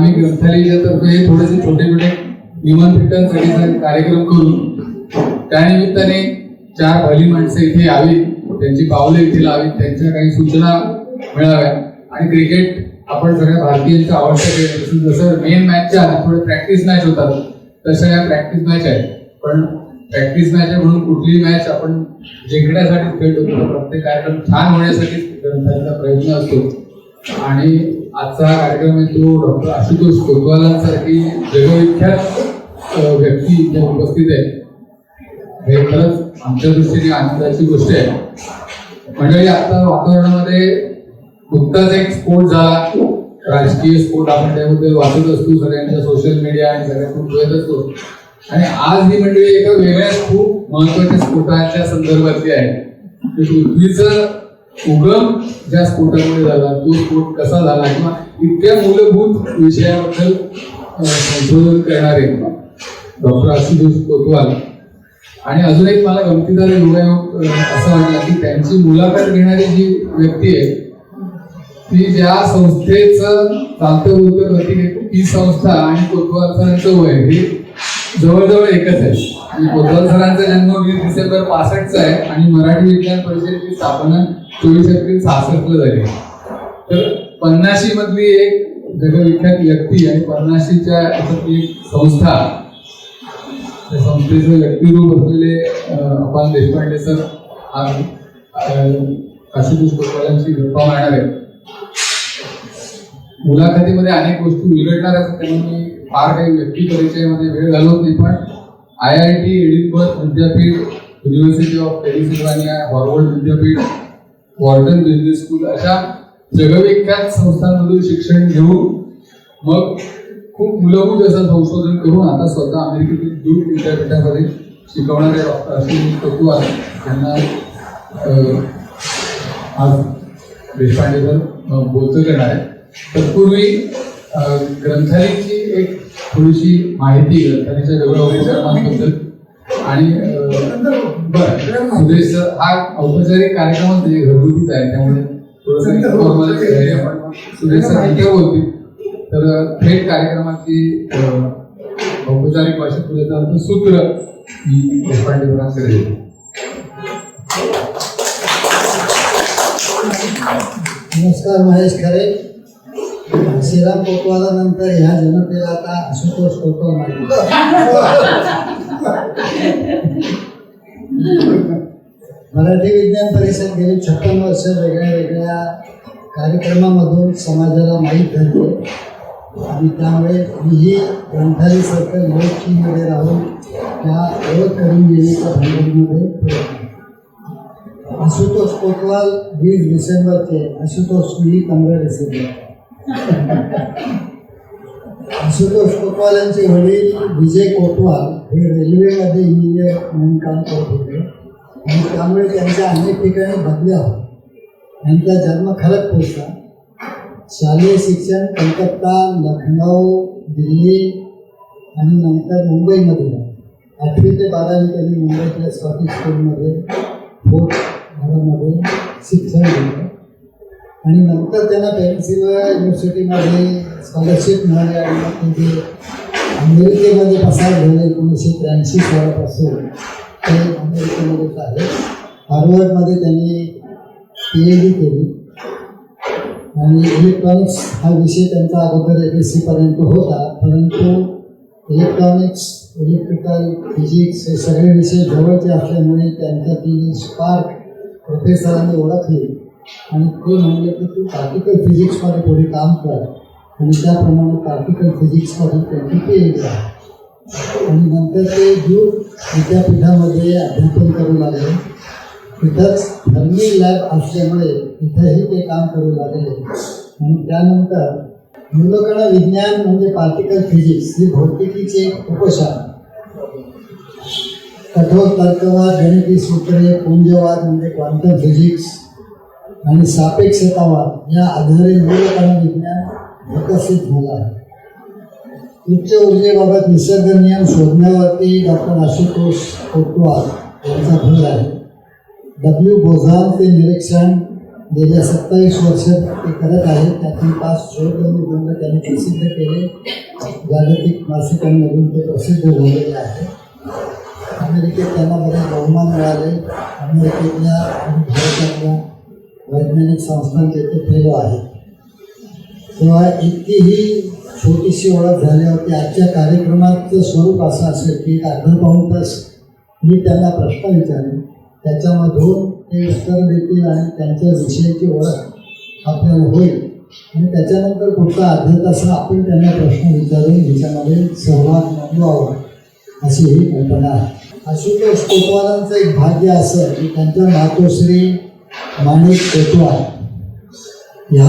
आम्ही ग्रंथालयाच्या तर्फे थोडेसे छोटे छोटे निमंत्रितांसाठी कार्यक्रम करू. त्यानिमित्ताने 4 भली माणसं इथे यावी, त्यांची पावलं इथे लावीत, त्यांच्या काही सूचना मिळाव्या. आणि क्रिकेट आपण सगळ्या भारतीयांचा आवडता खेळ. जसं मेन मॅचच्या आधी थोडे प्रॅक्टिस मॅच होतात, तशा या प्रॅक्टिस मॅच आहेत. पण प्रॅक्टिस मॅच आहे म्हणून कुठली मॅच आपण जिंकण्यासाठी खेळतो, प्रत्येक कार्यक्रम छान होण्यासाठी ग्रंथालयाचा प्रयत्न असतो. आणि आजचा हा कार्यक्रम आहे तो डॉक्टर आशुतोष कोतवालांसारखी जगविख्यात व्यक्ती इथे उपस्थित आहे. हे खरंच आमच्या दृष्टीने आनंदाची गोष्ट आहे. मंडळी, आता वातावरणामध्ये नुकताच एक स्फोट झाला, राजकीय स्फोट. आपण त्याबद्दल वाचत असतो सगळ्यांच्या सोशल मीडिया आणि सगळ्यांकडून कळत असतो. आणि आज ही मंडळी एका वेगळ्या खूप महत्वाच्या स्फोटाच्या संदर्भातली आहे. पृथ्वीचं उगम ज्या स्फोटामुळे झाला, तो स्फोट कसा झाला, किंवा इतक्या मूलभूत विषयाबद्दल संशोधन करणारे डॉक्टर आशुतोष कोतवाल. आणि अजून एक मला गमतीदार योगायोग असा वाटला की त्यांची मुलाखत घेणारी जी व्यक्ती आहे ती ज्या संस्थेचं चालतं बोलतं गती, ती संस्था आणि कोतवाल सरांचं वय हे जवळजवळ एकच आहे. कोतवाल सरांचा जन्म 20 डिसेंबर 65 आहे आणि मराठी विज्ञान परिषदेची स्थापना 24 एप्रिल 66 झाली. तर 85 मधली एक जगविख्यात व्यक्ती आणि 85च्या एक संस्था, त्या संस्थेचं व्यक्तिरूप असलेले अपान देशपांडे सर आज आशुतोष कोतवालांची गप्पा मारणार आहेत. मुलाखतीमध्ये अनेक गोष्टी उलगडणार असतात, त्यामुळे मी फार काही व्यक्ती परिचयामध्ये वेळ घालवत नाही. पण IIT एडिनबर्ग विद्यापीठ, युनिव्हर्सिटी ऑफ पेनिसिल्व्हानिया, हार्वर्ड विद्यापीठ, वॉर्टन बिझनेस स्कूल अशा जगविख्यात संस्थांमधून शिक्षण घेऊन मग खूप मूलभूत असं संशोधन करून आता स्वतः अमेरिकेतील ड्यूक विद्यापीठामध्ये शिकवणारे डॉक्टर आशुतोष कोतवाल यांना आज देशपांडे सर बोलतो करणार आहे. तत्पूर्वी ग्रंथालयाची एक थोडीशी माहिती, ग्रंथालयाच्या जवळबद्दल. आणि बरं, सुरेश सर हा औपचारिक कार्यक्रमच नाही, घरगुतीच आहे, त्यामुळे थोडंसं सुरेश सर इथे बोलतील. तर थेट कार्यक्रमाची औपचारिक भाषेत पुढे सूत्र मी देशपांडे सरांकडे देतो. नमस्कार. महेश खरे. श्रीराम कोतवालानंतर ह्या जनतेला आता आशुतोष कोतवाल माहिती. मराठी विज्ञान परिषद गेली 56 वर्ष वेगळ्या वेगळ्या कार्यक्रमामधून समाजाला माहीत झाली. आणि त्यामुळे मीही ग्रंथालय सर्कल मध्ये राहून त्या ओळख करून घेण्याच्या भानगडीमध्ये आशुतोष कोतवाल 20 डिसेंबरचे, आशुतोष मी 15 डिसेंबर. आशुतोष कोतवाल यांचे वडील विजय कोतवाल हे रेल्वेमध्ये इंजिनियर म्हणून काम करत होते आणि त्यामुळे त्यांच्या अनेक ठिकाणी बदल्या होत्या. त्यांचा जन्म खरगपूरचा. शालेय शिक्षण कलकत्ता, लखनौ, दिल्ली आणि नंतर मुंबईमध्ये झालं. 8वी ते 12वी त्यांनी मुंबईतल्या स्कॉटिश स्कूलमध्ये फोर्ट मध्ये शिक्षण घेतलं. आणि नंतर त्यांना पेन्सिल्व्हानिया युनिव्हर्सिटीमध्ये स्कॉलरशिप मिळाली आणि मग त्यांचे अमेरिकेमध्ये पसार झाले. 1983 सालापासून ते अमेरिकेमध्येच आहे. हार्वर्डमध्ये त्यांनी PhD केली आणि इलेक्ट्रॉनिक्स हा विषय त्यांचा अगोदर MSc पर्यंत होता. परंतु इलेक्ट्रॉनिक्स, इलेक्ट्रिकल, फिजिक्स हे सगळे विषय जवळचे असल्यामुळे त्यांच्यातील स्पार्क प्रोफेसरांनी ओळखली आणि ते म्हणले की तू पार्टिकल फिजिक्समध्ये पुढे काम कर. आणि त्याप्रमाणे पार्टिकल फिजिक्समध्ये त्यांची PhD आहे. आणि नंतर ते ड्यूक विद्यापीठामध्ये अध्यापन करू लागले. तिथंच फर्मी लॅब असल्यामुळे तिथंही ते काम करू लागले. आणि त्यानंतर मूलकण विज्ञान म्हणजे पार्टिकल फिजिक्स ही भौतिकीची एक उपशाखा. कठोर तर्कवाद, गणिती सूत्रे, पुंजवाद म्हणजे क्वांटम फिजिक्स आणि सापेक्षतावाद या आधारे मूलकण विज्ञान विकसित झालं आहे. उच्च ऊर्जेबाबत निसर्ग नियम शोधण्यावरती डॉक्टर आशुतोष कोतवाल यांचा भर आहे. W बोझानचे निरीक्षण गेल्या 27 वर्ष ते करत आहेत. त्यातून 5 शोध निबंध त्यांनी प्रसिद्ध केले. जागतिक मासिकांमधून ते प्रसिद्ध झालेले आहे. अमेरिकेत त्यांना बरेच बहुमान मिळाले. अमेरिकेतल्या आणि भारतातल्या वैज्ञानिक संस्थांचे ते फेलो आहेत. तेव्हा इतकी ही छोटीशी ओळख झाल्यावरती आजच्या कार्यक्रमाचं स्वरूप असं असेल की एक अर्धा पाऊण तास मी त्यांना प्रश्न विचारेन, त्याच्यामधून ते उत्तर देतील आणि त्यांच्या विषयाची ओळख आपल्याला होईल आणि त्याच्यानंतर पुढचा अर्धा तास आपण त्यांना प्रश्न विचारून ह्याच्यामध्ये सहभाग नोंदवावा अशी ही कल्पना आहे. आशुतोष कोतवालांचं एक भाग्य असं की त्यांच्या मातोश्री माणिक कोतवाल ह्या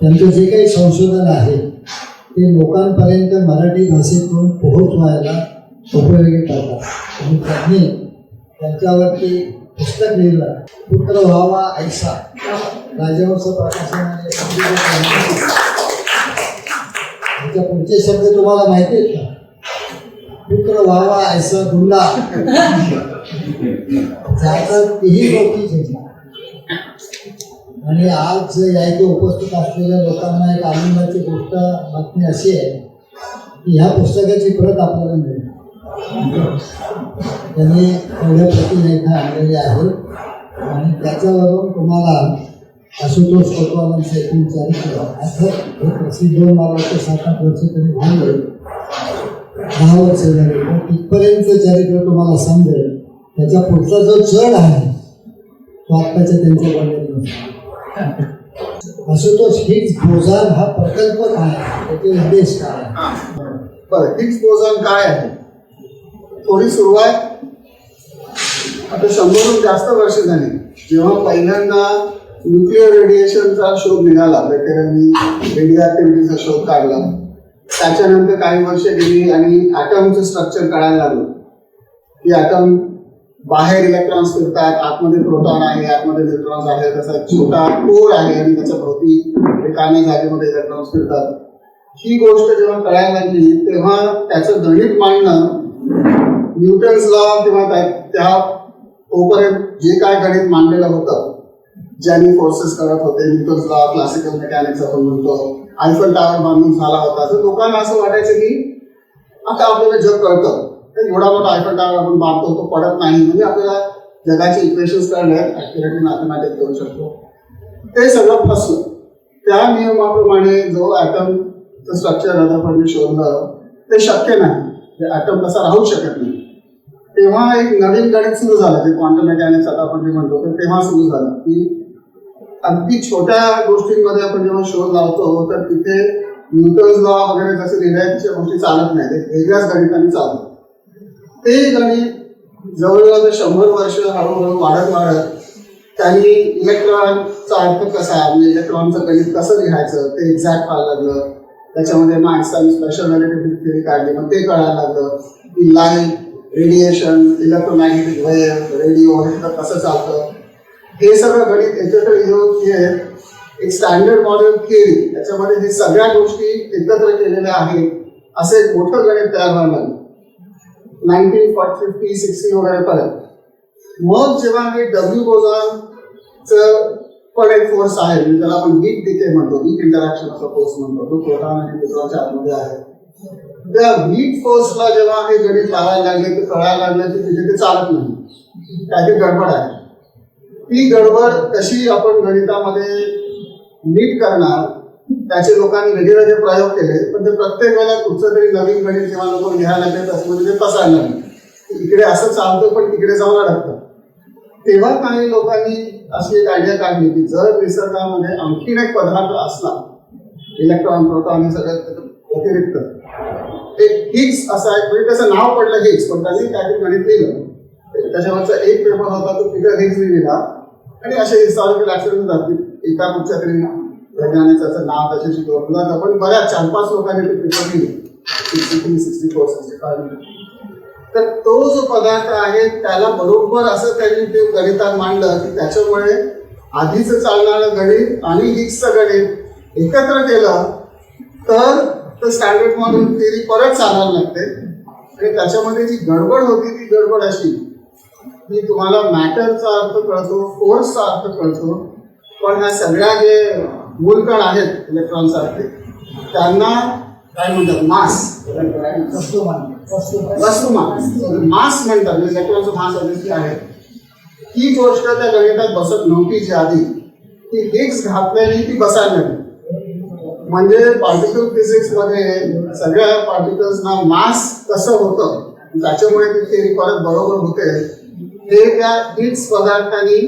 त्यांचं जे काही संशोधन आहे ते लोकांपर्यंत मराठी भाषेतून पोहोचवायला उपयोगी करतात आणि त्यांनी त्यांच्यावरती पुस्तक लिहिलं, पुत्र व्हावा ऐसा, राजवंश प्रकाशनाने. त्याच्या पुढचे शब्द तुम्हाला माहिती आहेत का? पुत्र व्हावा ऐसा दुल्ला, ज्याचा तीही गोष्टी घेतला. आणि आज या इथे उपस्थित असलेल्या लोकांना एक आनंदाची गोष्ट बातमी अशी आहे की ह्या पुस्तकाची प्रत आपल्याला मिळेल. त्यांनी एवढ्या प्रती इथं आणलेली आहे आणि त्याच्यावरून तुम्हाला आशुतोष कोतवालांचं एकूण चरित्र असं हे प्रसिद्ध होऊन मला वाटतं 7-8 वर्ष तरी झाले, 10 वर्ष झाले. पण तिथपर्यंतचं चरित्र तुम्हाला समजेल. त्याच्या पुढचा जो चढ आहे तो आत्ताच्या त्यांच्या बोलण्यात. आशुतोष हिग्स बोझॉन हा प्रकल्प काय आहे, त्याचे उद्देश काय आहे? बरं, हिग्स बोझॉन काय आहे? थोडी सुरुवात आता 100हून जास्त वर्ष झाली. जेव्हा पहिल्यांदा न्यूक्लिअर रेडिएशनचा शोध निघाला, बेटेरांनी रेडिओ ॲक्टिव्हिटीचा शोध काढला. त्याच्यानंतर काही वर्ष गेली आणि ॲटमचं स्ट्रक्चर कळायला लागलं की ॲटम बाहेर इलेक्ट्रॉन्स फिरतात, आतमध्ये प्रोटॉन आहे, आतमध्ये न्यूट्रॉन्स आहे, त्याचा एक छोटा कोर आहे आणि त्याच्या भोवती एकाने जागेमध्ये इलेक्ट्रॉन्स फिरतात. ही गोष्ट जेव्हा कळायला लागली तेव्हा त्याचं गणित मांडणं, न्यूटन्स लॉ किंवा त्या तोपर्यंत जे काय गणित मांडलेलं होतं, ज्यांनी फोर्सेस करत होते, न्यूटन्स लॉ, क्लासिकल मेकॅनिक्स आपण म्हणतो, आयफल टावर बांधून झाला होता. तर लोकांना असं वाटायचं की आता आपल्याला जग कळतं, एवढा मोठा आयफल टावर आपण बांधतो तो पडत नाही, म्हणजे आपल्याला जगाचे इक्वेशन्स कळले, ॲक्युरेटली मॅथमॅटिक्स करू शकतो. ते सगळं फसलं. त्या नियमाप्रमाणे जो ॲटमचं स्ट्रक्चर आता आपण शोधलं ते शक्य नाही, ते ॲटम तसा राहू शकत नाही. तेव्हा एक नवीन गणित सुरू झालं, जे क्वांटम मेकॅनिक्स आता आपण जे म्हणतो, तर तेव्हा सुरू झालं की अगदी छोट्या गोष्टींमध्ये आपण जेव्हा शोध लावतो तर तिथे न्यूटन्स लॉ वगैरे जसे लिहिल्या तशा गोष्टी चालत नाही, ते वेगळ्याच गणिताने चालतात. ते गणित जवळजवळ 100 वर्ष हळूहळू वाढत त्यांनी इलेक्ट्रॉनचा अर्थ कसा, म्हणजे इलेक्ट्रॉनचं गणित कसं लिहायचं ते एक्झॅक्ट व्हायला लागलं. त्याच्यामध्ये मग आइन्स्टाईन स्पेशल रिलेटिव्हिटी थिअरी काढली, मग ते कळायला लागलं की light, radiation, electromagnetic wave, radio हे कसं चालतं. हे सगळं गणित एकत्र येऊन एक स्टँडर्ड मॉडेल थिअरी, त्याच्यामध्ये हे सगळ्या गोष्टी एकत्र केलेल्या आहेत असं एक मोठं गणित तयार व्हायला लागलं 1950-60 वगैरे पर्यंत. मग जेव्हा हे डब्ल्यू बोझॉनचं पण एक फोर्स आहे, म्हणजे त्याला आपण वीक डिके म्हणतो, वीक इंटरॅक्शन असा फोर्स म्हणतो, तो प्रोटॉन आणि न्यूट्रॉनच्या आतमध्ये आहे. त्या वीक फोर्सला जेव्हा हे गणित लावायला लागले तर कळायला लागलं की तिथे ते चालत नाही, काहीतरी गडबड आहे. ती गडबड कशी आपण गणितामध्ये नीट करणार, त्याचे लोकांनी वेगवेगळे प्रयोग केले, पण ते प्रत्येक वेळेला कुठचं तरी नवीन गणित जेव्हा लोक लिहायला लागले त्याच्यामध्ये ते फसायला लागले. इकडे असं चालतं पण तिकडे जाऊन अडकतं. तेव्हा काही लोकांनी अशी एक आयडिया काढली की जर निसर्गामध्ये आणखीन एक पदार्थ असला, इलेक्ट्रॉन, प्रोटॉन हे सगळं व्यतिरिक्त, एक हिग्स असा एक, म्हणजे त्याचं नाव पडलं हिग्स, पण त्यांनी काहीतरी गणित लिहिलं. त्याच्यावरचा एक पेपर होता तो पीटर हिग्स लिहिला आणि असे हिस्टॉरिकल ऍक्सिडेंट जातील, एका कुठच्या तरी वैज्ञानिक त्याचं नाव त्याच्याशी जोडलं जातं. पण बऱ्याच 4-5 लोकांनी ते पेपर लिहिले, 63, 64, 65. तर तो जो पदार्थ आहे त्याला बरोबर असं त्यांनी ते गणितात मांडलं की त्याच्यामुळे आधीचं चालणारं गणित आणि हिग्सचं गणित एकत्र केलं तर स्टँडर्ड मॉडेल थिअरी परत चालायला लागते. आणि त्याच्यामध्ये जी गडबड होती ती गडबड अशी की तुम्हाला मॅटरचा अर्थ कळतो, फोर्सचा अर्थ कळतो, पण ह्या सगळ्या जे मूलकण आहेत इलेक्ट्रॉन सारखे त्यांना काय म्हणतात मास वस्तुमान मास म्हणतात म्हणजे इलेक्ट्रॉनचा मास ऑब्विसली आहे. ही गोष्ट त्या गणितात बसत नव्हती जी आधी ती हिग्स घातलेली ती बसायला लागली. म्हणजे पार्टिकल फिजिक्स मध्ये सगळ्या पार्टिकल्सना मास कसं होतं त्याच्यामुळे ती थिअरी परत बरोबर होते हे त्या हिग्स पदार्थांनी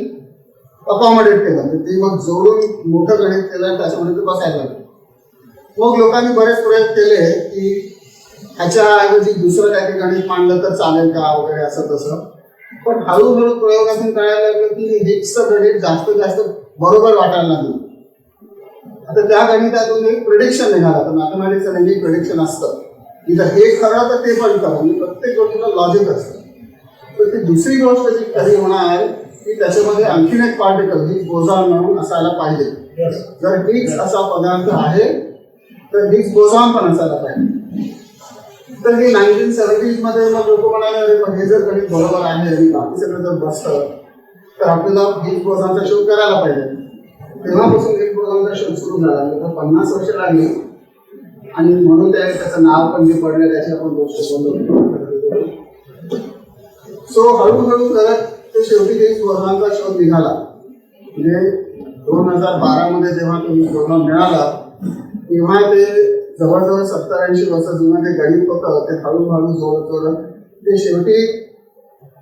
अकॉमोडेट केलं. ते मग जोडून मोठं गणित केलं त्याच्यामध्ये ते बसायला लागलं. मग लोकांनी बरेच प्रयोग केले की ह्याच्याऐवजी दुसरं काहीतरी गणित मांडलं तर चालेल का वगैरे असं तसं. पण हळूहळू प्रयोगातून कळायला लागलं की हिग्सचं गणित जास्तीत जास्त बरोबर वाटायला लागलं. आता त्या गणितातून एक प्रिडिक्शन निघाला. तर मॅथमॅटिक्सचं नेहमी प्रिडिक्शन असतं की जर हे खरं तर ते पण खरं म्हणजे प्रत्येक गोष्टीला लॉजिक असतं. तर ती दुसरी गोष्ट जी खरी होणार की त्याच्यामध्ये आणखीन एक पार्टिकल हिग्स बोझॉन म्हणून असायला पाहिजे. जर हिग्स असा पदार्थ आहे तर हिग्स बोझॉन पण असायला पाहिजे. तर हे 1970s मध्ये मग लोक म्हणाले पण हे जर गणित बरोबर आहे आणि बाकी सगळं जर बसतं तर आपल्याला हिग्स बोझॉनचा शोध करायला पाहिजे. तेव्हापासून हिग्स बोझॉनचा शोध सुरू झाला. तर 50 वर्ष लागली आणि म्हणून त्याचं नाव पण जे पडलं त्याची आपण गोष्ट बोललो. सो हळूहळू करत ते शेवटी हिग्स बोझॉनचा शोध निघाला. म्हणजे 2012 मध्ये जेव्हा तो हिग्स बोझॉन मिळाला तेव्हा ते जवळजवळ 70-80 वर्ष जुनं ते गणित होतं ते हळूहळू जोडत ते शेवटी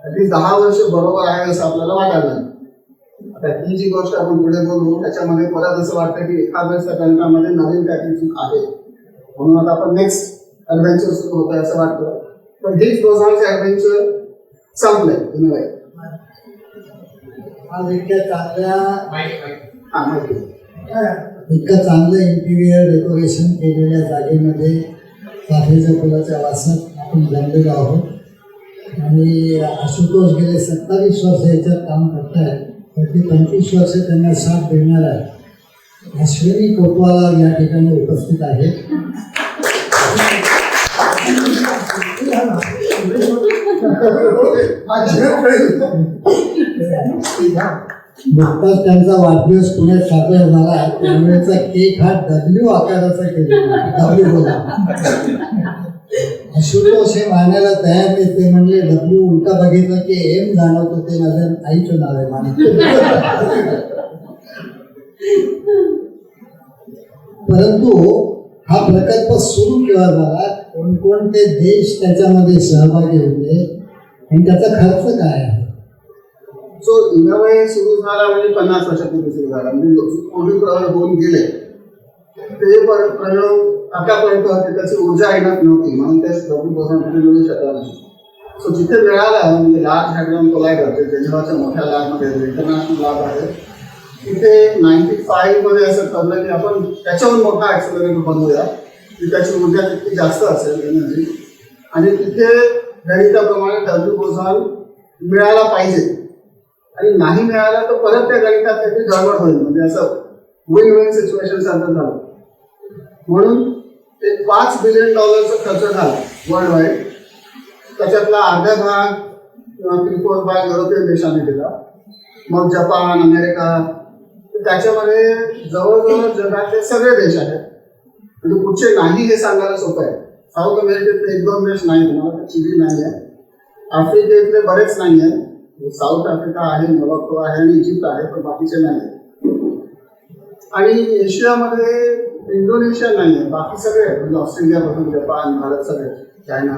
अगदी 10 वर्ष बरोबर आहे असं आपल्याला वाटायला लागलं. आता ही जी गोष्ट आपण पुढे बोलू त्याच्यामध्ये परत असं वाटतं की एखाद्या गणितामध्ये नवीन काहीतरी चूक आहे म्हणून आता आपण नेक्स्ट ॲडव्हेंचर सुरू होतं असं वाटतं. पण हिग्स बोझॉनचे ॲडव्हेंचर संपले इन अ वे. आज इतकं चांगलं इंटिरियर डेकोरेशन केलेल्या जागेमध्ये चाफेच्या फुलाच्या वासात आपण जमलेलो आहोत आणि आशुतोष गेले 27 वर्ष याच्यात काम करत आहेत. तर ती 25 वर्ष त्यांना साथ देणार आहे अश्विनी कोतवाल या ठिकाणी उपस्थित आहेत. नुकताच त्यांचा वाढदिवस पुण्यात साजरा झाला. त्यावेळेचा केक हा डब्ल्यू आकाराचा केला. डब्ल्यू बोला आशुतोष हे मानायला तयार नाही. ते म्हणले डब्ल्यू उलटा बघितलं की एम जाणवतो ते माझ्या आईचं नाव आहे मानत. परंतु हा प्रकल्प सुरू केला झाला कोणकोणते देश त्याच्यामध्ये सहभागी होते आणि त्याचा खर्च काय आहे. सो इन अ वे सुरू झाला म्हणजे 50 वर्षापूर्वी सुरू झाला. म्हणजे पूर्वी प्रयोग होऊन गेले ते प्रयोग आतापर्यंत होते त्याची ऊर्जा येणार नव्हती म्हणून ते डब्ल्यू बोझॉनमध्ये मिळू शकला नाही. सो जिथे मिळाला म्हणजे लार्ज हॅड्रॉन कोलायडर जे जेनेवाच्या मोठ्या लॅबमध्ये इंटरनॅशनल लॅब आहे तिथे 95 मध्ये असं ठरलं की आपण त्याच्याहून मोठा ॲक्सेलरेटर बनवूया की त्याची ऊर्जा तितकी जास्त असेल एनर्जी आणि तिथे गणिताप्रमाणे डब्ल्यू बोझॉन मिळायला पाहिजे. आणि नाही मिळाला तर परत त्या गणितात काहीतरी गडबड होईल म्हणजे असं विन विन सिच्युएशन सारखं झालं. म्हणून एक $5 बिलियन खर्च झाला वर्ल्ड वाईड. त्याच्यातला अर्धा भाग किंवा 3/4 भाग युरोपियन देशांनी दिला. मग जपान अमेरिका त्याच्यामध्ये जवळजवळ जगातले सगळे देश आहेत. म्हणजे कुठचे नाही हे सांगायला सोपं आहे. साऊथ अमेरिकेतले 1-2 देश नाही तुम्हाला चिली नाही आहे. आफ्रिकेतले बरेच नाही आहे. साऊथ आफ्रिका आहे मोरक्को आहे आणि इजिप्त आहे पण बाकीचे नाही आहे. आणि एशियामध्ये इंडोनेशिया नाही आहे बाकी सगळे म्हणजे ऑस्ट्रेलियापासून जपान भारत सगळे चायना.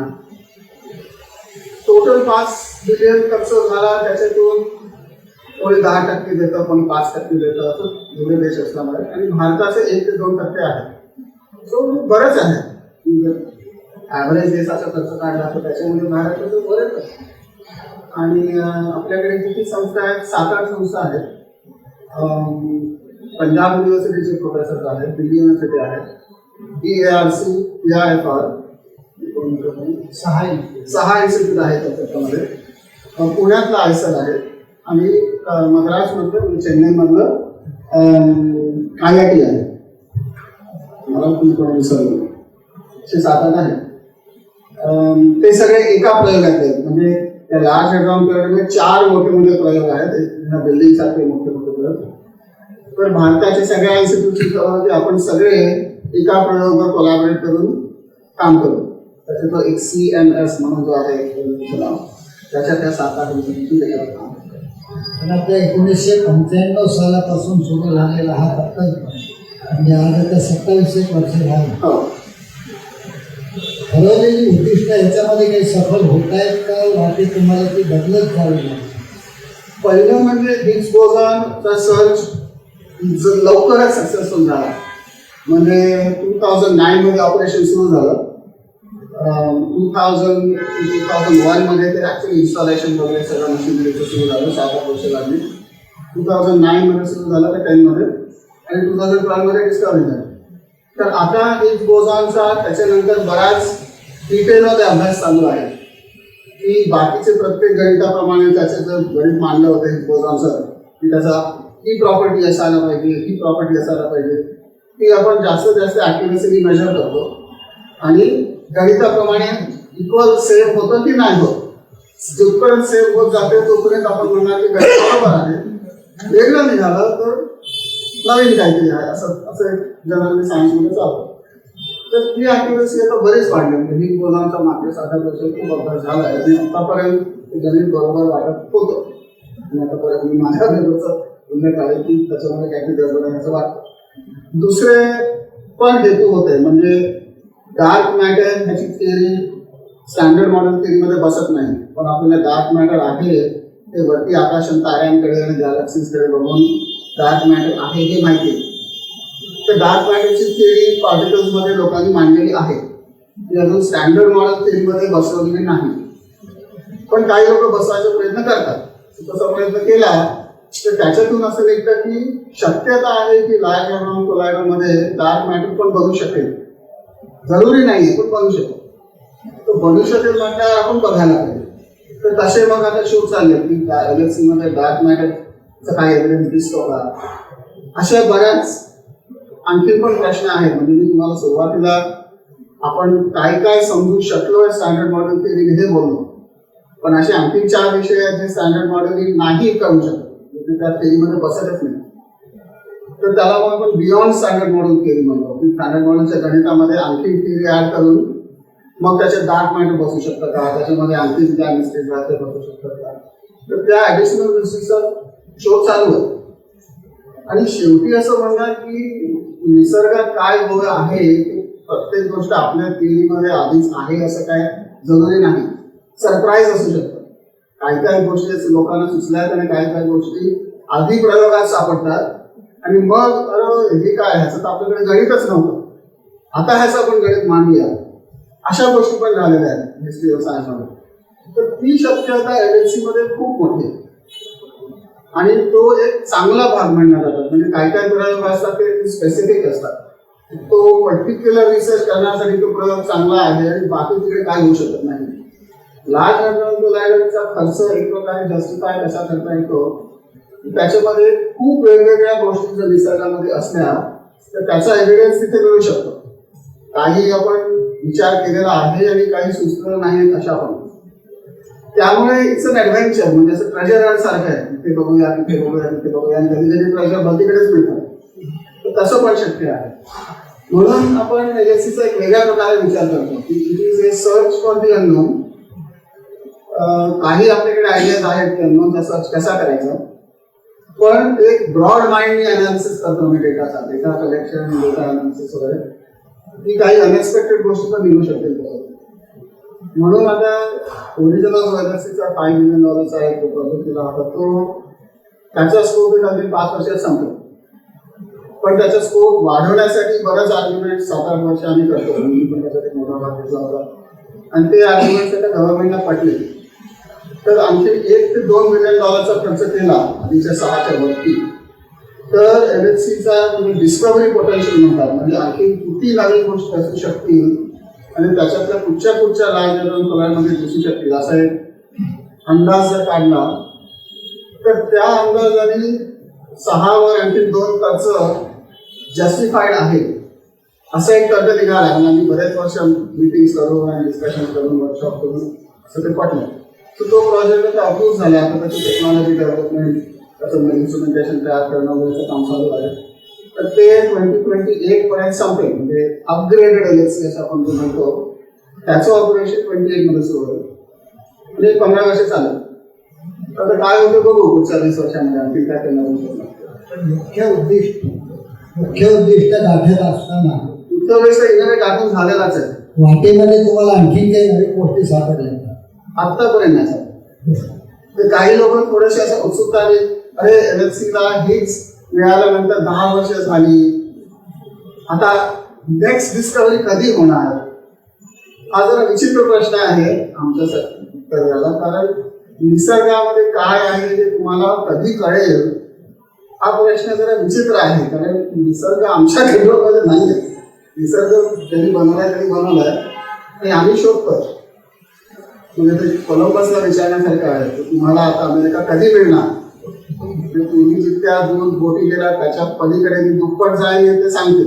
टोटल $5 बिलियन खर्च झाला. त्याच्यातून कोणी 10% देतं कोणी 5% देतं असं एवढे देश असल्यामुळे आणि भारताचे 1 ते 2% आहे. सो बरंच आहे. ॲव्हरेज देशाचा खर्च काढला तर त्याच्यामध्ये भारताचं बरेच आहे. आणि आपल्याकडे किती संस्था आहेत 7-8 संस्था आहेत. पंजाब युनिव्हर्सिटीचे प्रोफेसर आहेत दिल्ली युनिव्हर्सिटी आहेत DARC PIFR 6 इन्स्टिट्यूट आहेत त्याच्यामध्ये. पुण्यातला आयसर आहे आणि मद्रासमधलं म्हणजे चेन्नईमधलं IIT आहे. मला कोणी विसरलं असे 7-8 आहेत. ते सगळे एका प्रयोगातले आहेत. म्हणजे त्या लार्ज हॅड्रॉन पिरियडमध्ये 4 मोठे मोठे प्रयोग आहेत. बिल्डिंग सारखे मोठे मोठे प्रयोग तर भारताच्या सगळ्या इन्स्टिट्यूटची आपण सगळे एका प्रयोगावर कोलॅबरेट करून काम करू. त्याचे तो एक CMS म्हणून जो आहे त्याच्या त्या 7-8 इन्स्टिट्यूट त्याच्यावर काम करतो. पण आपल्या 1995 सालापासून सुरू झालेला हा प्रकल्प म्हणजे आज आता 27 वर्ष झाली. हो. ठरवलेली उद्दिष्ट याच्यामध्ये काही सफल होत आहेत का वाटे तुम्हाला ती बदलत जावी? पहिलं म्हणजे हिग्स बोझॉनचा सर्च लवकरच सक्सेसफुल झाला. म्हणजे 2009 मध्ये ऑपरेशन सुरू झालं. 2001 मध्ये ते ऍक्च्युअली इन्स्टॉलेशन वगैरे सगळं मशिनरीचं सुरू झालं. 7-8 वर्ष लागली. 2009 मध्ये सुरू झालं तर 10 मध्ये आणि 2012 मध्ये डिस्कवरी झाली. तर आता हिग्स बोझॉनचा त्याच्यानंतर बराच डिटेलमध्ये अभ्यास चालू आहे की बाकीचे प्रत्येक गणिताप्रमाणे त्याचं जर गणित मानलं होतं हिग्स बोझॉनचं की त्याचा ही प्रॉपर्टी असायला पाहिजे, ही प्रॉपर्टी असायला पाहिजे, ती आपण जास्तीत जास्त ॲक्युरेसीली मेजर करतो आणि गणिताप्रमाणे इक्वल सेव्ह होतं की नाही होत. जिथपर्यंत सेव्ह होत जाते तोपर्यंत आपण म्हणणार की गणित बरोबर आहे. वेगळं निघालं तर नवीन काहीतरी आहे असं जनरली सायन्समध्ये चालतं. तर ती ॲक्युरेसी आता बरेच वाढली. म्हणजे हिग्स बोझॉनचा मागच्या 7-8 वर्षात खूप अभ्यास झाला आहे आणि आतापर्यंत गणित बरोबर वाटत होतं. आणि आता परत मी माझ्या लेवलचं उल्लेख आहे की त्याच्यामध्ये काहीतरी गडबड आहे असं वाटतं. दुसरे पण हेतू होते म्हणजे डार्क मॅटर ह्याची थिअरी स्टँडर्ड मॉडेल थिअरीमध्ये बसत नाही. पण आपल्याला डार्क मॅटर आहे ते वरती आकाशात ताऱ्यांकडे आणि गॅलेक्सीजकडे बघून डार्क मॅटर आहे हे माहिती आहे. तर डार्क मॅटरची थिअरी पार्टिकल्समध्ये लोकांनी मांडलेली आहे. ती अजून स्टँडर्ड मॉडेल थिअरीमध्ये बसवलेली नाही. पण काही लोक बसवायचा प्रयत्न करतात. तसा प्रयत्न केला तर त्याच्यातून असं निघतं की शक्यता आहे की लार्ज हॅड्रॉन कोलायडरमध्ये डार्क मॅटर पण बनू शकेल. जरुरी नाहीये पण बनू शकेल. तो बनू शकेल म्हटल्यावर आपण बघायला पाहिजे. तर तसे मग आता शोध चालले की गॅलेक्सीमध्ये डार्क मॅटरचा काय एव्हिडन्स दिसतो का. अशा बऱ्याच आणखी पण प्रश्न आहेत. म्हणजे मी तुम्हाला सुरुवातीला आपण काय काय समजू शकलोय स्टँडर्ड मॉडेल थिअरी हे बोललो. पण असे आणखी 4 विषय आहेत जे स्टँडर्ड मॉडेल नाही करू शकत. म्हणजे त्या थिअरीमध्ये बसतच नाही. तर त्याला मग आपण बियॉन्ड स्टँडर्ड मॉडेल थिअरी म्हणतो. स्टँडर्ड मॉडेलच्या गणितामध्ये आणखी थिअरी ऍड करून मग त्याच्यात डार्क मॅटर बसू शकतं का, त्याच्यामध्ये आणखी ज्या मिस्टेक ते बसू शकतात का. तर त्या ऍडिशनल मिस्टेकचा शोध चालू आहे. आणि शेवटी असं म्हणणार की निसर्गात काय हवं आहे प्रत्येक गोष्ट आपल्या थिअरीमध्ये आधीच आहे असं काय जरुरी नाही. सरप्राईज असू शकतं. काही काही गोष्टी लोकांना सुचल्यात आणि काही काही गोष्टी आधी प्रयोगात सापडतात आणि मग अरे हे काय ह्याचं तर आपल्याकडे गणितच नव्हतं, आता ह्याचं आपण गणित मांडूया. अशा गोष्टी पण झालेल्या आहेत हिस्ट्री ऑफ सायन्समध्ये. तर ती शक्यता LHC मध्ये खूप मोठी आहे आणि तो एक चांगला भाग म्हणला जातात. म्हणजे काही काही प्रयोग असतात ते स्पेसिफिक असतात. तो पर्टिक्युलर रिसर्च करण्यासाठी तो प्रयोग चांगला आहे आणि बाकी तिकडे काय होऊ शकत नाही. लार्ज हॅड्रॉन कोलायडरचा खर्च एक प्रकारे जस्टिफाय कसा करता येतो, त्याच्यामध्ये खूप वेगवेगळ्या गोष्टी जर निसर्गामध्ये असल्या तर त्याचा एव्हिडन्स तिथे मिळू शकतो. काही आपण विचार केलेला आहे आणि काही सुचलेलं नाही अशा पण. त्यामुळे इट्स अन ॲडव्हेंचर. म्हणजे असं ट्रेजर हंट सारखं आहे. तिथे बघूया तिथे बघूया तिथे बघूया आणि कधी कधी ट्रेजर भलतीकडेच मिळतात. तर तसं पण शक्य आहे. म्हणून आपण LHCचा एक वेगळ्या प्रकारे विचार करतो की it is a search for the unknown. काही आपल्याकडे आयडियाज आहेत की अननोनचा सर्च कसा करायचा, पण एक ब्रॉड माइंडनी अनालिसिस करतो मी डेटा कलेक्शन डेटा अनालिसिस वगैरे. ती काही अनएक्सपेक्टेड गोष्टी पण निघू शकतील. म्हणून आता ओरिजिनल LHCचा $5 मिलियन एक प्रोजेक्ट केला होता. तो त्याचा स्कोप अगदी 5 वर्षात संपला. पण त्याचा स्कोप वाढवण्यासाठी बराच आर्ग्युमेंट 7-8 वर्ष आम्ही करतो. मी पण त्याच्यात मोठा भाग घेतला होता आणि ते आर्ग्युमेंट त्या गव्हर्नमेंटला पटले. तर आणखी $1 ते $2 मिलियन खर्च केला आधीच्या 6च्या वरती. तर LHCचा डिस्कव्हरी पोटेन्शियल म्हणतात. म्हणजे आणखी किती नवीन गोष्टी असू शकतील आणि त्याच्यातल्या कुठच्या लार्ज हॅड्रॉन कोलायडरमध्ये दिसू शकतील असा एक अंदाज जर काढला तर त्या अंदाजाने 6 वर आणखी 2 खर्च जस्टिफाईड आहे असा एक तर्क निघाला. आणि आम्ही बरेच वर्ष मीटिंग्स करून आणि डिस्कशन करून वर्कशॉप करून असं ते पटलं. तर तो प्रोजेक्ट अप्रूव्ह झाला. आता त्याची टेक्नॉलॉजी डेव्हलपमेंट त्याचं इन्स्ट्रुमेंटेशन तयार करणं वगैरेचं काम चालू आहे. तर ते 2028 पर्यंत संपेल, म्हणजे अपग्रेडेड LHC असं आपण जे म्हणतो त्याचं ऑपरेशन 28 मध्ये सुरू होईल, म्हणजे 15 वर्ष चालेल. तर काय होतं बघू पुढच्या 20 वर्षामध्ये आणखी काय करणार होतं. मुख्य उद्दिष्ट गाठत असताना इंटरनेट गाठून झालेलाच आहे. वाटेमध्ये तुम्हाला आणखीन काही नवीन गोष्टी सापडल्या का? आत्तापर्यंत नाही झालं. तर काही लोक थोडेसे असं उत्सुकताने अरे LHCला हीच मिळाल्यानंतर 10 वर्ष झाली, आता नेक्स्ट डिस्कवरी कधी होणार, हा जरा विचित्र प्रश्न आहे आमच्यासाठी करायला. कारण निसर्गामध्ये काय आहे ते तुम्हाला कधी कळेल हा प्रश्न जरा विचित्र आहे. कारण निसर्ग आमच्या कंट्रोलमध्ये नाही आहे. निसर्ग ज्यांनी बनवलाय त्यांनी बनवलाय आणि आम्ही शोधतो. म्हणजे ते कोलंबसला विचारण्यासारखं आहे की तुम्हाला आता अमेरिका कधी मिळणार. पूर्वी जितक्या दूर बोटी गेल्या त्याच्या पलीकडे मी दुप्पट जाईल ते सांगते.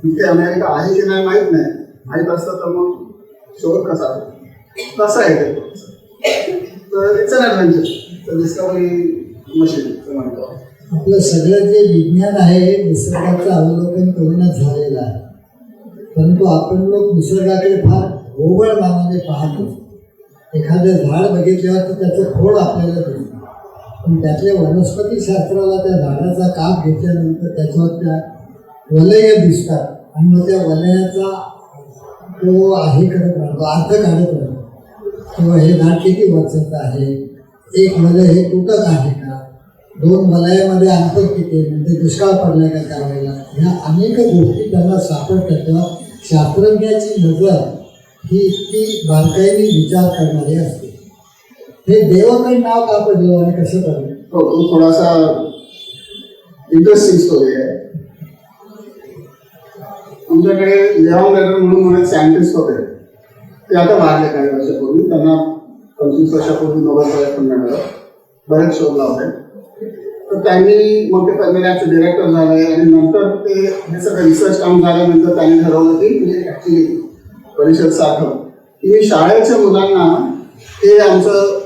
तिथे अमेरिका आहे की नाही माहीत नाही. माहीत असतं तर मग शोध कसा आहे ते. तर इट्स अन ॲडव्हेंचर. तर डिस्कवरी मशीन म्हणतो. आपलं सगळं जे विज्ञान आहे निसर्गाचं अवलोकन करूनच झालेलं आहे, परंतु आपण लोक निसर्गाकडे फार ढोबळ मानाने पाहतो. एखादं झाड बघितल्यावर तर त्याचं खोड आपल्याला दिसतं, पण त्यातल्या वनस्पतीशास्त्राला त्या झाडाचा काप घेतल्यानंतर त्याच्यावर त्या वलय दिसतात आणि मग त्या वलयाचा तो आहे करत राहतो, अर्थ काढत राहतो. किंवा हे झाड किती वर्षाचं आहे, एक वलय हे तुटक आहे का, 2 वलयामध्ये अंतर किती, म्हणजे दुष्काळ पडलाय का त्यावेळेला, ह्या अनेक गोष्टी त्यांना सापडतात. तेव्हा शास्त्रज्ञाची नजर ही इतकी बारकाईने विचार करणारी असते. हे देवाकडे नाव का पडलं आणि कसं पडलं? तो थोडासा इंटरेस्टिंग स्टोरी आहे. आमच्याकडे लेव्हॉन लेटर म्हणून एक सायंटिस्ट होते. ते आता वाढले काही वर्षापूर्वी. त्यांना 25 वर्षापूर्वी नोबेल प्राइज पण मिळालं. बरेच शोध लावले. तर त्यांनी मग ते पहिल्याचे डिरेक्टर झाले आणि नंतर ते हे सगळं रिसर्च काम झाल्यानंतर त्यांनी ठरवलं की म्हणजे ॲक्च्युली परिषद सारखं की शाळेच्या मुलांना हे आमचं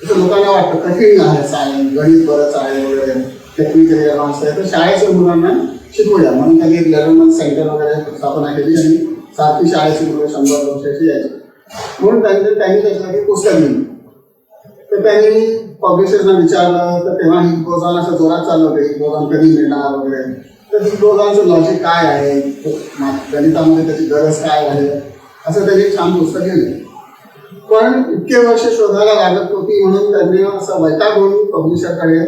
लोकांना वाटतं कठीण आहे सायन्स, गणित बरंच आहे वगैरे, टेक्निकली ॲडव्हान्स आहे, तर शाळेच्या मुलांना शिकवूया म्हणून त्यांनी एक लर्निंग सेंटर वगैरे स्थापना केली आणि सारखी शाळेची मुलं 100 वर्षाची यायची. म्हणून त्यांनी त्याच्यासाठी पुस्तक लिहिलं. तर त्यांनी पब्लिशर्सना विचारलं तर तेव्हा हिट गोजान असं जोरात चाललं होतं, हिट गोजान कधी मिळणार वगैरे. तर हिट गोजानचं लॉजिक काय आहे, गणितामध्ये त्याची गरज काय आहे, असं त्यांनी छान पुस्तक लिहिलं. पण इतके वर्ष शोधायला लागत होती म्हणून त्यांनी असं वैतागून पब्लिशरकडे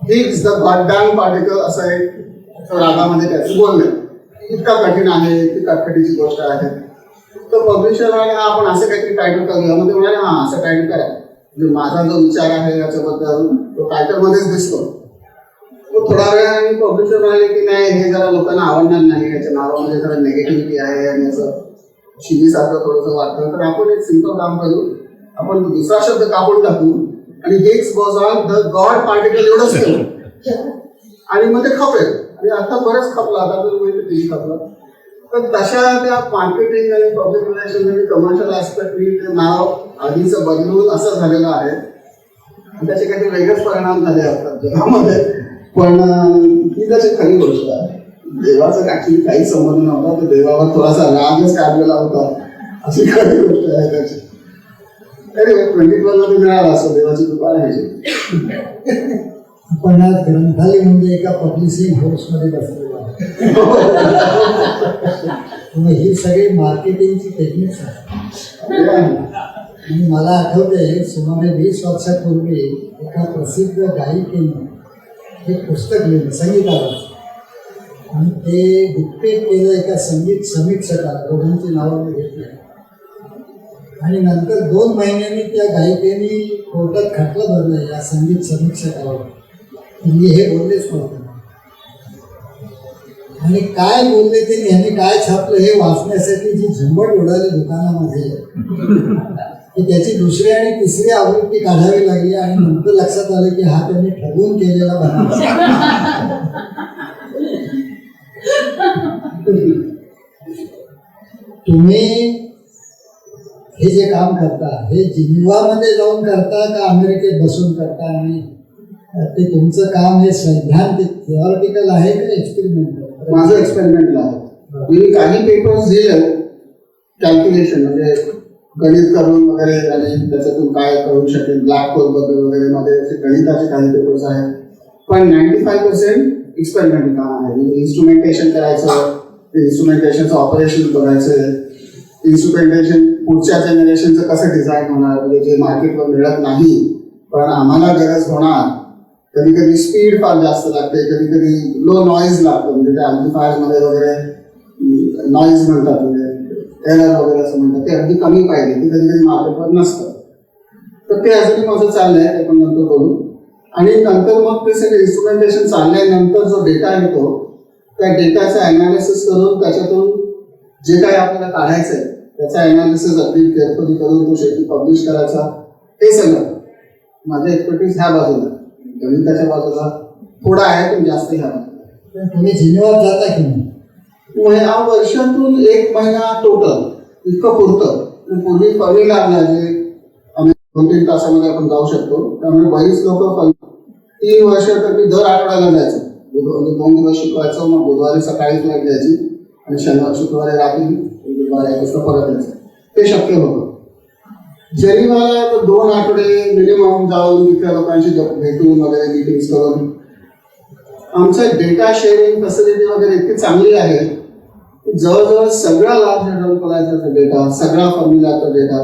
हिग्स द गॉडडॅम पार्टिकल असं एक रागामध्ये त्याचं बोलले. इतका कठीण आहे, इतकी कटकटीची गोष्ट आहे. तर पब्लिशर म्हणाले हा आपण असं काहीतरी टायटल करूया. मग ते म्हणाले हां असं टायटल करा, म्हणजे माझा जो विचार आहे याच्याबद्दल तो टायटलमध्येच दिसतो. तो थोडा वेळाने पब्लिशर म्हणाले की नाही हे जरा लोकांना आवडणार नाही, याच्या नावामध्ये जरा नेगेटिव्हिटी आहे आणि असं शिवीसारखं थोडंसं वाटतं. तर आपण एक सिंपल काम करू, आपण दुसरा शब्द कापून टाकू आणि हिग्स बोझॉन द गॉड पार्टिकल एवढंच करू आणि मग ते खपेल. आणि आता बरंच खपलं, आता तुम्ही खपलं. तर तशा त्या मार्केटिंग आणि पब्लिक रिलेशन आणि कमर्शियल ॲस्पेक्टनी ते नाव आधीचं बदलून असं झालेलं आहे आणि त्याचे काही वेगळेच परिणाम झाले असतात जगामध्ये. पण ही त्याची खरी गोष्ट आहे. देवाचा ऍक्च्युली काही संबंध नव्हता, तर देवावर थोडासा रागच काढलेला होता अशी खरी गोष्ट आहे त्याची. अरे 2012 मध्ये मिळाला असं देवाची कृपा आहे. आपण आज ग्रंथालय म्हणजे एका पब्लिशिंग हाऊसमध्ये बसलेलो आहोत. ही सगळी मार्केटिंगची टेक्निक्स आहे. आणि मला आठवते सुमारे 20 वर्षापूर्वी एका प्रसिद्ध गायिकेने एक पुस्तक लिहिलं संगीतावर आणि ते डिक्टेट केलं एका संगीत समीक्षकाला. दोघांची नावं मी घेतली आणि नंतर 2 महिन्यांनी त्या गायिकेने कोर्टात खटलं भरलं या संगीत समीक्षकावर. मी हे बोललेच नव्हतं आणि काय बोलले ते ह्याने काय छापलं हे वाचण्यासाठी जी झुंबड उडाली दुकानामध्ये की त्याची दुसरी आणि तिसरी आवृत्ती काढावी लागली आणि नंतर लक्षात आलं की हा त्यांनी ठरवून केलेला बना. तुम्ही हे जे काम करता हे जिनिव्हामध्ये जाऊन करता का अमेरिकेत बसून करता आणि ते तुमचं काम हे सैद्धांतिक थिओरिटिकल आहे का एक्सपेरिमेंटल? माझं एक्सपेरिमेंटल आहे. मी काही पेपर्स दिले कॅल्क्युलेशन म्हणजे गणित करून वगैरे आणि त्याच्यातून काय करू शकेल ब्लॅक होल बद्दल वगैरे मध्ये असे गणिताचे काही पेपर्स आहेत. पण 95% एक्सपेरिमेंटल काम आहे. इन्स्ट्रुमेंटेशन करायचं, इन्स्ट्रुमेंटेशनचं ऑपरेशन बघायचं, इन्स्ट्रुमेंटेशन पुढच्या जनरेशनचं कसं डिझाईन होणार म्हणजे जे मार्केटवर मिळत नाही पण आम्हाला गरज होणार. कधी कधी स्पीड फार जास्त लागते, कधी कधी लो नॉईज लागतो म्हणजे त्या ॲम्प्लिफायरमध्ये वगैरे नॉईज म्हणतात म्हणजे एरर वगैरे असं म्हणतात ते अगदी कमी पाहिजे ते कधी कधी मार्केटवर नसतं. तर ते अजूनही माझं चाललंय ते पण नंतर करू. आणि नंतर मग ते सगळे इन्स्ट्रुमेंटेशन चालल्यानंतर जो डेटा येतो त्या डेटाचं अनालिसिस करून त्याच्यातून जे काही आपल्याला काढायचं आहे त्याचा अनालिसिस अगदी केअरफुली करून तो शेवटी पब्लिश करायचा. हे सगळं माझं एक्सपर्टीज ह्या बाजूला, गणिताच्या बाजूला थोडा आहे पण जास्त ह्या बाजूला. तुम्ही जिनेवात जाता की नाही? वर्षातून 1 महिना टोटल इतकं पुरतं. पूर्वी फर्मिलारला जे आम्ही 2-3 तासामध्ये आपण जाऊ शकतो त्यामुळे बरीच लोक 3 वर्ष तर मी दर आठवड्याला जायचो. म्हणजे 2 दिवस शिकवायचो, मग बुधवारी सकाळी फ्लाईट द्यायची आणि शनिवार शुक्रवारी रात्री दुपारी 1 वाजता परत यायचं. ते शक्य होतं. जेनिवाला 2 आठवडे मिनिमम जाऊन तिथल्या लोकांशी भेटून वगैरे मीटिंग्स करून आमचं डेटा शेअरिंग फॅसिलिटी वगैरे इतकी चांगली आहे की जवळजवळ सगळा लार्ज हॅडल करायचा डेटा, सगळा फॉर्म्युलाचा डेटा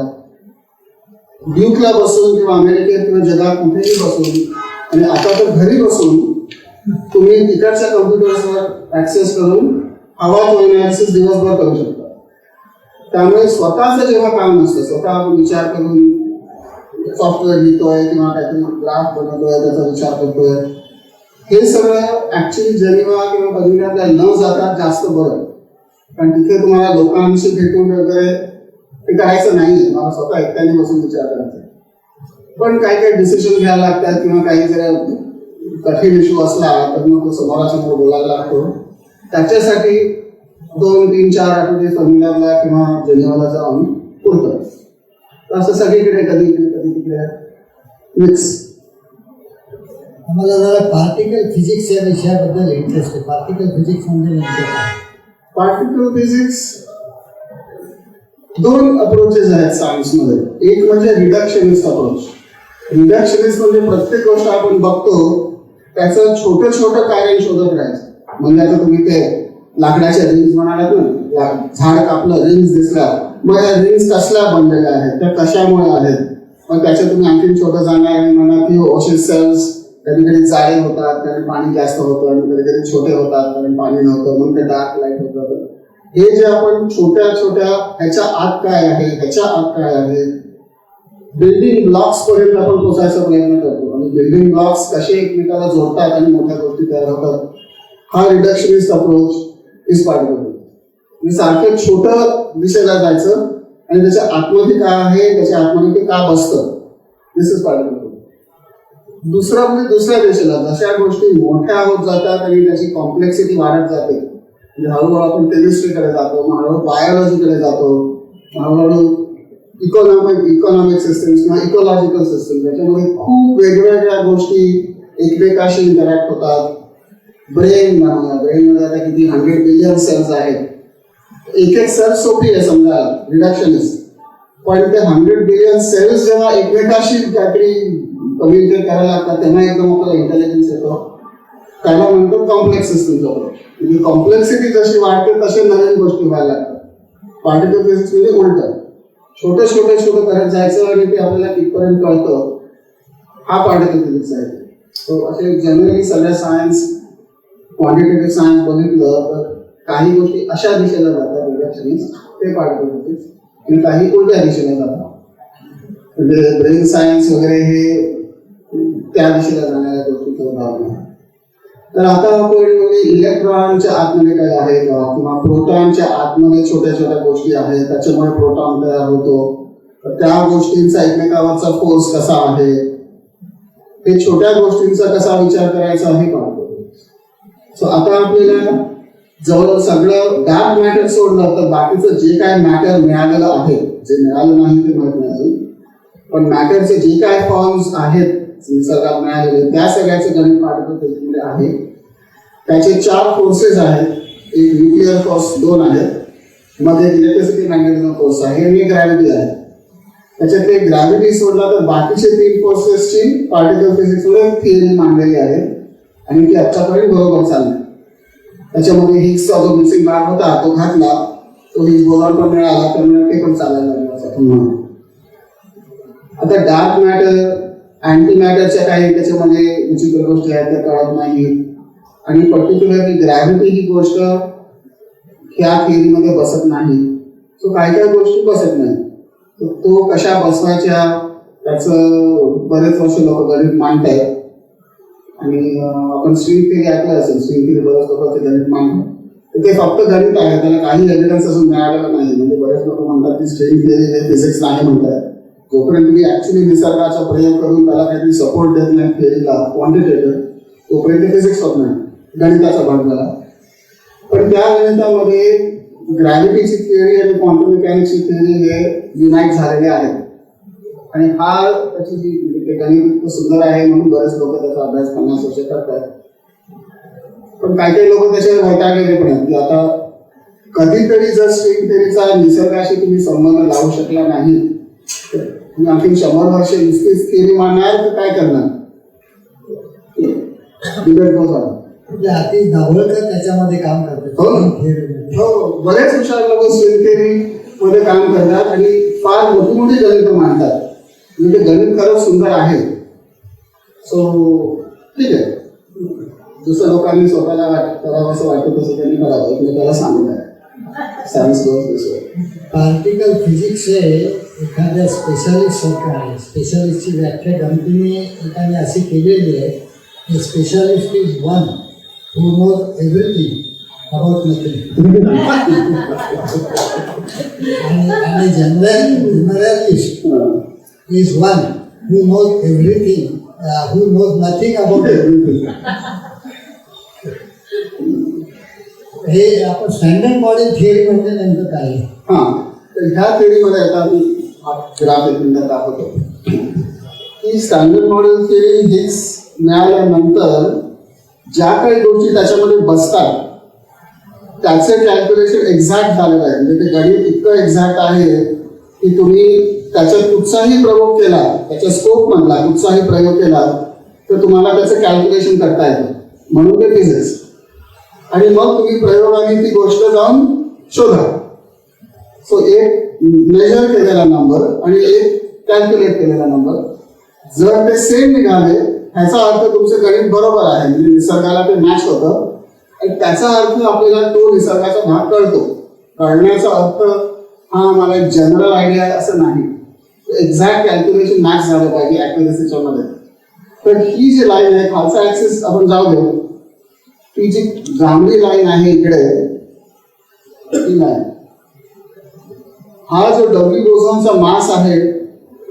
ड्यूकला बसून किंवा अमेरिकेत किंवा जगात कुठेही बसून आणि आता तर घरी बसून तुम्ही तिकडच्या कम्प्युटर्सवर ऍक्सेस करून हवा तो अनालिसिस दिवसभर करू शकता. त्यामुळे स्वतःचं जेव्हा काम नसतं, स्वतः आपण विचार करून सॉफ्टवेअर लिहितोय किंवा काहीतरी ग्राफ बनवतोय त्याचा विचार करतोय, हे सगळं ऍक्च्युली जेनिवा किंवा बर्मिंगहॅमला न जाता जास्त बरं. कारण तिथे तुम्हाला लोकांशी भेटून वगैरे ते करायचं नाही, मला स्वतः एकट्याने बसून विचार करायचा. पण काही काही डिसिजन घ्यायला लागतात किंवा काही जर कठीण इश्यू असला तर मग तो समोरासमोर बोलायला लागतो. त्याच्यासाठी 2-3-4 आठवडे फर्मिलारला किंवा जेनिवाला जाऊन पुरतं. असं सगळीकडे कधी तिकडे मिक्स. आम्हाला जरा पार्टिकल फिजिक्स या विषयाबद्दल इंटरेस्ट आहे. पार्टिकल फिजिक्स म्हणजे नेमकं काय? पार्टिकल फिजिक्स 2 अप्रोचेस आहेत सायन्समध्ये. एक म्हणजे रिडक्शनिस्ट अप्रोच. रिडक्शनिस्ट म्हणजे प्रत्येक गोष्ट आपण बघतो त्याचं छोटं छोटं कार्य शोधत राहायचं. म्हणजे आता तुम्ही ते लाकडाच्या रिंग्स म्हणालात ना, झाड कापलं रिंग्स दिसला, मग या रिंग्स कसल्या बनलेल्या आहेत, त्या कशामुळे आहेत, मग त्याच्यात तुम्ही आणखी छोटं जाणार आणि म्हणा की ओशन सेल्स कधी कधी जाळे होतात कारण पाणी जास्त होतं आणि कधी कधी छोटे होतात कारण पाणी नव्हतं म्हणून ते डार्क लाईट होतं. हे जे आपण छोट्या छोट्या ह्याच्या आत काय आहे, ह्याच्या आत काय आहे, बिल्डिंग ब्लॉक्स पर्यंत आपण पोहोचायचा प्रयत्न करतो आणि बिल्डिंग ब्लॉक्स कसे एकमेकाला जोडतात आणि मोठ्या गोष्टी तयार होतात. हा रिडक्शनिस्ट अप्रोच इज पार्टिकल. म्हणजे सारखं छोटं दिशेला जायचं आणि त्याच्या आतमध्ये काय आहे, त्याच्या आतमध्ये ते का बसतं, दिस इज पार्टिकल. दुसरा म्हणजे दुसऱ्या दिशेला जशा गोष्टी मोठ्या होत जातात आणि त्याची कॉम्प्लेक्सिटी वाढत जाते, म्हणजे हळूहळू आपण केमिस्ट्रीकडे जातो, हळूहळू बायोलॉजीकडे जातो, हळूहळू इकॉनॉमिक सिस्टम्स किंवा इकोलॉजिकल सिस्टम, त्याच्यामध्ये खूप वेगवेगळ्या गोष्टी एकमेकाशी इंटरॅक्ट होतात. ब्रेन ब्रेनमध्ये आता किती 100 बिलियन सेल्स आहेत. एक एक सेल सोपी आहे समजा रिडक्शनिस्ट, पण ते 100 बिलियन सेल्स जेव्हा एकमेकाशी काहीतरी कम्युनिकेट करायला लागतात तेव्हा एकदम आपल्याला इंटेलिजन्स येतो. त्याला म्हणतो कॉम्प्लेक्स सिस्टम. म्हणजे कॉम्प्लेक्सिटी जशी वाढते तसे नवीन गोष्टी व्हायला लागतात. पार्टिकल फिजिक्स म्हणजे उलट छोटं करत जायचं आणि ते आपल्याला कितपर्यंत कळतं, हा पार्टिकल फिजिक्स आहे. सो असे जनरली सगळ्या सायन्स क्वांटिटेटिव्ह सायन्स बघितलं तर काही गोष्टी अशा दिशेला जातात रिडक्शनिस्ट, ते पार्टिकल फिजिक्स, आणि काही उलट्या दिशेला जातात म्हणजे ब्रेन सायन्स वगैरे हे त्या दिशेला जाणाऱ्या गोष्टीचं उदाहरण आहे. तर आता आपण म्हणजे इलेक्ट्रॉनच्या आतमध्ये काय आहे का किंवा प्रोटॉनच्या आतमध्ये छोट्या छोट्या गोष्टी आहेत त्याच्यामुळे प्रोटॉन तयार होतो, तर त्या गोष्टींचा एकमेकावरचा फोर्स कसा आहे, हे छोट्या गोष्टींचा कसा विचार करायचा हे पाहतो. सो आता आपल्याला जवळ सगळं डार्क मॅटर सोडलं तर बाकीचं जे काय मॅटर मिळालेलं आहे, जे मिळालं नाही ते माहित नाही अजून, पण मॅटरचे जे काय फॉर्म्स आहेत निसर्गात मिळालेले त्या सगळ्याचं गणित पार्टिकल फिजिक्समध्ये आहे. त्याचे 4 फोर्सेस आहेत. एक न्यूक्लिअर फोर्स 2 आहेत, मध्ये इलेक्ट्रिसिटी मॅग्नेटिझम फोर्स आहे आणि ग्रॅव्हिटी आहे. त्याच्यातले ग्रॅव्हिटी सोडला तर बाकीचे 3 फोर्सेसची पार्टिकल फिजिक्समध्ये थिअरी मांडलेली आहे आणि ती आजच्यापर्यंत बरोबर चालली. त्याच्यामध्ये हिग्सचा जो मिसिंग भाग होता तो घातला, तो हिग्स बोसॉन पण मिळाला, त्यामुळे ते पण चालायला लागलं असं आपण म्हणू. आता डार्क मॅटर, अँटी मॅटरच्या काही त्याच्यामध्ये विचित्र गोष्टी आहेत त्या कळत नाहीत आणि पर्टिक्युलरली ग्रॅव्हिटी ही गोष्ट ह्या थिअरीमध्ये बसत नाही. सो काही काही गोष्टी बसत नाही. तो कशा बसवायच्या त्याचं बरेच वर्ष लोक गणित मांडतायत आणि आपण स्ट्रिंग थिअरी ऐकलं असेल. स्ट्रिंग थिअरी बरेच लोक ते गणित मांडतात. ते फक्त गणित आहे, त्याला काही एव्हिडन्स अजून मिळालेला नाही. म्हणजे बरेच लोक म्हणतात की स्ट्रिंग थिअरी हे फिजिक्स नाही म्हणतात. जोपर्यंत तुम्ही ऍक्च्युली निसर्गाचा प्रयोग करून त्याला काहीतरी सपोर्ट देत नाही थिअरीला क्वांटिटेटिव्ह, तोपर्यंत फिजिक्स होत नाही, गणिताचा भाग झाला. पण त्या गणितामध्ये ग्रॅव्हिटीची थिअरी आणि क्वांटम मेकॅनिक्सची थिअरी हे युनाईट झालेले आहेत आणि हा त्याची ते गणित इतकं सुंदर आहे म्हणून बरेच लोक त्याचा अभ्यास 50 वर्ष करतात. पण काही काही लोक त्याच्यावर वैतागलेले पण आहेत की आता कधीतरी जर स्ट्रिंग थिअरीचा निसर्गाशी तुम्ही संबंध लावू शकला नाही तर तुम्ही आणखी 100 वर्ष नुसतीच थिअरी मांडणार तर काय करणार. डिबेट होत आहे. म्हणजे अति दाभोळकर त्याच्यामध्ये काम करतात. हो, बरेच हुशार लोक स्ट्रिंग थिअरी मध्ये काम करतात आणि फार मोठी मोठी गणित मांडतात. म्हणजे गणित खरंच सुंदर आहे. सो ठीक आहे, जसं लोकांनी स्वतःला करावं असं वाटतं तसं त्यांनी करावं. एकमेकाला सांगून आहे सायन्स पार्टिकल फिजिक्स हे एखाद्या स्पेशालिस्ट सारखं आहे. स्पेशालिस्टची व्याख्या गमतीने एकाने अशी केलेली आहे की specialist is one who knows everything about nothing. आणि generalist is one who knows everything, who knows nothing about everything. हे आपण स्टँडर्ड मॉडेल थिअरी म्हणजे नेमकं काय आहे? हां, तर ह्या थिअरीमध्ये आता मी हा ग्राफ एक मिनिटात दाखवतो की स्टँडर्ड मॉडेल थिअरी हिग्स मिळाल्यानंतर ज्या काही गोष्टी त्याच्यामध्ये बसतात त्याचे कॅल्क्युलेशन एक्झॅक्ट झालेलं आहे. म्हणजे ते गणित इतकं एक्झॅक्ट आहे की तुम्ही त्याच्यात कुठचाही प्रयोग केला, त्याच्या स्कोप मधला कुठचाही प्रयोग केला तर तुम्हाला त्याचं कॅल्क्युलेशन करता येतं, म्हणून ते फिजिक्स. आणि मग तुम्ही प्रयोगाने ती गोष्ट जाऊन शोधा. सो एक मेजर केलेला नंबर आणि एक कॅल्क्युलेट केलेला नंबर जर ते सेम निघाले ह्याचा अर्थ तुमचं गणित बरोबर आहे, म्हणजे निसर्गाला ते मॅच होतं आणि त्याचा अर्थ आपल्याला तो निसर्गाचा भाग कळतो. कळण्याचा अर्थ हा मला एक जनरल आयडिया आहे असं नाही, एक्झॅक्ट कॅल्क्युलेशन मॅच झालं पाहिजे ॲक्युरेसीच्या मध्ये. तर ही जी लाईन आहे खालचा ऍक्सिस आपण जाऊ देऊ, ही जी जांभळी लाईन आहे इकडे ही लाईन, हा जो डब्ल्यू बोसॉनचा मास आहे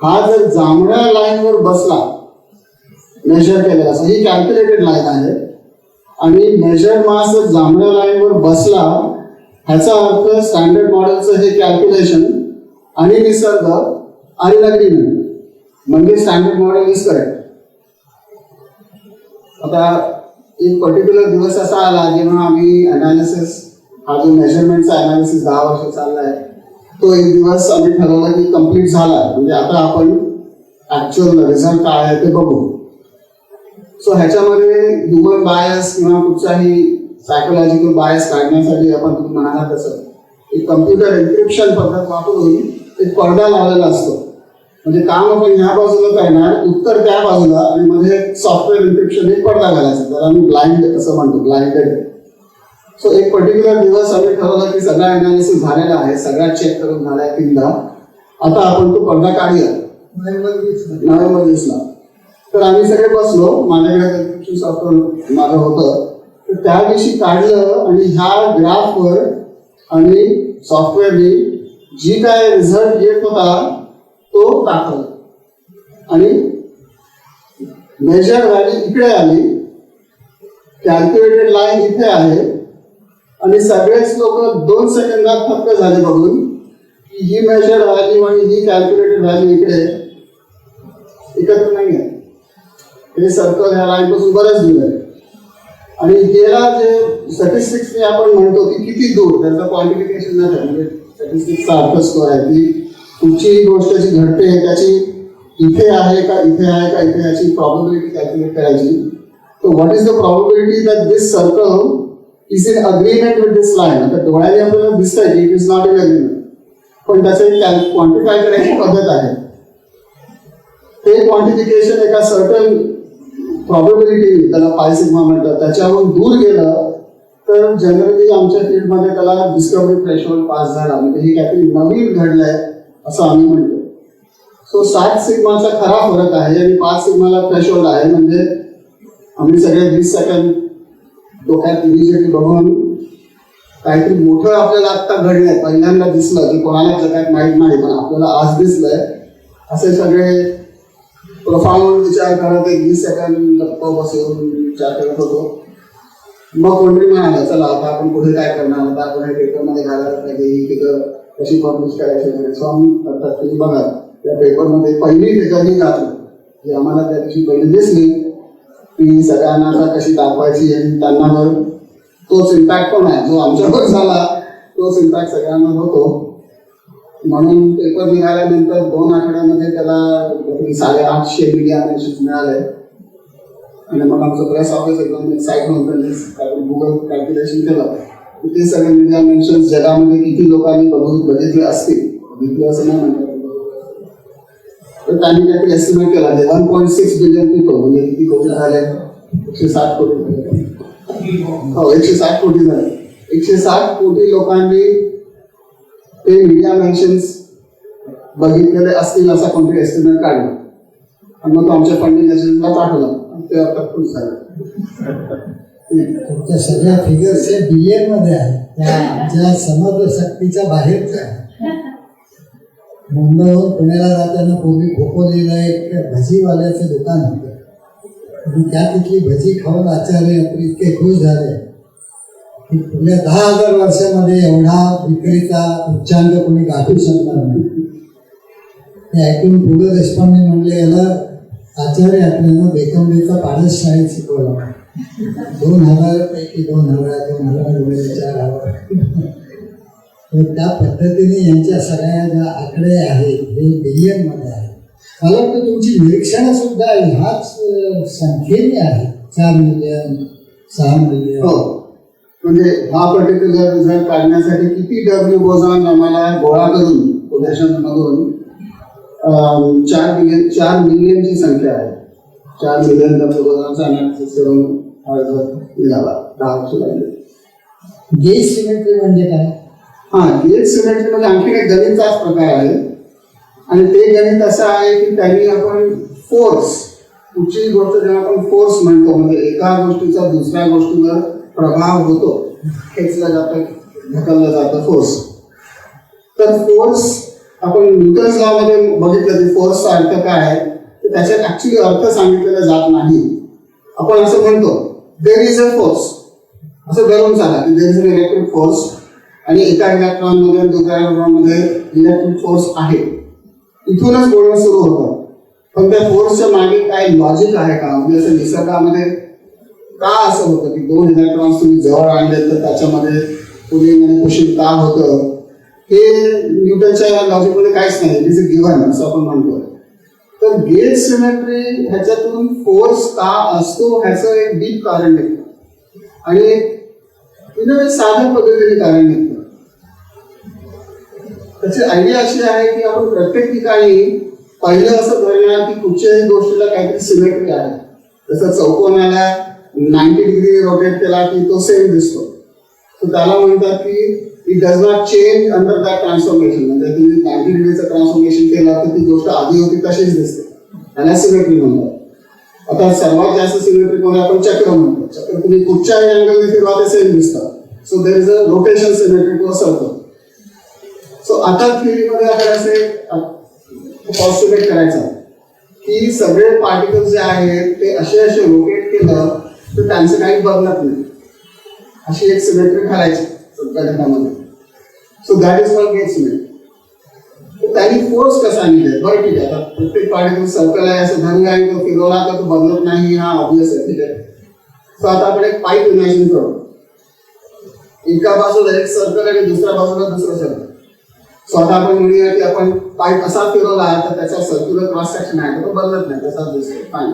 हा जर जांभळ्या लाईनवर बसला मेजर केलेला असं, ही कॅल्क्युलेटेड लाईन आहे आणि मेजर मास जर जांभळ्या लाईनवर बसला ह्याचा अर्थ स्टँडर्ड मॉडेलचं हे कॅल्क्युलेशन आणि निसर्ग आर इन अग्रीमेंट, म्हणजे स्टँडर्ड मॉडेल इज करेक्ट. आता एक पर्टिक्युलर दिवस असा आला जेव्हा आम्ही अनालिसिस, हा जो मेजरमेंटचा अनालिसिस 10 वर्ष चाललाय तो एक दिवस आम्ही ठरवलं की कम्प्लीट झाला, म्हणजे आता आपण ऍक्च्युअल रिझल्ट काय आहे ते बघू. सो ह्याच्यामध्ये ह्युमन बायस किंवा कुठचाही सायकोलॉजिकल बायस काढण्यासाठी आपण तुम्ही म्हणाला तसं एक कम्प्युटर एन्क्रिप्शन पद्धत वापरून एक पडदा लावलेला असतो. म्हणजे काम आपण ह्या बाजूला करणार, उत्तर त्या बाजूला आणि मध्ये सॉफ्टवेअर एन्क्रिप्शन एक पडदा घालायचा, त्याला आम्ही ब्लाइंड असं म्हणतो, ब्लाइंडेड. सो एक पर्टिक्युलर दिवस आम्ही ठरवलं की सगळा अनालिसिस झालेला आहे, सगळा चेक करून झालाय 3दा, आता आपण तो पडदा काढूया. नोव्हेंबर 20ला तर आम्ही सगळे बसलो, माझ्याकडे एन्क्रिप्शन सॉफ्टवेअर माझं होतं, तर त्या दिवशी काढलं आणि ह्या ग्राफवर आणि सॉफ्टवेअरने जी काय रिझल्ट येत होता तो दाखवला आणि मेजर व्हॅल्यू इकडे आली, कॅल्क्युलेटेड लाईन इथे आहे आणि सगळेच लोक 2 सेकंदात थक्क झाले बघून की ही मेजर व्हॅल्यू आणि ही कॅल्क्युलेटेड व्हॅल्यू इकडे एकत्र नाही आहे. हे सर्कल ह्या लाईन पासून बरंच दूर आहे. आणि याला जे स्टॅटिस्टिक्सने आपण म्हणतो की किती दूर, त्याचं क्वांटिफिकेशन नाही आहे. म्हणजे स्टॅटिस्टिक्सचा अर्थच तो आहे की कुठची गोष्ट जी घडते त्याची इथे आहे का इथे आहे का इथे याची प्रॉबिलिटी कॅल्क्युलेट करायची. So what is the probability that this circle is in agreement with this line? आता डोळ्याने आपल्याला दिसतंय की it is not in agreement, पण त्याचं एक क्वांटिफाय करायची पद्धत आहे. ते क्वांटिफिकेशन एका सर्टन प्रॉबिलिटी, त्याला पाय सिग्मा म्हणतात, त्याच्यावरून दूर गेलं तर जनरली आमच्या फील्डमध्ये त्याला डिस्कवरी थ्रेशोल्ड पास झाला, म्हणजे हे काहीतरी नवीन घडलंय असं आम्ही म्हणतो. सो 7 सिग्माचा खरा फरक आहे आणि 5 सिग्माला थ्रेशोल्ड आहे. म्हणजे आम्ही सगळे 20 सेकंद डोक्यात इमिजिएटली बघून काहीतरी मोठं आपल्याला आत्ता घडलंय, पहिल्यांदा दिसलं की कोणाला जगात माहीत नाही पण आपल्याला आज दिसलंय, असे सगळे प्रोफाउंड विचार करत 20 सेकंद गप्प बसून विचार करत होतो. मग कोणतरी म्हणाला चला आता आपण पुढे काय करणार, आता आपण हे पेपरमध्ये घालायला पाहिजे, ही फिगर कशी पब्लिश करायची वगैरे. सो आम्ही अर्थात तुम्ही बघा त्या पेपरमध्ये पहिली फिगर ही घातली की आम्हाला त्या दिवशी पहिली दिसली की सगळ्यांना आता कशी दाखवायची आणि त्यांना तोच इम्पॅक्ट पण आहे जो आमच्यावर झाला, तोच इम्पॅक्ट सगळ्यांना होतो. म्हणून पेपर निघाल्यानंतर 2 आठवड्यामध्ये त्याला 850 मीडिया मेन्शन्स मिळाले. आणि मग आमचं प्रेस ऑफिस एकदम एक्साइट होऊन गुगल कॅल्क्युलेशन केलं की ते सगळे मीडिया मेन्शन्स जगामध्ये किती लोकांनी बघितले असतील, बघितले असं नाही म्हणतात, तर त्यांनी काहीतरी एस्टिमेट केला 1.6 बिलियन पीपल, म्हणजे किती कोटी झाले, 160 कोटी. हो 160 कोटी झाले. 160 कोटी लोकांनी ते मीडिया मेन्शन्स बघितलेले असतील असा कोणतरी एस्टिमेट काढला आणि मग तो आमच्या फंडिंग एजन्सीला पाठवला. ते आता खूप झालं. तुमच्या सगळ्या फिगर्स हे बिलियन मध्ये आहेत, त्या आमच्या समजशक्तीच्या बाहेरच्या आहेत. मुंबईहून पुण्याला जाताना पूर्वी खोपोलीला एक भजीवाल्याचं दुकान होतं आणि त्या तिथली भजी खाऊन आचार्य इतके खुश झाले की पुढल्या 10,000 वर्षामध्ये एवढा विक्रीचा उच्चांक कोणी गाठू शकणार नाही. ते ऐकून पु ल देशपांडे म्हणले याला आचार्य आपल्याला बेकंबरीचा पाडस शाळेत शिकवला. 2,000 पैकी 2,000 4,000 तर त्या पद्धतीने यांच्या सगळ्या ज्या आकडे आहेत हे बिलियनमध्ये आहे. मला वाटतं तुमची निरीक्षणं सुद्धा ह्याच संख्येने आहे, 4 मिलियन 6 मिलियन. हो, म्हणजे हा पर्टिक्युलर रिझल्ट काढण्यासाठी किती डब्ल्यू बोझॉन आम्हाला गोळा करून पोझिशनमधून 4 मिलियनची संख्या आहे. 4 मिलियन डब्ल्यू बोझॉनचा अनालिसिस करून हा रिझल्ट निघाला. 10 वर्ष लागले. गेज सिमेट्री म्हणजे काय? गेज सिमेट्री म्हणजे आणखी एक गणिताचाच प्रकार आहे आणि ते गणित असं आहे की त्यांनी आपण फोर्स, कुठची गोष्ट जेव्हा आपण फोर्स म्हणतो म्हणजे एका गोष्टीचा दुसऱ्या गोष्टीवर प्रभाव होतो, खेचलं जातं, ढकललं जातं फोर्स. तर फोर्स आपण न्यूटन्स लॉ मध्ये बघितलं की फोर्सचा अर्थ काय आहे, तर त्याच्यात ऍक्च्युली अर्थ सांगितलेला जात नाही. आपण असं म्हणतो देर इज अ फोर्स, असं धरून सांगा की there is an electric force आणि एका इलेक्ट्रॉनमध्ये दुसऱ्या इलेक्ट्रॉनमध्ये इलेक्ट्रिक फोर्स आहे. इथूनच बोलणं सुरू होतं. पण त्या फोर्सच्या मागे काय लॉजिक आहे का, म्हणजे असं निसर्गामध्ये का असं होतं की 2 इलेक्ट्रॉन्स तुम्ही जवळ आणले तर त्याच्यामध्ये पुलिंग आणि पुशिंग का होतं, हे न्यूटनच्या लॉजिकमध्ये काहीच नाही. इट इज अ गिव्हन असं आपण म्हणतो. तर गेज सिमेट्री ह्याच्यातून फोर्स का असतो ह्याचं एक डीप कारण निघतं आणि एक साध्या पद्धतीने कारण निघतं. त्याची आयडिया अशी आहे की आपण प्रत्येक ठिकाणी पहिलं असं धरणार की कुठच्याही गोष्टीला काहीतरी सिमेट्री आहे. जसं चौकोनाला 90 डिग्री रोटेट केला की तो सेम दिसतो, तर त्याला म्हणतात की it does not change under that transformation. म्हणजे तुम्ही 90 डिग्रीचं ट्रान्सफॉर्मेशन केलं तर ती गोष्ट आधी होती तशीच दिसते, त्याला सिमेट्री म्हणतात. आता सर्वात जास्त सिमेट्री कोणी आपण चक्र म्हणतो. चक्र तुम्ही कुठच्याही अँगलने फिरवा ते सेम दिसतात. So there is a rotation symmetry to a circle. So आता थिअरीमध्ये आपण असे पॉस्ट्युलेट करायचा की सगळे पार्टिकल्स जे आहेत ते असे रोटेट केलं तर त्यांचं काही बदलत नाही, अशी एक सिमेट्री घालायची गणितामध्ये. So that is called gauge symmetry. तर त्यांनी फोर्स कसा निघेल. बरं ठीक आहे, आता प्रत्येक पार्टी सर्कल आहे असं धरूया आणि तो फिरवला तर तो बदलत नाही, हा ऑब्विस आहे, ठीक आहे. सो आता आपण एक पाईप इमॅजिन करू. एका बाजूला एक सर्कल आणि दुसऱ्या बाजूला दुसरं सर्कल. सो आता आपण म्हणूया की आपण पाईप असा फिरवला तर त्याचा सर्क्युलर क्रॉस सेक्शन आहे तर तो बदलत नाही, तसाच दिसतो, फाईन.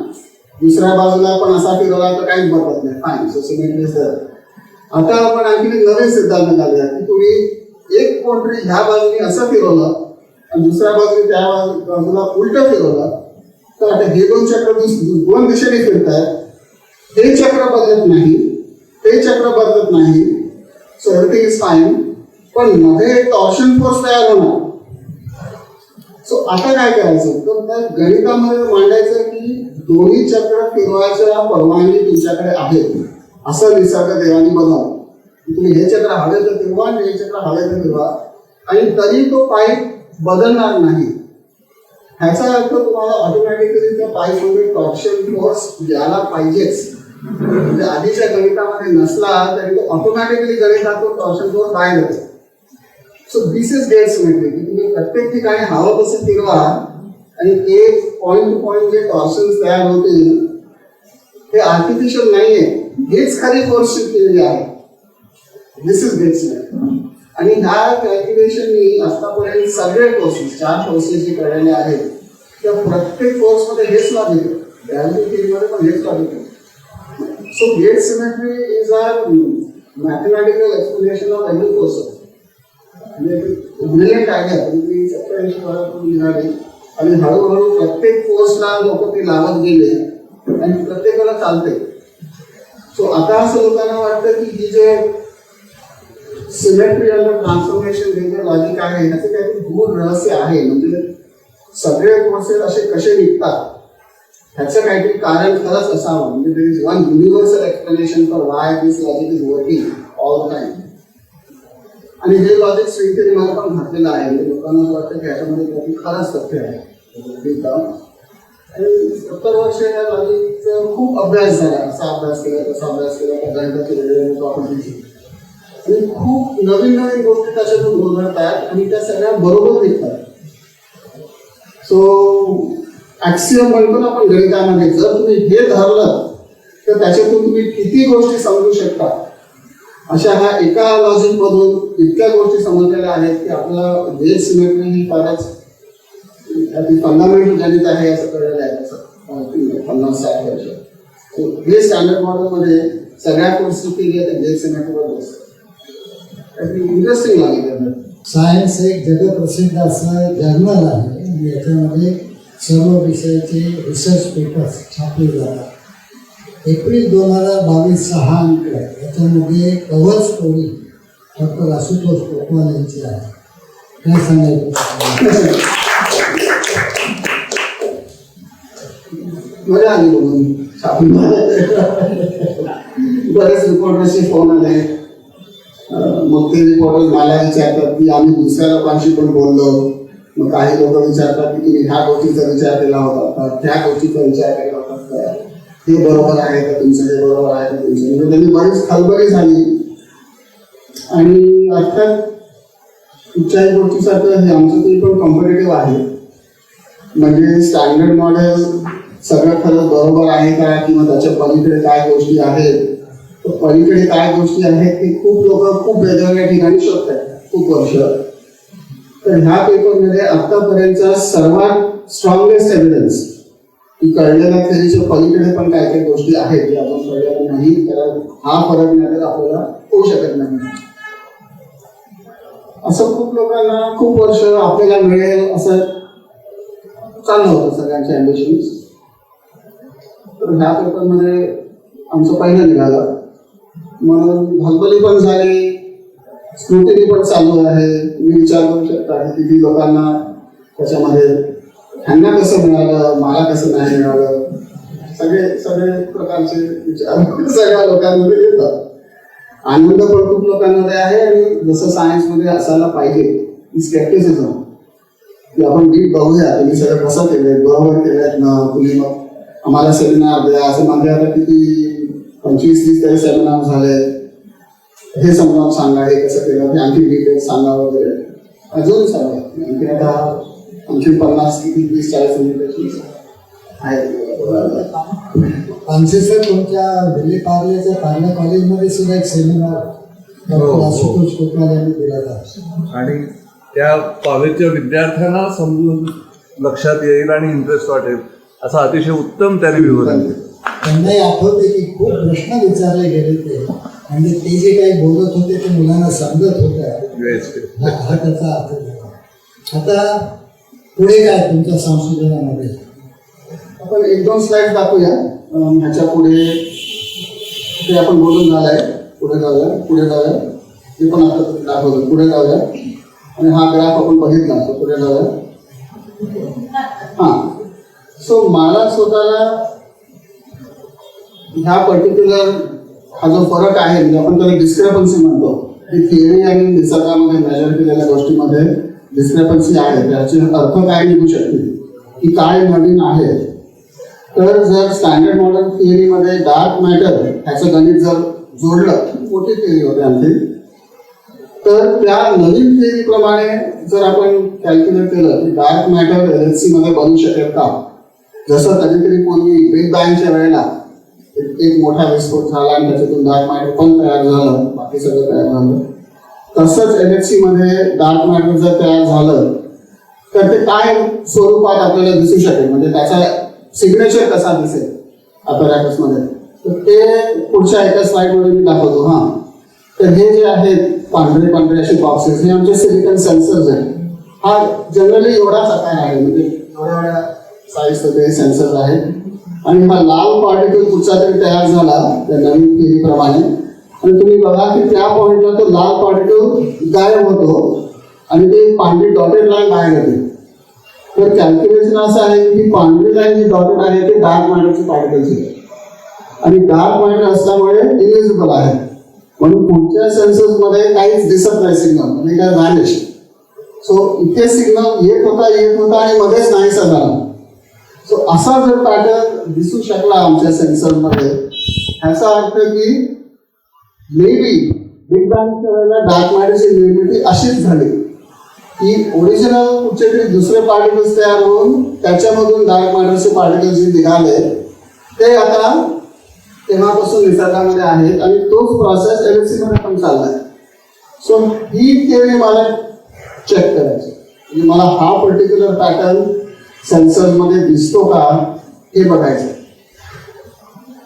दुसऱ्या बाजूला आपण असा फिरवला तर काहीच बदलत नाही, fine. So symmetry is there. आता आपण आणखी एक नवीन सिद्धांत घालूया की तुम्ही एक कोणतरी ह्या बाजूने असं फिरवलं आणि दुसऱ्या बाजूने त्या बाजूला उलटं फिरवलं तर आता हे दोन चक्र दोन दिशेने फिरतात. हे चक्र बदलत नाही, ते चक्र बदलत नाही. So everything is fine. पण मध्ये टॉर्शन फोर्स तयार होणार. सो आता काय करायचं तर त्या गणितामध्ये मांडायचं की दोन्ही चक्र फिरवायच्या परवानगी तुमच्याकडे आहे असं निसर्ग देवानी बनवलं. तुम्ही हे चक्र हवे तर फिरवा आणि हे चक्र हवे तर फिरवा आणि तरी तो पाईप बदलणार नाही. ह्याचा अर्थ तुम्हाला ऑटोमॅटिकली त्या पाईपमध्ये टॉर्शन फोर्स यायला पाहिजेच. म्हणजे आधीच्या गणितामध्ये नसला तरी तो ऑटोमॅटिकली गणितातून टॉर्शन फोर्स बाहेर येतो. So this is get symmetry की तुम्ही प्रत्येक ठिकाणी हवं तसं फिरवा आणि एक पॉईंट टू पॉईंट जे टॉर्शन्स तयार होतील हे आर्टिफिशियल नाहीये, हेच खरी फोर्सची थिअरी आहे. दिस इज गेट सिमेट्री. आणि ह्या कॅल्क्युलेशननी आतापर्यंत सगळे फोर्सेस 4 फोर्सेस जे कळलेले आहेत त्या प्रत्येक फोर्समध्ये हेच लॉजिक आहे. ग्रॅव्हिटी थिअरीमध्ये पण हेच लॉजिक आहे. So gauge symmetry is are mathematical explanation of any force. Brilliant idea तुम्ही 87 वर्षापूर्वी निघाली आणि हळूहळू प्रत्येक फोर्सला लोक ते लावत गेले आणि प्रत्येकाला चालते. सो आता असं लोकांना वाटतं की ही जे सिमेट्री अंडर ट्रान्सफॉर्मेशन हे जे लॉजिक आहे ह्याचं काहीतरी गूढ रहस्य आहे. म्हणजे सगळे फोर्सेस असे कसे निघतात ह्याचं काहीतरी कारण खरंच असावं. म्हणजे there is one universal explanation for why this logic is working all the time. आणि हे लॉजिक स्ट्रिंग थिअरीमध्ये पण घातलेलं आहे. म्हणजे लोकांना वाटतं की ह्याच्यामध्ये काही खरंच तथ्य आहे. आणि 70 वर्ष या लॉजिकचा खूप अभ्यास झाला. असा अभ्यास केला, तसा अभ्यास केला, त्या गणिताची वेगवेगळ्या प्रॉपर्टीची आणि खूप नवीन नवीन गोष्टी त्याच्यातून उलगडतात आणि त्या सगळ्या बरोबर निघतात. सो ॲक्सियम म्हणतो ना आपण गणितामध्ये, जर तुम्ही हे धरलं तर त्याच्यातून तुम्ही किती गोष्टी समजू शकता. अशा ह्या एका लॉजिकमधून इतक्या गोष्टी समजलेल्या आहेत की आपल्याला वेज सिमेट्री ही फारच फंडामेंटल गणित आहे असं कळलेलं आहे. असं 50-60 वर्ष. हे स्टँडर्ड मॉडेलमध्ये सगळ्या परिस्थिती वेज सिमेट्रीवर बसतात. इंटरेस्टिंग लागेल. सायन्स एक जगप्रसिद्ध असं जर्नल आहे. याच्यामध्ये सर्व विषयाचे रिसर्च पेपर्स छापले जातात. एप्रिल 2022 6 अंक आहे. याच्यामध्ये कव्हर स्टोरी डॉक्टर आशुतोष कोतवाल यांची आहे. काय सांगायचं? मजा आली बघून छापून. बरेच रिपोर्टरचे फोन आले. मग ते रिपोर्टर मला विचारतात की आम्ही दुसऱ्या लोकांशी पण बोललो. मग काही लोक विचारतात की तुम्ही ह्या गोष्टीचा विचार केला होता, त्या गोष्टीचा विचार केला होता, हे बरोबर आहे का तुमचं, हे बरोबर आहे का तुमचं. म्हणजे त्यांनी बरीच खलबली झाली. आणि अर्थात कुठच्याही गोष्टीसारखं हे आमचं तरी पण कॉम्पिटेटिव्ह आहे. म्हणजे स्टँडर्ड मॉडेल सगळं खरंच बरोबर आहे का किंवा त्याच्या पलीकडे काय गोष्टी आहेत, तर पलीकडे काय गोष्टी आहेत ते खूप लोक खूप वेगवेगळ्या ठिकाणी शोधतात खूप वर्ष. तर ह्या पेपरमध्ये आतापर्यंतचा सर्वात स्ट्रॉंगेस्ट एव्हिडन्स की कळलेल्या थेरीच्या पलीकडे पण काय काही गोष्टी आहेत जे आपण कळलेल्या नाही, कारण हा फरक नाही तर आपल्याला होऊ शकत नाही. असं खूप लोकांना खूप वर्ष आपल्याला मिळेल असं चाललं होतं सगळ्यांचे ॲम्बिशन्स. तर ह्या पेपरमध्ये आमचं पहिलं निघालं म्हणून भलबली पण झाली, स्क्रुटिनी पण चालू आहे. तुम्ही विचार करू शकता की किती लोकांना त्याच्यामध्ये ह्यांना कसं मिळालं, मला कसं नाही मिळालं. सगळे प्रकारचे विचार सगळ्या लोकांमध्ये येतात. आनंद पण खूप लोकांमध्ये आहे आणि जसं सायन्समध्ये असायला पाहिजे स्केप्टिसिझम की आपण नीट बघूया तुम्ही सगळं कसं केलंय, बरोबर केलंय ना तुम्ही, मग आम्हाला सेमिनार द्या. असं माझे आता किती 25-30 तरी सेमिनार झाले. हे समजावून सांगा हे कसं केलं, हे आणखी डिटेल्स सांगा वगैरे. अजून सर्व आणखी आता आमची 50 किती 20-40 मिनिटाची आहेत. पानसे सर, तुमच्या दिल्ली पार्लेच्या पार्ले कॉलेजमध्ये सुद्धा एक सेमिनार डॉक्टर आशुतोष कोतवाल यांनी दिला होता. आणि त्या कॉलेजच्या विद्यार्थ्यांना समजून लक्षात येईल आणि इंटरेस्ट वाटेल असं अतिशय उत्तम त्याने विवरण केलं. त्यांनाही आठवते की खूप प्रश्न विचारले गेले ते, म्हणजे ते जे काही बोलत होते ते मुलांना समजत होतं. हा त्याचा अर्थ झाला. आता पुढे काय तुमच्या संशोधनामध्ये? आपण 1-2 स्लाइड दाखवूया. ह्याच्या पुढे ते आपण बोलून झालंय. पुढे जाऊया ते पण आता दाखवलं. पुढे जाऊया आणि हा ग्राफ आपण बघितला तो पुढे जाऊया. हां, सो मला स्वतःला ह्या पर्टिक्युलर हा जो फरक आहे म्हणजे आपण त्याला डिस्क्रिपन्सी म्हणतो की थिअरी आणि निसर्गामध्ये मेजर केलेल्या गोष्टीमध्ये डिस्क्रिपन्सी आहे. त्याचे अर्थ काय निघू शकते की काय नवीन आहे. तर जर स्टँडर्ड मॉडर्न थिअरीमध्ये डार्क मॅटर ह्याचं गणित जर जोडलं, मोठी थिअरी होते आमची, तर त्या नवीन थिअरीप्रमाणे जर आपण कॅल्क्युलेट केलं की डार्क मॅटर LHC मध्ये बनू शकेल का. जसं कधीतरी पूर्वी बिग बँगच्या वेळेला एक मोठा विस्फोट झाला आणि त्याच्यातून डार्क मॅटर पण तयार झालं, बाकी सगळं तयार झालं, तसंच LHC मध्ये डार्क मॅटर जर तयार झालं तर ते काय स्वरूपात आपल्याला दिसू शकेल, म्हणजे त्याचा सिग्नेचर कसा दिसेल apparatus मध्ये. तर ते पुढच्या एका स्लाइडमध्ये मी दाखवतो. हां, तर हे जे आहेत पांढरे असे बॉक्सेस, हे आमचे सिलिकॉन सेन्सर्स आहेत. हा जनरली एवढाच आकार आहे, म्हणजे एवढ्या साईजचे ते सेन्सर्स आहेत. आणि हा लाल पार्टिकल कुठचा तरी तयार झाला त्या नवीन थिअरीप्रमाणे, आणि तुम्ही बघा की त्या पॉईंटला तो लाल पार्टिकल गायब होतो आणि ते पांढरी डॉटेड लाईन बाहेर येते. तर कॅल्क्युलेशन असं आहे की पांढरी लाईन जी डॉटेड आहे ते डार्क मॅटरचे पार्टिकल्स आहेत आणि डार्क मॅटर असल्यामुळे इनविजिबल आहे, म्हणून पुढच्या सेन्सर्स मध्ये काहीच दिसत नाही सिग्नल, म्हणजे काय व्हॅनिश. सो इथे सिग्नल येत होता आणि मध्येच नाहीसा झाला. सो असा जर पॅटर्न दिसू शकला आमच्या सेन्सरमध्ये, ह्याचा अर्थ की मे बी बिग बँगच्या वेळेला डार्क मॅटरची निर्मिती अशीच झाली की ओरिजिनल कुठचे तरी दुसरे पार्टिकल्स तयार होऊन त्याच्यामधून डार्क मॅटरचे पार्टिकल्स जे निघाले ते आता तेव्हापासून निसर्गामध्ये आहेत आणि तोच प्रोसेस LHC मध्ये पण चाललाय. सो ही थिअरी मला चेक करायची, म्हणजे मला हा पर्टिक्युलर पॅटर्न सेन्सरमध्ये दिसतो का हे बघायचं.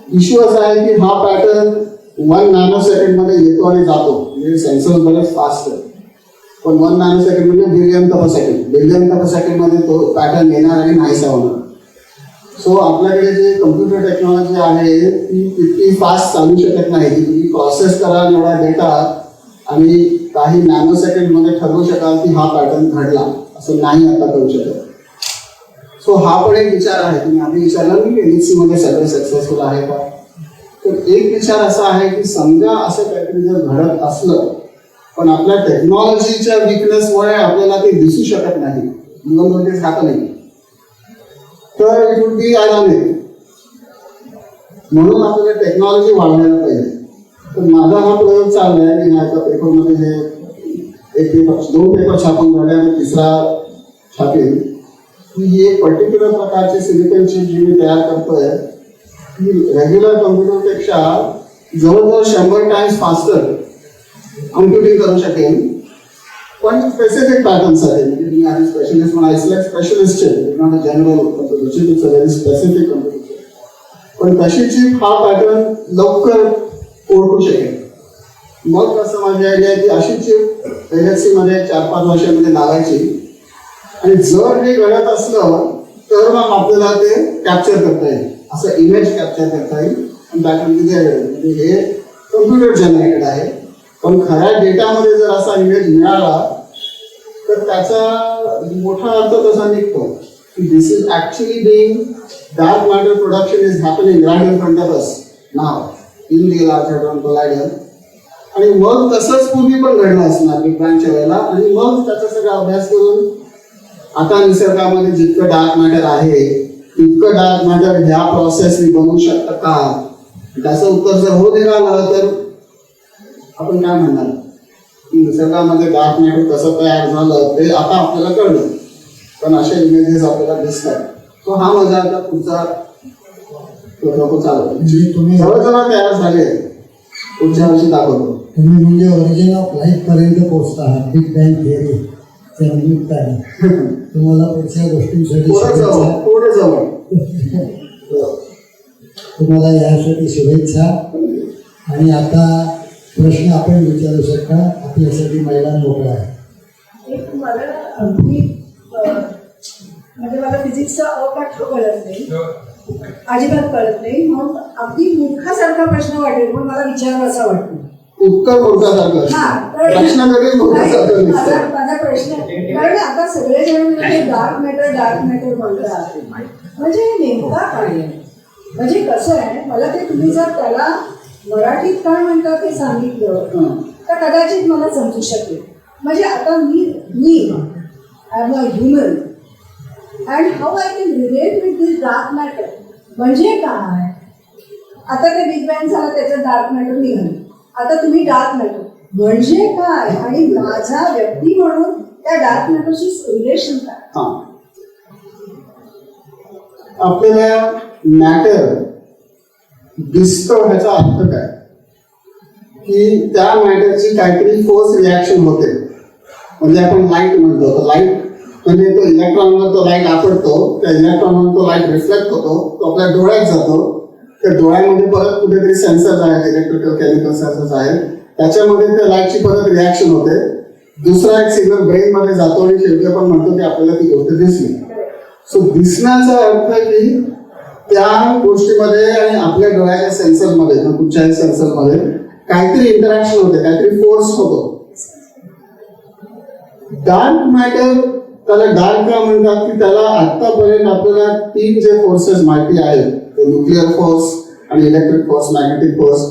इश्यू असा आहे की हा पॅटर्न 1 नॅनोसेकंड मध्ये येतो आणि जातो, म्हणजे सेन्सर बरेच फास्ट आहे, पण 1 नॅनोसेकंड म्हणजे बिलियन ऑफ सेकंड मध्ये तो पॅटर्न येणार आणि नाहीसा होणार. सो आपल्याकडे जे कम्प्युटर टेक्नॉलॉजी आहे ती इतकी फास्ट चालू शकत नाही की तुम्ही प्रोसेस कराल एवढा डेटा आणि काही नॅनो सेकंड मध्ये ठरवू शकाल की हा पॅटर्न घडला, असं नाही आता करू शकत. सो हा पण एक विचार आहे. तुम्ही आधी विचारला की LHC मध्ये सगळं सक्सेसफुल आहे का, तर एक विचार असा आहे की समजा असं काहीतरी जर घडत असलं पण आपल्या टेक्नॉलॉजीच्या विकनेसमुळे आपल्याला ते दिसू शकत नाही, तर इट वुड बी आयरॉनिक. म्हणून आपल्याला टेक्नॉलॉजी वाढवायला पाहिजे. तर माझा हा प्रयोग चाललाय. मी ह्या पेपरमध्ये जे 2 पेपर छापून झाले आणि 3रा छापेल की ही एक पर्टिक्युलर प्रकारची सिलिकॉन चिप जी मी तयार करतोय ती रेग्युलर कम्प्युटरपेक्षा जवळजवळ 100 टाइम्स फास्टर कम्प्युटिंग करू शकेल, पण स्पेसिफिक पॅटर्न्स आहे. म्हणजे मी आधी स्पेशलिस्ट म्हणा, स्पेशलिस्ट आहे, not a general computer, it's a very specific computer. पण तशी चिप हा पॅटर्न लवकर ओळखू शकेल. मग कसं माझी आयडिया आहे की अशी चिप LHC मध्ये 4-5 वर्षांमध्ये लावायची आणि जर हे घडत असलं तर मग आपल्याला ते कॅप्चर करता येईल, असं इमेज कॅप्चर करता येईल आणि पॅटर्न तिथे म्हणजे हे कम्प्युटर जनरेटेड आहे. पण खऱ्या डेटामध्ये जर असा इमेज मिळाला तर त्याचा मोठा अर्थ तसा निघतो की this is actually being dark matter production is happening right in front of us now in the large hadron collider. आणि मग तसंच पूर्वी पण घडलं असणार बिग बँगच्या वेळेला, आणि मग त्याचा सगळा अभ्यास करून आता निसर्गामध्ये जितकं डार्क मॅटर आहे तितकं डार्क मॅटर ह्या प्रोसेसने बनवू शकतं का, त्याचं उत्तर जर हो निघालं तर आपण काय म्हणणार निसर्गामध्ये डार्क मॅटर कसं तयार झालं ते आता आपल्याला कळलं, पण अशा इमेजेस आपल्याला दिसतात. तो हा माझा आता पुढचा चालू म्हणजे तुम्ही जवळजवळ तयार झाले, पुढच्या वर्षी दाखवतो. तुम्ही म्हणजे ओरिजिन ऑफ लाईफ पर्यंत पोहोचता आहात बिग बँग थिअरीच्या निमित्ताने. तुम्हाला पुढच्या गोष्टींसाठी शुभेच्छा. पुढे जाऊ. तुम्हाला यासाठी शुभेच्छा. आणि आता प्रश्न आपण विचारू शकता, आपल्यासाठी मैदान मोकळा आहे. एक मला अगदी म्हणजे मला फिजिक्सचा अपाठ कळत नाही, अजिबात कळत नाही, मग अगदी मूर्खासारखा प्रश्न वाटेल पण मला विचारावासा वाटतो. उत्तर मूर्खासारखं प्रश्न कधी मूर्खासारखं दिसतं. माझा प्रश्न कारण आता सगळेजण डार्क मॅटर म्हणतात, म्हणजे नेमका काय आहे? म्हणजे कसं आहे, मला ते तुम्ही जर त्याला मराठीत काय म्हणतात ते सांगितलं तर कदाचित मला समजू शकेल. म्हणजे आता मी I am a human and how I can relate with this dark matter. म्हणजे काय, आता ते बिग बँग झालं, त्याचं डार्क मॅटर निघालं, आता तुम्ही डार्क मॅटर म्हणजे काय आणि माझा व्यक्ती म्हणून त्या डार्क मॅटरशी रिलेशन काय? आपल्याला मॅटर दिसतं ह्याचा अर्थ काय की त्या मॅटरची काहीतरी फोर्स रिॲक्शन होते. म्हणजे आपण लाईट म्हणतो, लाईट म्हणजे तो इलेक्ट्रॉनवर तो लाईट आपटतो, त्या इलेक्ट्रॉनवर तो लाईट रिफ्लेक्ट होतो, तो आपल्या डोळ्यात जातो, त्या डोळ्यामध्ये परत कुठेतरी सेन्सर्स आहेत, इलेक्ट्रिकल केमिकल सेन्सर्स आहेत, त्याच्यामध्ये त्या लाईटची परत रिॲक्शन होते, दुसरा एक सिग्नल ब्रेनमध्ये जातो आणि शेवटी आपण म्हणतो की आपल्याला ती गोष्ट दिसली. सो दिसण्याचा अर्थ की त्या गोष्टीमध्ये आणि आपल्या डोळ्याच्या सेन्सरमध्ये किंवा कुठच्याही सेन्सरमध्ये काहीतरी इंटरॅक्शन होते, काहीतरी फोर्स होतो. डार्क मॅटर त्याला डार्क का म्हणतात की त्याला आतापर्यंत आपल्याला 3 जे फोर्सेस माहिती आहेत, न्यूक्लिअर फोर्स आणि इलेक्ट्रिक फोर्स, मॅग्नेटिक फोर्स,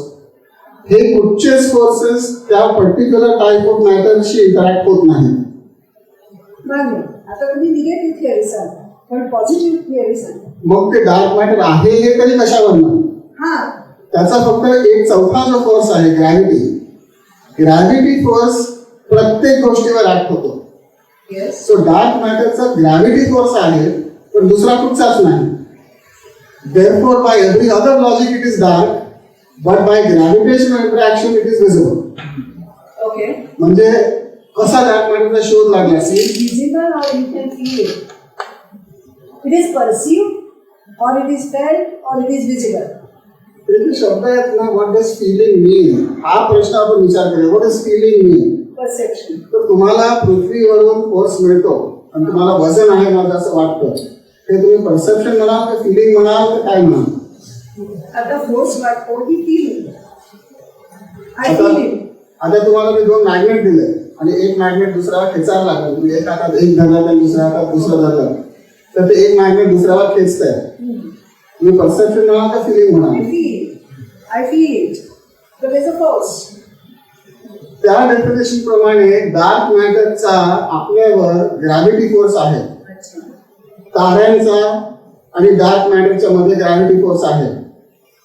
हे कुठचेच फोर्सेस त्या पर्टिक्युलर टाईप ऑफ मॅटरशी इंटरॅक्ट होत नाही. आता तुम्ही निगेटिव्ह थिअरी सांगा, पण पॉझिटिव्ह थिअरी सांगा. मग ते डार्क मॅटर आहे हे तरी कशावरनं? त्याचा फक्त 1/4 जो फोर्स आहे ग्रॅव्हिटी, ग्रॅव्हिटी फोर्स प्रत्येक गोष्टीवर ऍक्ट होतो. सो डार्क मॅटरचा ग्रॅव्हिटी फोर्स आहे पण दुसरा कुठचाच नाही. Therefore, by every other logic it is dark, but by gravitational interaction it is visible. Okay, म्हणजे कसा डार्क मॅटरचा शोध लागला की visible or you can feel it. It is perceived or it is felt or it is visible. ते जे शब्द आहेत ना, व्हॉट डज फिलिंग मीन, हा प्रश्न आपण विचार करूया. What does filling mean? Perception. तर तुम्हाला पृथ्वीवरून फोर्स मिळतो आणि तुम्हाला वजन आहे माझं असं वाटतं, ते तुम्ही परसेप्शन म्हणाल का फिलिंग म्हणाल तर काय म्हणाल? आता फोर्स वाटतो की फीलिंग? I feel it. आता तुम्हाला मी 2 मॅग्नेट दिले आणि एक मॅग्नेट दुसऱ्याला खेचायला लागलं, तुम्ही एक हातात एक धरलं आणि दुसऱ्या हातात दुसरं धरलं, तर ते एक मॅग्नेट दुसऱ्याला खेचतंय. तुम्ही परसेप्शन म्हणाल का फिलिंग म्हणाल? I feel it. So there's a force. त्या डेफिनेशन प्रमाणे डार्क मॅटरचा आपल्यावर ग्रॅव्हिटी फोर्स आहे. ताऱ्यांचा आणि डार्क मॅटरच्या मध्ये ग्रॅव्हिटी फोर्स आहे.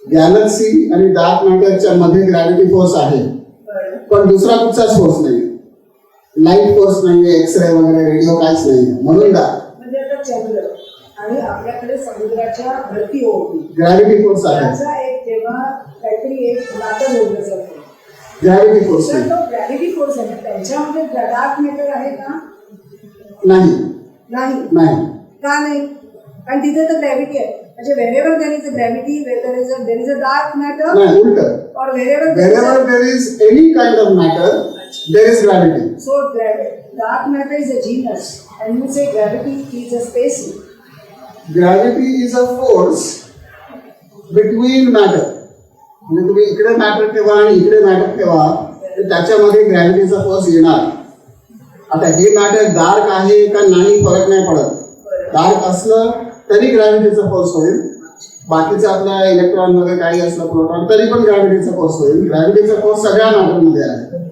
गॅलेक्सी आणि डार्क मॅटरच्या मध्ये ग्रॅव्हिटी फोर्स आहे, पण दुसरा कुठचाच फोर्स नाही. लाईट फोर्स नाहीये, एक्सरे वगैरे रेडिओ काहीच नाही. म्हणून म्हणजे आता चंद्र आणि आपल्याकडे समुद्राच्या भरती होती, ग्रॅव्हिटी फोर्स आहे. त्याचा एक जेव्हा काहीतरी एक नातं जोडलं जातं, ग्रॅव्हिटी फोर्स तर तो ग्रॅव्हिटी फोर्स आहे. त्यांच्यामध्ये डार्क मॅटर आहे का? नाही. नाही. नाही. का नाही? कारण तिथे तर ग्रॅव्हिटी आहे. म्हणजे wherever there is a gravity, where there is a dark matter, नाही, उलट. or wherever there is any kind of matter, there is gravity. So dark matter is a genus, and you say gravity is a space. Gravity is a force between matter. म्हणजे तुम्ही इकडे matter ठेवा आणि इकडे matter ठेवा, तर त्याच्यामध्ये ग्रॅव्हिटीचा force येणार. आता हे मॅटर डार्क आहे का नाही फरक नाही पडत. डार्क असलं तरी ग्रॅव्हिटीचा फोर्स होईल, बाकीचं आपल्या इलेक्ट्रॉन मध्ये काही असलं प्रोटॉन तरी पण ग्रॅव्हिटीचा फोर्स होईल. ग्रॅव्हिटीचा फोर्स सगळ्या मॅटरमध्ये आहे.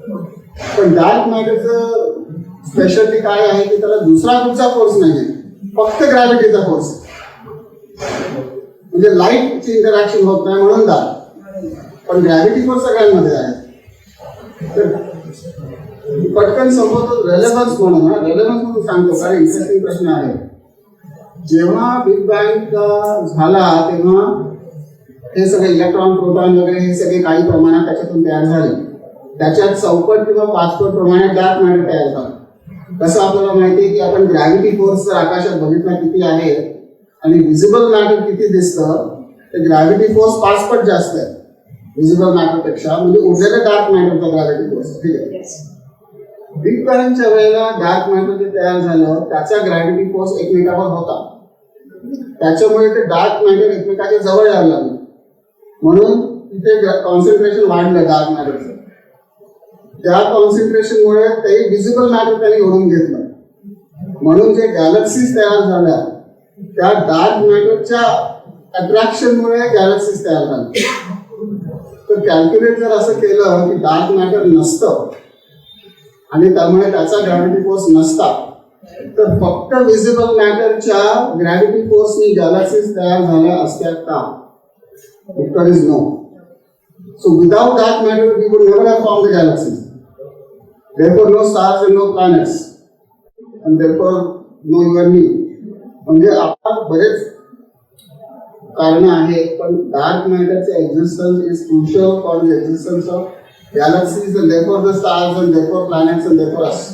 पण डार्क मॅटरचं स्पेशालिटी काय आहे की त्याला दुसरा कुठचा फोर्स नाही, फक्त ग्रॅव्हिटीचा फोर्स. म्हणजे लाईटची इंटरॅक्शन होत नाही म्हणून डार्क, पण ग्रॅव्हिटी फोर्स सगळ्यांमध्ये आहे. तर पटकन संबोधतो रेलेव्हन्स म्हणून रेलेव्हन्स म्हणून सांगतो कारण इंटरेस्टिंग प्रश्न आहे. जेव्हा बिग बँग झाला तेव्हा हे सगळे इलेक्ट्रॉन प्रोटॉन वगैरे हे सगळे काही प्रमाणात त्याच्यातून तयार झाले. त्याच्यात 4पट किंवा 5पट प्रमाणात डार्क मॅटर तयार झालं. कसं आपल्याला माहिती आहे की आपण ग्रॅव्हिटी फोर्स जर आकाशात बघितला किती आहे आणि विजिबल मॅटर किती दिसतं तर ग्रॅव्हिटी फोर्स 5 पट जास्त आहे विजिबल मॅटर पेक्षा, म्हणजे उरलेलं डार्क मॅटरचा ग्रॅव्हिटी फोर्स. ठीक आहे. बिग बँगच्या वेळेला डार्क मॅटर जे तयार झालं त्याचा ग्रॅव्हिटी फोर्स एकमेकावर होता. त्याच्यामुळे ते डार्क मॅटर एकमेकाच्या जवळ यायला लागले म्हणून तिथे कॉन्सन्ट्रेशन वाढलं डार्क मॅटरचं. त्या कॉन्सन्ट्रेशनमुळे ते विजिबल मॅटर त्यांनी ओढून घेतलं म्हणून जे गॅलेक्सीज तयार झाल्या त्या डार्क मॅटरच्या अट्रॅक्शनमुळे गॅलेक्सीज तयार झाल्या. तर कॅल्क्युलेट जर असं केलं की डार्क मॅटर नसतं आणि त्यामुळे त्याचा ग्रॅव्हिटी फोर्स नसता तर फक्त विजिबल मॅटरच्या ग्रॅव्हिटी फोर्सनी गॅलेक्सीज तयार झाल्या असत्या का? उत्तर is no. So without dark matter we would never have formed the galaxies. Therefore no stars and no planets and therefore no you and me. म्हणजे आपण बरेच कारण आहेत पण डार्क मॅटरचे existence is crucial for the existence of galaxies and therefore the stars and therefore planets and therefore us.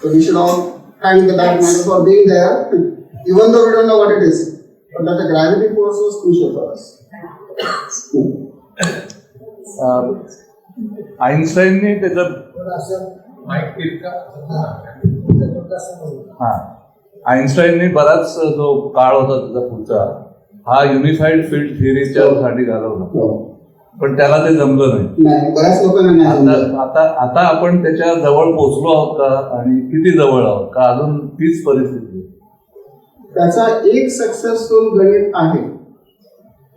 So we should all thank the dark matter for being there even though we don't know what it is. But that the gravity force was crucial for us. आईन्स्टाईनने त्याचं आईन्स्टाईनने बराच जो काळ होता त्याचा पुढचा हा unified field थिअरीच्या साठी घालवला पण त्याला ते जमलं नाही. बऱ्याच लोकांना आता आपण त्याच्या जवळ पोहोचलो आहोत का आणि किती जवळ आहोत का अजून तीच परिस्थिती? त्याचा एक सक्सेसफुल गणित आहे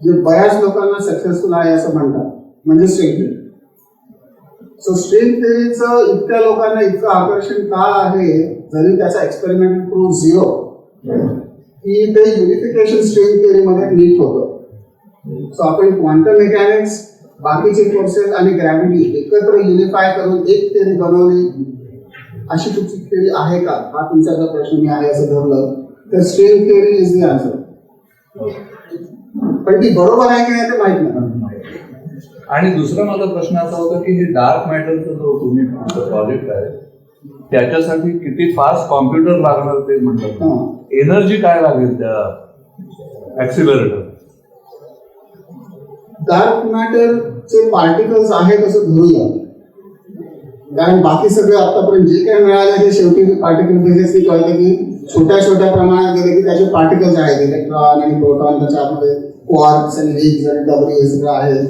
जे बऱ्याच लोकांना सक्सेसफुल आहे असं म्हणतात म्हणजे स्ट्रिंग थिअरी. सो स्ट्रिंग थिअरीचं इतक्या लोकांना इतकं आकर्षण का आहे जरी त्याचा एक्सपेरिमेंटल प्रूफ 0 की ते युनिफिकेशन स्ट्रिंग थिअरीमध्ये नीट होतं. सो आपण क्वांटम मेकॅनिक्स बाकीचे फोर्सेस आणि ग्रॅव्हिटी एकत्र युनिफाय करून एक थिअरी बनवली अशी तुमची थिअरी आहे का हा तुमचा जर प्रश्न मी आहे असं धरलं तर string theory is the answer. पण ती बरोबर आहे की नाही ते माहित नाही. आणि दुसरा माझा प्रश्न असा होता की हे डार्क मॅटरचा जो तुम्ही प्रोजेक्ट आहे त्याच्यासाठी किती फास्ट कॉम्प्युटर लागणार ते म्हणतात. एनर्जी काय लागेल त्या ऍक्सिलरेटर? डार्क मॅटरचे पार्टिकल्स आहेत असं धरूया कारण बाकी सगळं आतापर्यंत जे काही मिळालं ते शेवटी पार्टिकल बेसिसनी कळतं की छोट्या छोट्या प्रमाणात गेले की त्याचे पार्टिकल्स आहेत इलेक्ट्रॉन आणि प्रोटॉन त्याच्यामध्ये क्वार्क्स आणि रिग्स आणि डब्ल्यू हे सगळं आहेत.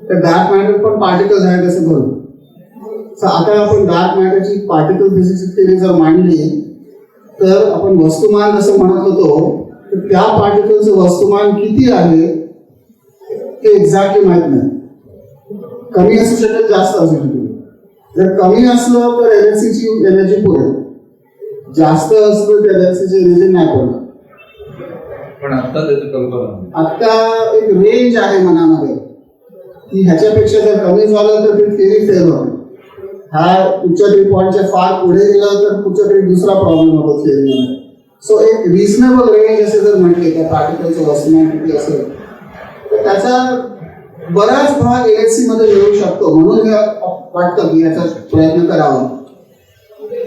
तर डार्क मॅटर पण पार्टिकल्स आहेत असं धरू. आता आपण डार्क मॅटरची पार्टिकल फिजिक्सची थिअरी जर मांडली तर आपण वस्तुमान जसं म्हणत होतो तर त्या पार्टिकलचं वस्तुमान किती आहे हे एक्झॅक्टली माहित नाही. कमी असू शकेल जास्त असू शकेल. जर कमी असलं तर एनर्जीची एनर्जी पुरेल जास्त असलं तर एनर्जीची एनर्जी नाही पुरेल. पण आता त्याची कल्पना आता एक रेंज आहे मनामध्ये की ह्याच्यापेक्षा जर कमी झालं तर ते थिअरी फेल होईल. हा पुढच्या तरी पॉईंटच्या फार पुढे गेला तर पुढच्या तरी दुसरा प्रॉब्लेम होतो थिअरीमध्ये. सो एक रिझनेबल रेंज असे जर म्हटले त्या पार्टिकलचं वस्तुमान किती असेल तर त्याचा बराच भाग गॅलेक्सी मध्ये मिळू शकतो म्हणून हे वाटतं की याचा प्रयत्न करावा.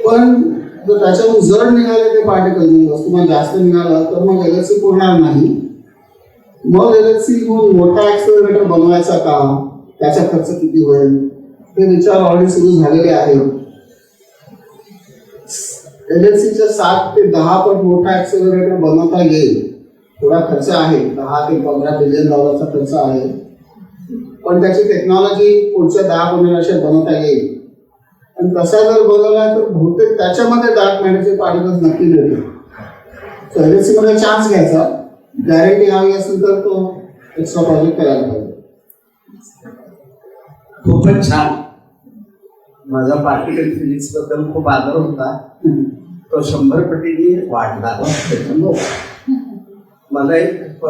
पण जर त्याच्यातून जड निघाले ते पार्टिकल वस्तुमान जास्त निघालं तर मग गॅलेक्सी पुरणार नाही. मग गॅलेक्सीहून मोठा ऍक्सेलरेटर बनवायचा का त्याचा खर्च किती होईल हे विचार ऑलरेडी सुरू झालेले आहेत. गॅलेक्सीच्या 7 ते 10 पट मोठा ऍक्सेलरेटर बनवता येईल. थोडा खर्च आहे 10 ते 15 बिलियन डॉलरचा खर्च आहे पण त्याची टेक्नॉलॉजी पुढच्या 10-15 वर्षात बनवता येईल. आणि तसा जर बनवला तर बहुतेक त्याच्यामध्ये डार्क मॅटरचे पार्टिकल्स नक्की मिळतील. गॅलेक्सीमध्ये चान्स घ्यायचा गॅरंटी हवी असेल तर तो एक्स्ट्रा प्रोजेक्ट करायला पाहिजे. खूपच छान. माझा पार्टिकल फिजिक्स बद्दल खूप आदर होता तो 100 पटीने वाढला त्याच्यामुळे. मला एक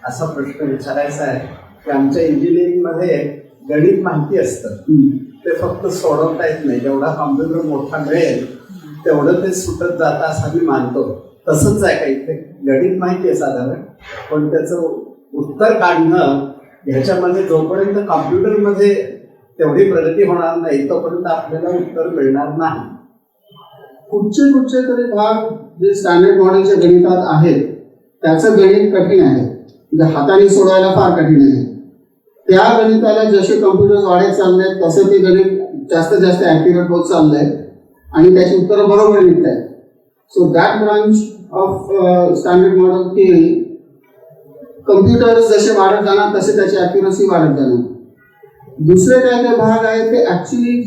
असा प्रश्न विचारायचा आहे की आमच्या इंजिनिअरिंगमध्ये गणित माहिती असतं, ते फक्त सोडवता येत नाही. जेवढा कॉम्प्युटर मोठा मिळेल तेवढं ते सुटत जातं असं मी मानतो. तसंच आहे काही ते गणित माहिती आहे साधारण, पण त्याचं उत्तर काढणं ह्याच्यामध्ये जोपर्यंत कॉम्प्युटरमध्ये तेवढी प्रगती होणार नाही तोपर्यंत आपल्याला उत्तर मिळणार नाही. कुठचे तरी भाग जे स्टँडर्ड मॉडेलच्या गणितात आहेत त्याचं गणित कठीण आहे, म्हणजे हाताने सोडवायला फार कठीण आहे. त्या गणिताला जसे कम्प्युटर्स वाढत चालले तसं ते गणित जास्तीत जास्त ॲक्युरेट होत चाललंय आणि त्याची उत्तरं बरोबर निघत आहेत. So that branch of standard model की कम्प्युटर्स जसे वाढत जाणार तसे त्याची ॲक्युरसी वाढत जाणार. दुसरे काय काय भाग आहेत ते ॲक्च्युली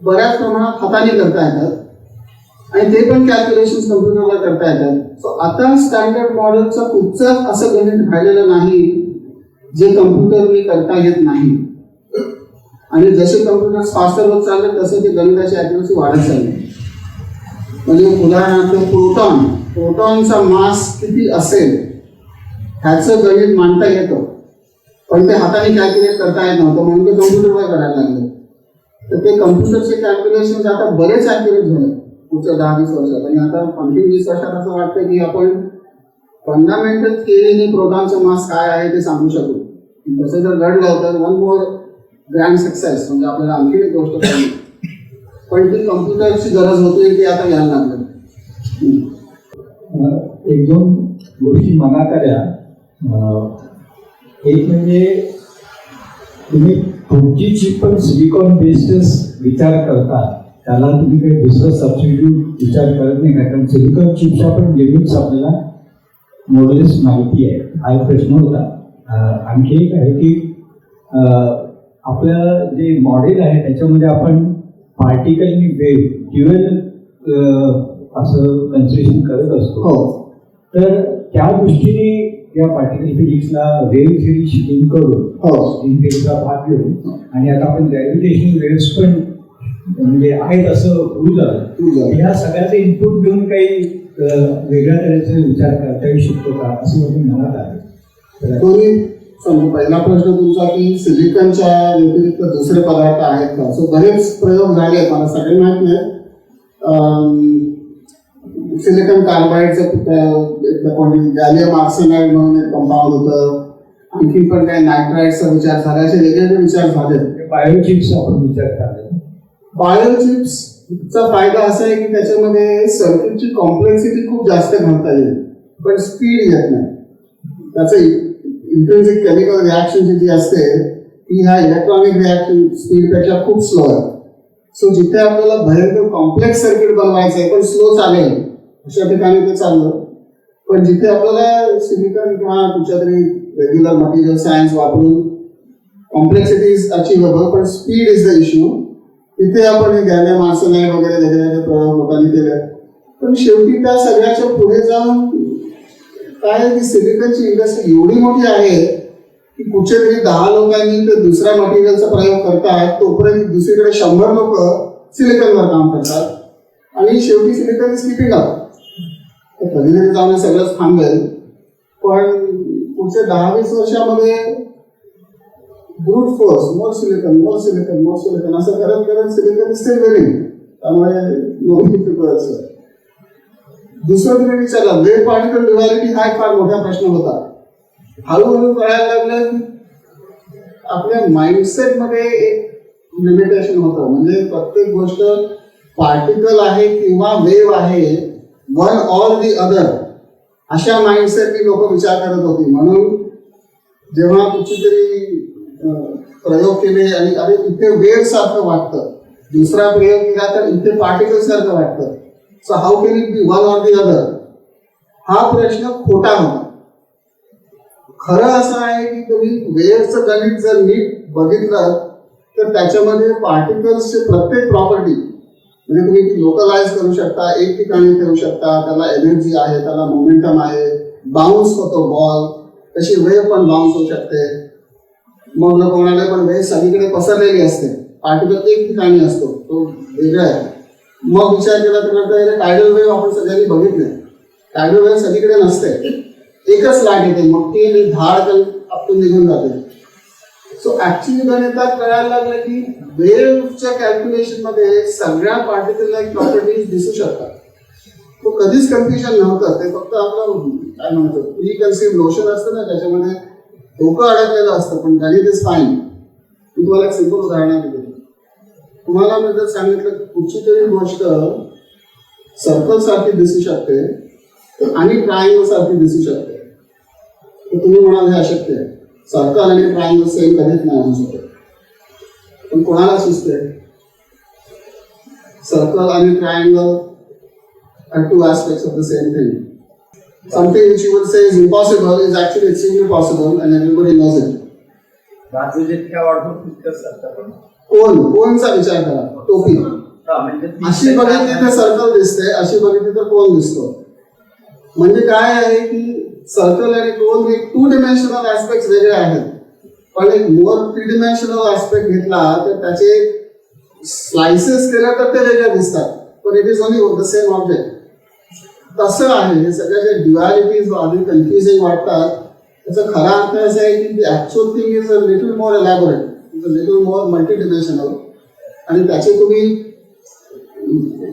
बऱ्याच प्रमाणात हाताने करता येतात आणि ते पण कॅल्क्युलेशन कम्प्युटरला करता येतात. सो आता स्टँडर्ड मॉडेलचं कुठचंच असं गणित राहिलेलं नाही जे कम्प्युटरने करता येत नाही. आणि जसे कम्प्युटर फास्टर होत चालले तसं ते गणिताची ॲक्युरसी वाढत चालली. म्हणजे उदाहरणार्थ प्रोटॉनचा मास किती असेल ह्याचं गणित मांडता येतं, पण ते हाताने कॅल्क्युलेट करता येत नव्हतं म्हणून ते कम्प्युटरवर करायला लागले. तर ते कम्प्युटरचे कॅल्क्युलेशन आता बरेच ॲक्युरेट झाले पुढच्या 10-20 वर्षात. आणि आता आणखी 20 वर्षात असं वाटतं की आपण फंडामेंटल थिअरीने प्रोटॉनचा मास काय आहे ते सांगू शकू. तसं जर घडलं तर वन मोर ग्रँड सक्सेस, म्हणजे आपल्याला आणखी एक गोष्ट कळली. पण ती कम्प्युटरची गरज होती ती आता यायला लागली. एक दोन गोष्टी मनात आल्या. एक म्हणजे तुम्ही तुमची चिप पण सिलिकॉन बेस्डच विचार करता, त्याला तुम्ही काही दुसरं सबस्टिट्यूट विचार करत नाही का? कारण सिलिकॉन चिपच्या पण लिमिट्स आपल्याला मोडलेस माहिती आहे. हा एक प्रश्न होता. आणखी एक आहे की आपलं जे मॉडेल आहे त्याच्यामध्ये आपण पार्टिकल आणि वेव्ह ड्युएल असं कन्सिडरेशन करत असतो. तर त्या दृष्टीने या पार्टिकल फिजिक्सला वेव्ह थिअरीशी लिंक करून स्ट्रिंग थिअरीचा भाग घेऊन आणि आता आपण ग्रॅव्हिटेशनल वेव्स पण म्हणजे आहेत असं होऊ झालं. ह्या सगळ्याचे इनपुट घेऊन काही वेगळ्या तऱ्हेचा विचार करता येऊ शकतो का असं माझ्या मनात आहे. पहिला प्रश्न तुमचा की सिलिकॉनच्या व्यतिरिक्त दुसरे पदार्थ आहेत का? सो बरेच प्रयोग झाले आहेत, मला सगळे माहित नाही. सिलिकॉन कार्बाईडचं कोणी गॅलियम आर्सेनाइड म्हणून एक कंपाऊंड होतं. आणखी पण काही नायट्राईडचा विचार झाला, असे वेगवेगळे विचार झाले. बायोचिप्सचा आपण विचार झाला. बायोचिप्सचा फायदा असा आहे की त्याच्यामध्ये सर्किटची कॉम्प्लेक्सिटी खूप जास्त घालता येईल, पण स्पीड येत नाही. त्याचं इंट्रिन्सिक केमिकल रिॲक्शन जी असते ती ह्या इलेक्ट्रॉनिक रिॲक्शन स्पीडपेक्षा खूप स्लो आहे. सो जिथे आपल्याला भयंकर कॉम्प्लेक्स सर्किट बनवायचं आहे पण स्लो चालेल अशा ठिकाणी ते चाललं. पण जिथे आपल्याला सिलिकॉन किंवा कुठच्या तरी रेग्युलर मटेरियल सायन्स वापरून कॉम्प्लेक्सिटी इज अचिव्हेबल पण स्पीड इज द इश्यू, तिथे आपण हे गॅलियम आर्सेनाइड वगैरे वेगवेगळे प्रयोग लोकांनी केले. पण शेवटी त्या सगळ्याच्या पुढे जाऊन काय की सिलिकॉनची इंडस्ट्री एवढी मोठी आहे की कुठेतरी 10 लोकांनी ते दुसऱ्या मटेरियलचा प्रयोग करतात तोपर्यंत दुसरीकडे 100 लोक सिलिकॉनवर काम करतात आणि शेवटी सिलिकॉन इज कीपिंग अप. कधीतरी जाऊन सगळंच थांबेल, पण पुढच्या 10-20 वर्षामध्ये ब्रूट फोर्स मोर सिलिकॉन असं करत करत सिलिकॉन स्टील वेलिंग. त्यामुळे दुसरं तुम्ही विचारला वेव्ह पार्टिकल ड्युअलिटी हा एक फार मोठा प्रश्न होता. हळूहळू कळायला लागलं आपल्या माइंडसेटमध्ये एक लिमिटेशन होतं, म्हणजे प्रत्येक गोष्ट पार्टिकल आहे किंवा वेव्ह आहे, वन ऑर दी अदर अशा माइंडसेटनी लोक विचार करत होती. म्हणून जेव्हा कुठेतरी प्रयोग केले आणि अरे इथे वेव्ह सारखं वाटतं, दुसरा प्रयोग केला तर इथे पार्टिकल सारखं वाटतं, so how can it be one or the other, हा प्रश्न खोटा होता. खरं असं आहे की तुम्ही वेव्हचं गणित जर नीट बघितलं तर त्याच्यामध्ये पार्टिकल्सचे प्रत्येक प्रॉपर्टी म्हणजे तुम्ही ती लोकलाइज करू शकता, एक ठिकाणी ठेवू शकता, त्याला एनर्जी आहे, त्याला मोमेंटम आहे, बाउन्स होतो बॉल, तशी वेव्ह पण बाउन्स होऊ शकते. मग लोक म्हणाले पण वेव्ह सगळीकडे पसरलेली असते, पार्टिकल एक ठिकाणी असतो, तो वेगळा आहे. मग विचार केला तर टायडल वेव्ह आपण सगळ्यांनी बघितले, टायडल वेव्ह सगळीकडे नसते, एकच लाट येते मोठी आणि धाड आपण निघून जाते. सो ऍक्च्युली गणितात कळायला लागलं की वेव्हच्या कॅल्क्युलेशन मध्ये सगळ्या पार्टिकल लाईक प्रॉपर्टीज दिसू शकतात. तो कधीच कन्फ्युजन नव्हतं. ते फक्त आपलं काय म्हणतो प्री कन्सिव्ह नोशन असतं ना, त्याच्यामध्ये डोकं अडकलेलं असतं. पण गणित इज फाईन. मी तुम्हाला एक सिंपल उदाहरण देतो. तुम्हाला मी जर सांगितलं कुठची तरी गोष्ट सर्कल सारखी दिसू शकते आणि ट्रायंगल सारखी दिसू शकते, तर तुम्ही म्हणाल हे अशक्य आहे. सर्कल आणि ट्रायंगल सेम कधीच नाही होऊ शकत. पण कोणाला सुचते सर्कल आणि triangle are two aspects of the same thing. Something which you would say is impossible is actually extremely possible and everybody knows it. बाजू जितक्या वाढतो तितकंच असतं पण कोणचा विचार करा. टोपी अशी बघितली तर सर्कल दिसते, अशी बघितली तर कोण दिसतो. म्हणजे काय आहे की सर्कल आणि कोन हे 2 dimensional ऍस्पेक्ट वेगळे आहेत. पण एक मोर 3 dimensional ऍस्पेक्ट घेतला तर त्याचे स्लाइसेस केले तर ते वेगळे दिसतात. पण it is only the same object. तसं आहे हे सगळ्या जे ड्युअलिटीज आधी कन्फ्युजिंग वाटतात, त्याचा खरा अर्थ असा आहे की actual thing is a little more elaborate, is a little more multi dimensional. आणि त्याचे तुम्ही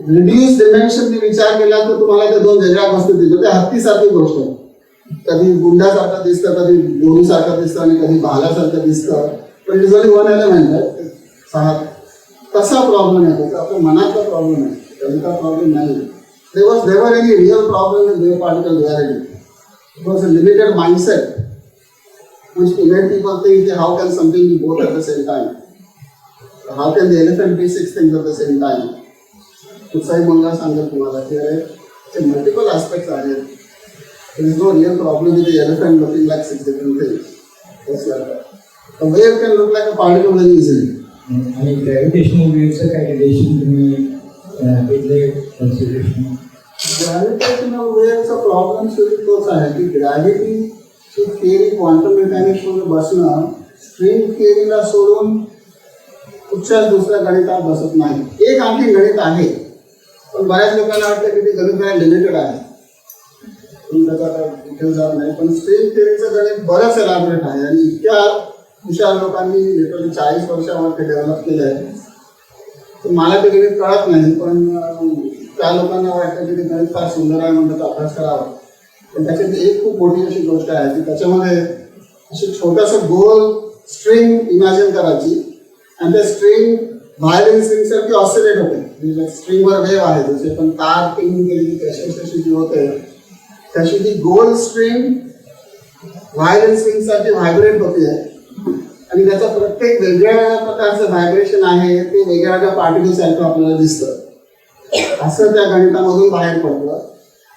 रिड्यूस डिमेन्शनने विचार केला तर तुम्हाला त्या 2 वेगळ्या गोष्टी दिसतात. त्या हत्तीसारखी गोष्ट आहे. कधी गुंडासारखं दिसतं, कधी दोरीसारखं दिसतं आणि कधी भाल्यासारखं दिसतं. पण इज ओनली 1 एलिमेंट आहे. तसा प्रॉब्लेम येतो. आपल्या मनातला प्रॉब्लेम आहे, त्यांचा प्रॉब्लेम नाही. There was never any real problem with wave particle duality. It was a limited mindset which made people think how can something be both at the same time? How can the elephant be 6 things at the same time? कुठचाही मुलगा सांगेल तुम्हाला की multiple aspects आहेत. There is no real problem with the elephant looking like 6 different things. Just like that. A wave can look like a particle very easily. आणि gravitational वेव्हचं काय relation तुम्ही घेतले कन्सिडरेशन? ग्रॅव्हिटेशनल वेव्हचा प्रॉब्लेम शेवटी तोच आहे की ग्रॅव्हिटीची theory quantum मेकॅनिक्समध्ये बसणं स्ट्रिंग थिअरीला सोडून कुठच्याच दुसऱ्या गणितात बसत नाही. एक आणखी गणित आहे, पण बऱ्याच लोकांना वाटतं की ते गणित काय लिमिटेड आहे. त्याचा काय डिटेल जात नाही. पण स्ट्रिंग थिअरीचं गणित बरंच एलॅबोरेट आहे आणि इतक्या हुशार लोकांनी लिटरली 40 वर्षावर ते डेव्हलप केलं आहे. तर मला ते गणित कळत नाही, पण त्या लोकांना वाटतं की ते गणित फार सुंदर आहे म्हणून त्याचा अभ्यास करावा. पण त्याच्यात एक खूप मोठी अशी गोष्ट आहे की त्याच्यामध्ये अशी छोटंसं गोल स्ट्रिंग इमॅजिन करायची आणि त्या स्ट्रिंग व्हायलिन स्ट्रिंगसारखी ऑसिलेट होते. स्ट्रिंगवर वेव आहे, जसे पण तार टिंग केली तशी जी होते तशी ती गोल स्ट्रिंग व्हायलिन स्ट्रिंगसारखी व्हायब्रेट होते. आणि त्याचं प्रत्येक वेगळ्या प्रकारचं व्हायब्रेशन आहे ते वेगळ्या वेगळ्या पार्टिकलसारखं आपल्याला दिसतं. असं त्या गणितामधून बाहेर पडतं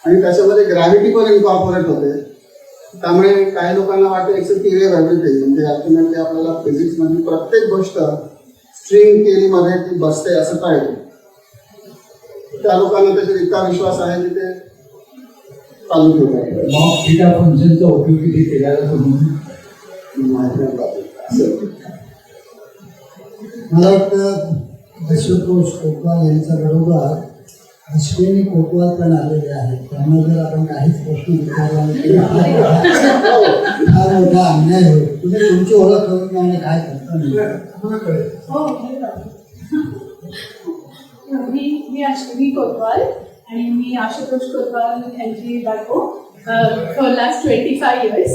आणि त्याच्यामध्ये ग्रॅव्हिटी पण इन्कॉर्पोरेट होते. त्यामुळे काही लोकांना वाटतं it's a theory of everything. म्हणजे अल्टिमेटली आपल्याला फिजिक्समधली प्रत्येक गोष्ट स्ट्रिंग थिअरीमध्ये ती बसते असं कळतं. त्या लोकांना त्याच्यात इतका विश्वास आहे की ते चालू ठेवतात. मग थिटा फंक्शनचा उपयोग किती केला जातो मला वाटतं अशुतोष कोतवाल यांच्याबरोबर अश्विनी कोतवाल पण आलेले आहेत. त्यामुळे जर आपण काहीच प्रश्न विचारला नाही फार मोठा अन्याय होईल. तुम्ही तुमची ओळख करून द्या आणि काय करता मी अश्विनी कोतवाल आणि मी आशुतोष कोतवाल यांची बायको फॉर लास्ट 25 years.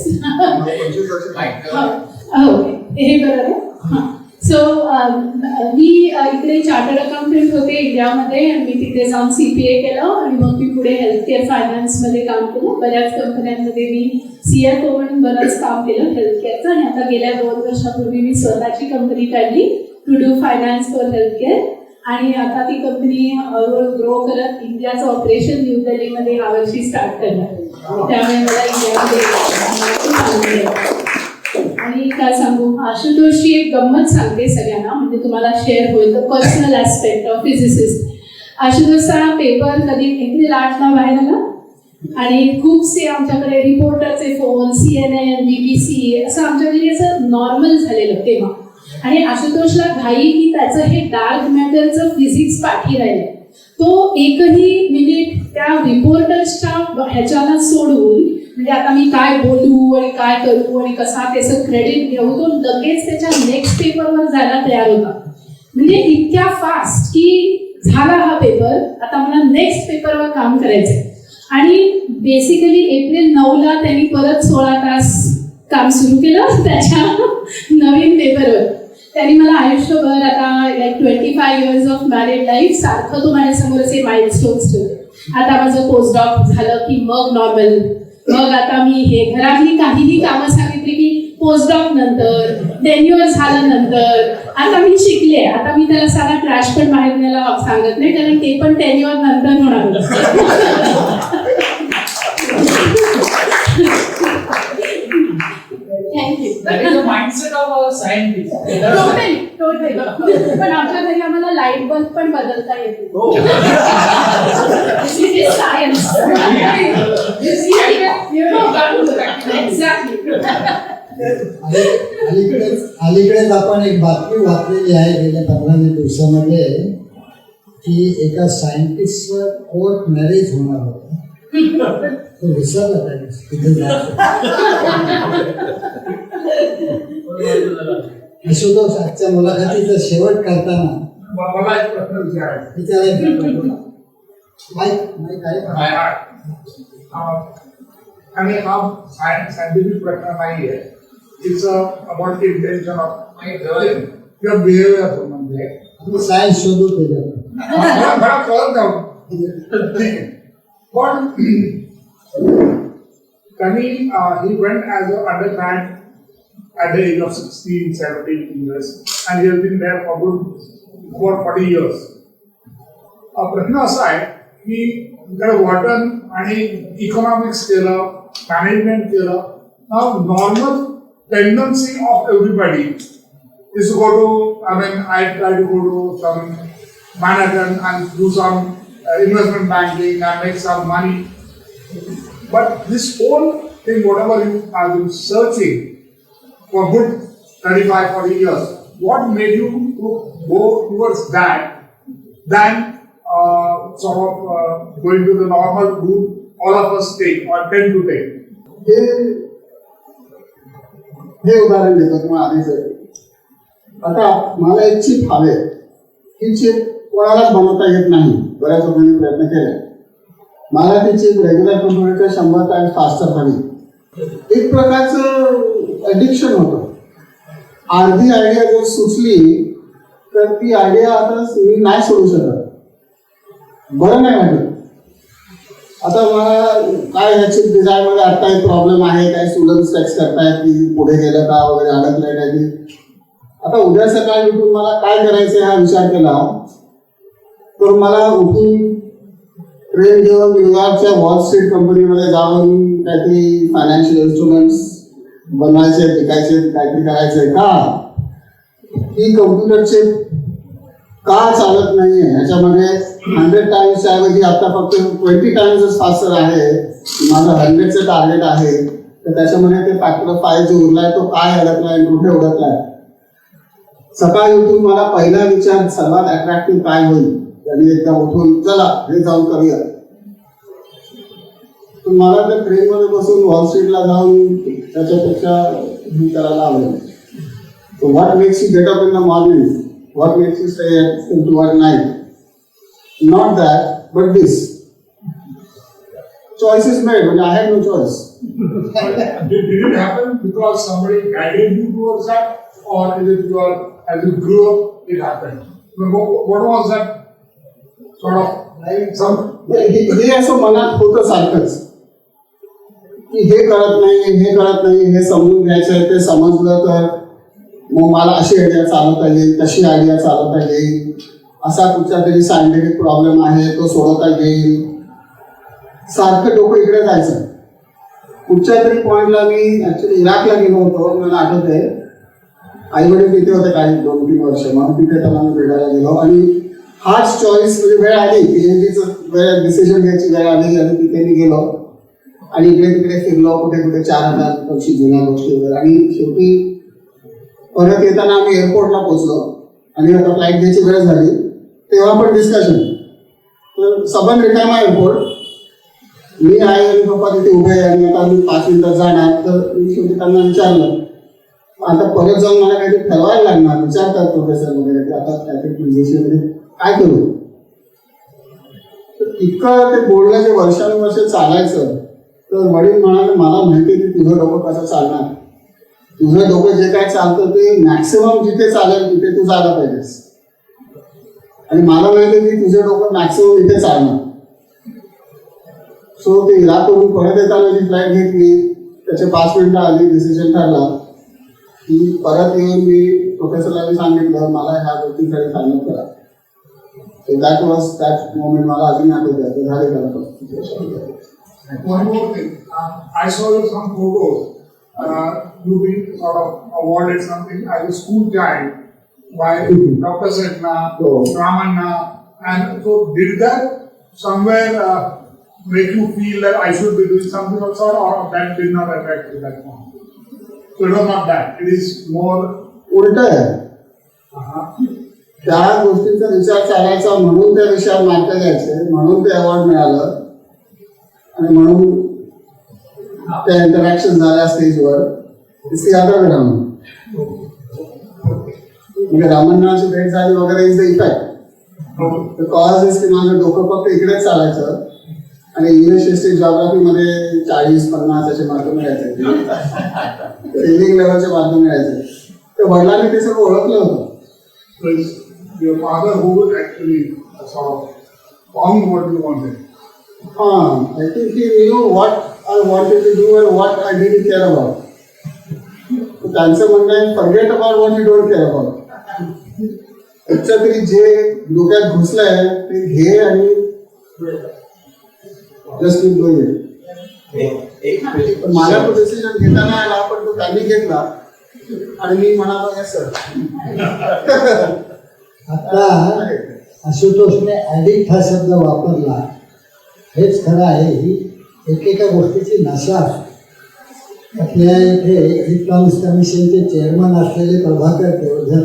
हे बरोबर आहे. सो मी इकडे चार्टर्ड अकाउंटंट होते इंडियामध्ये आणि मी तिथे जाऊन CPA केलं आणि मग मी पुढे हेल्थकेअर फायनान्समध्ये काम केलं. बऱ्याच कंपन्यांमध्ये मी CFO म्हणून बरंच काम केलं हेल्थकेअरचं. आणि आता गेल्या 2 वर्षापूर्वी मी स्वतःची कंपनी काढली to do finance for healthcare. आणि आता ती कंपनी ग्रो करत इंडियाचं ऑपरेशन न्यू दिल्लीमध्ये यावर्षी स्टार्ट करणार. त्यामुळे मला इंडियामध्ये आणि काय सांगू, आशुतोषची एक गंमत सांगते सगळ्यांना, म्हणजे तुम्हाला शेअर होईल. The personal aspect of physicist. आशुतोषचा पेपर कधी एप्रिल 8ला बाहेर आला आणि खूपसे आमच्याकडे रिपोर्टरचे फोन, CNN, BBC असं आमच्याकडे असं नॉर्मल झालेलं तेव्हा. आणि आशुतोषला घाई की त्याचं हे डार्क मॅटरचं फिजिक्स पाठी राहिलं. तो एकही मिनिट त्या रिपोर्टर्सच्या ह्याच्याला सोडून म्हणजे आता मी काय बोलू शिकू आणि काय करू आणि कसा त्याचं क्रेडिट घेऊ, तो लगेच त्याच्या नेक्स्ट पेपरवर जायला तयार होता. म्हणजे इतक्या फास्ट की झाला हा पेपर, आता मला नेक्स्ट पेपरवर काम करायचंय. आणि बेसिकली एप्रिल 9ला त्यांनी परत 16 तास काम सुरू केलं त्याच्या नवीन पेपरवर. त्यांनी मला आयुष्यभर आता like 25 years of married life सारखं तो माझ्यासमोर असे माइलस्टोन्स ठेवले. आता माझं पोस्टडॉक झालं की मग नॉर्मल, मग आता मी हे घरातली काहीही कामं सांगितली की पोस्टडॉक नंतर, टेन्युअर झालं नंतर. आता मी शिकले, आता मी त्याला साधा ट्रॅश पण बाहेर न्यायला सांगत नाही, कारण ते पण टेन्युअर नंतर होणार. Thank you. That is the mindset of a scientist. Totally. पण आमच्या घरी आम्हाला लाईट बल्ब पण बदलता येते. This is science. You know, exactly. अलीकडेच आपण एक बातमी वाचलेली आहे गेल्या 15 दिवसामध्ये की एका सायंटिस्टचं कोर्ट मॅरेज होणार होतं. तो विसरला पाहिजे तिथे जायचं. आशुतोष, आजच्या मुलाखतीचा शेवट करताना मला एक प्रश्न विचारायचा विचारायचं माईक आहे. आणि हा सायंटिफिक प्रश्न नाही आहे. It's about the intention of किंवा बिहेवियर म्हणजे सायन्स शोधू त्याच्यात. मला कळत नव्हतं. पण त्यांनी he went as an undergrad at the age of 16, 17 years, and he has been there for about 40 years. प्रश्न असा आहे की त्याला वॉटन आणि इकॉनॉमिक्स केलं, मॅनेजमेंट केलं. Now normal tendency of everybody is to go to, I try to go to some Manhattan and do some investment banking and make some money. But this whole thing, whatever you have been searching for good 35-40 years, what made you to go towards that than sort of going to the normal route all of us take or tend to take? हे उदाहरण देतो तुम्हाला आधीच. आता मला एक chip हवे, ही chip कोणालाच बनवता येत नाही. बऱ्याच लोकांनी प्रयत्न केले. मला ती चिप रेग्युलर कम्प्युटरच्या 100 times फास्टर हवी. एक प्रकारचं ॲडिक्शन होतं. अर्धी आयडिया जर सुचली तर ती आयडिया आता मी नाही सोडू शकत. बरं नाही वाटत. आता मला काय ह्याची डिझाईनमध्ये आता एक प्रॉब्लेम आहे, काही स्टुडंट्स टेक्स्ट करतायत की पुढे गेलं का वगैरे, अडकलंय काय की. आता उद्या सकाळी उठून मला काय करायचं हा विचार केला तर मला उठून ट्रेन घेऊन न्यूयॉर्कच्या वॉल स्ट्रीट कंपनीमध्ये जाऊन काहीतरी फायनान्शियल इन्स्ट्रुमेंट्स बनवायचे, विकायचे, काहीतरी करायचे का. ही कम्प्युटरचे का चालत नाहीये ह्याच्यामध्ये 100 times ऐवजी आता फक्त 20 times फास्टर आहे. माझं 100चं टार्गेट आहे. तर त्याच्यामध्ये ते फॅक्टर 5 जो उरलाय तो काय अडकलाय, कुठे उडकलाय. सकाळी उठून मला पहिला विचार सर्वात अट्रॅक्टिव्ह काय होईल, आणि एकदा उठून चला हे जाऊन करूया. मला त्या ट्रेनमध्ये बसून वॉल स्ट्रीटला जाऊन त्याच्यापेक्षा हे करायला आवडेल. So what makes you get up in the morning? What makes you stay till at night? Not that, but this. Choice is made, but I had no choice. Did it happen because somebody guided you towards that, or is it your, as you grew up, it happened? What was that sort of some? हे असं मनात होतं सारखंच की हे कळत नाही, हे समजून घ्यायचं. ते समजलं तर मग मला अशी आयडिया चालवता येईल, तशी आयडिया चालवता येईल. असा कुठचा तरी सायंटिफिक प्रॉब्लेम आहे तो सोडवता येईल. सारखं डोकं इकडे जायचं. कुठच्या तरी पॉईंटला मी ऍक्च्युली इराकला गेलो होतो. मला आठवतंय आई वडील तिथे होते काही 2-3 वर्ष. मग तिथे त्यांना भेटायला गेलो आणि हाच चॉईस म्हणजे वेळ आली, पीएचडीचं वेळ, डिसिजन घ्यायची वेळ आली आणि तिथे मी गेलो आणि इकडे तिकडे फिरलो, कुठे कुठे 4000 वर्षी जुन्या गोष्टी वगैरे. आणि शेवटी परत येताना आम्ही एअरपोर्टला पोहोचलो आणि आता फ्लाईट घ्यायची वेळ झाली. तेव्हा पण डिस्कशन. तर सबन रिटायमा एअरपोर्ट, मी आई आणि पप्पा तिथे उभे आहे आणि आता मी 5 मिनिटात जाणार, तर मी शेवटी त्यांना विचारलं, आता परत जाऊन मला काहीतरी ठरवायला लागणार. विचारतात प्रोफेसर वगैरे की आता मध्ये काय करू. तर इतकं ते बोलणं जे वर्षानुवर्ष चालायचं, तर वडील म्हणाले मला माहिती आहे की तुझं डोकं कसं चालणार, तुझं डोकं जे काय चालतं ते मॅक्सिमम जिथे चालेल तिथे तू जायला पाहिजेस, आणि मला माहिती आहे की तुझं डोकं मॅक्सिमम इथे चालणार. सो ते इराकवरून परत येताना जी फ्लाईट घेतली त्याचे 5 मिनिटं आधी डिसिजन ठरला की परत येऊन मी प्रोफेसरला सांगितलं मला ह्या गोष्टीसाठी साइन करा. So that was that moment मला अजून आठवतं. ते झाले त्याला. One more thing, I saw some photos. You been sort of awarded something as a school child by Dr. Setna, Ramanna, and so did that somewhere make you feel that I should be doing something of sort, or that did not affect you that much? So it was not that. It is more. उलट आहे. त्या गोष्टींचा विचार चालायचा म्हणून त्या विषयात mark द्यायचे, म्हणून ते अवॉर्ड मिळालं आणि म्हणून त्या इंटरॅक्शन झाल्या स्टेजवर. ती आता रामन म्हणजे रामन्नाची भेट झाली वगैरे is the effect. Cause is की माझं डोकं फक्त इकडेच चालायचं आणि इंग्लिश हिस्ट्री जॉग्राफीमध्ये 40-50 असे मार्क मिळायचे, रिडिंग लेवलचे मार्क मिळायचे. ते वडिलांनी ते सगळं ओळखलं होतं. Your father who was actually sort of found what you wanted. I think he knew what I wanted to do and what I didn't care about. त्यांचं म्हणणं आहे forget about what you don't care about. त्याच्या तरी जे डोक्यात घुसलंय ते घे आणि जस्ट कीप डूइंग इट. पण मला तो डिसिजन घेताना आला, पण तो त्यांनी घेतला आणि मी म्हणालो येस सर. आता आशुतोषने ॲडिक्ट हा शब्द वापरला, हेच खरं आहे. ही एकेका गोष्टीची नशा असते. आपल्या इथे इलेक्ट्रॉनिक्स कमिशनचे चेअरमन असलेले प्रभाकर देवधर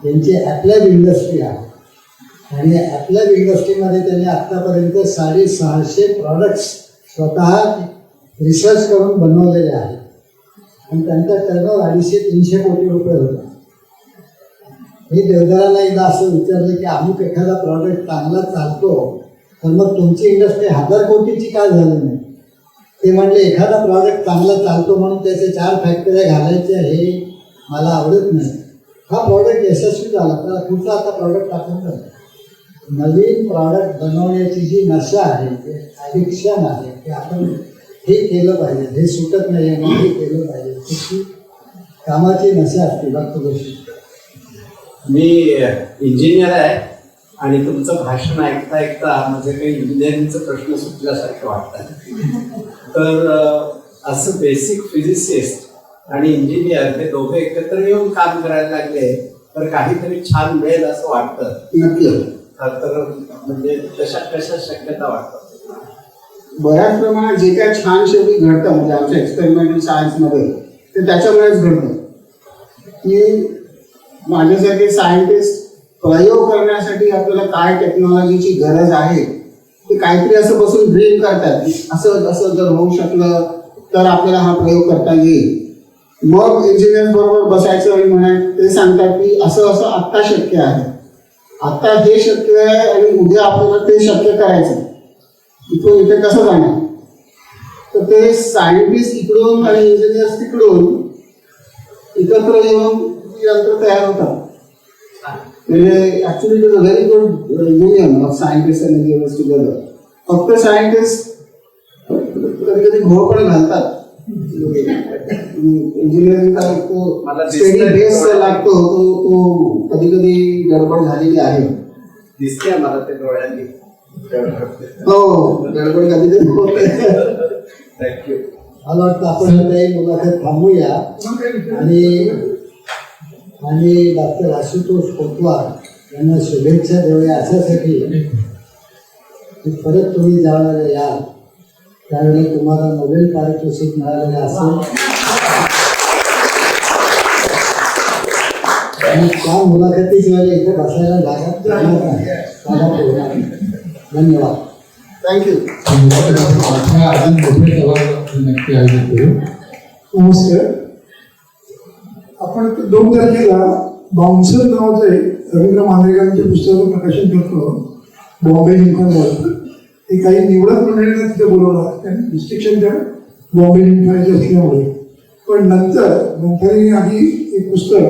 यांची ॲप्लाइड इंडस्ट्री आहे आणि ॲप्लाइड इंडस्ट्रीमध्ये त्यांनी आत्तापर्यंत 650 प्रॉडक्ट्स स्वतः रिसर्च करून बनवलेले आहेत आणि त्यांचा टर्नओव्हर 250-300 कोटी रुपये होता. मी देवधरांना एकदा असं विचारलं की अमुक एखादा प्रॉडक्ट चांगला चालतो तर मग तुमची इंडस्ट्री 1000 कोटीची काय झाली नाही. ते म्हणले एखादा प्रॉडक्ट चांगला चालतो म्हणून त्याचे 4 फॅक्टऱ्या घालायच्या हे मला आवडत नाही. हा प्रॉडक्ट यशस्वी झाला तर कुठला आता प्रॉडक्ट टाकून जातो. नवीन प्रॉडक्ट बनवण्याची जी नशा आहे, ते ॲडिक्शन आहे, ते आपण हे केलं पाहिजे, हे सुटत नाही आहे हे केलं पाहिजे, त्याची कामाची नशा असते. डॉक्टर जोशी, मी इंजिनियर आहे आणि तुमचं भाषण ऐकता ऐकता म्हणजे काही इंजिनिअरिंगचा प्रश्न सुटल्यासारखं वाटतं. तर असं बेसिक फिजिसिस्ट आणि इंजिनियर हे दोघे एकत्र येऊन काम करायला लागले तर काहीतरी छान मिळेल असं वाटतं. नक्की. तर म्हणजे कशा शक्यता वाटतात. बऱ्याच प्रमाणात जे काय छान शेवटी घडतं म्हणजे आमच्या एक्सपेरिमेंटल सायन्समध्ये ते त्याच्यामुळेच घडतं की माझ्यासाठी सायंटिस्ट प्रयोग करण्यासाठी आपल्याला काय टेक्नॉलॉजीची गरज आहे ते काहीतरी असं बसून ड्रीम करतात की असं असं जर होऊ शकलं तर आपल्याला हा प्रयोग करता येईल. मग इंजिनियर बरोबर बसायचं आणि ते सांगतात की असं असं आत्ता शक्य आहे, आता हे शक्य आहे आणि उद्या आपल्याला ते शक्य करायचं, इथून इथे कसं जाणार. तर ते सायंटिस्ट इकडून आणि इंजिनियर्स तिकडून एकत्र येऊन यंत्र तयार होतात. म्हणजे actually it is a very good union of scientist and engineers together. फक्त सायंटिस्ट कधी कधी घोळ पण घालतात. इंजिनिअरिंगचा तो स्टडी बेस लागतो तो कधी कधी गडबड झालेली आहे. दिसते मला ते डोळ्यांनी. हो, गडबड कधी कधी होते. थँक्यू. मला वाटतं आपण आता ही मुलाखत थांबूया आणि डॉक्टर आशुतोष कोतवाल यांना शुभेच्छा देऊया अशासाठी की परत तुम्ही ज्यावेळेला याल त्यावेळेला तुम्हाला नोबेल पारितोषिक मिळालेलं असेल आणि त्या मुलाखतीच्या वेळेला इथे बसायला जागा धन्यवाद. थँक्यू. अजून मोठे सभा नक्की आयोजित करू. नमस्कार. आपण 2 तारखेला बाउन्सर नावाचं एक रवींद्र मांजरेकरांच्या पुस्तकाचं प्रकाशन करतो बॉम्बे जिंकण्यावर. ते काही निवडक मंडळींना तिथे बोलवलं त्यांनी डिस्ट्रिक्शन त्या बॉम्बे जिंकण्याचे असल्यामुळे. पण नंतर मंथारीने आधी एक पुस्तक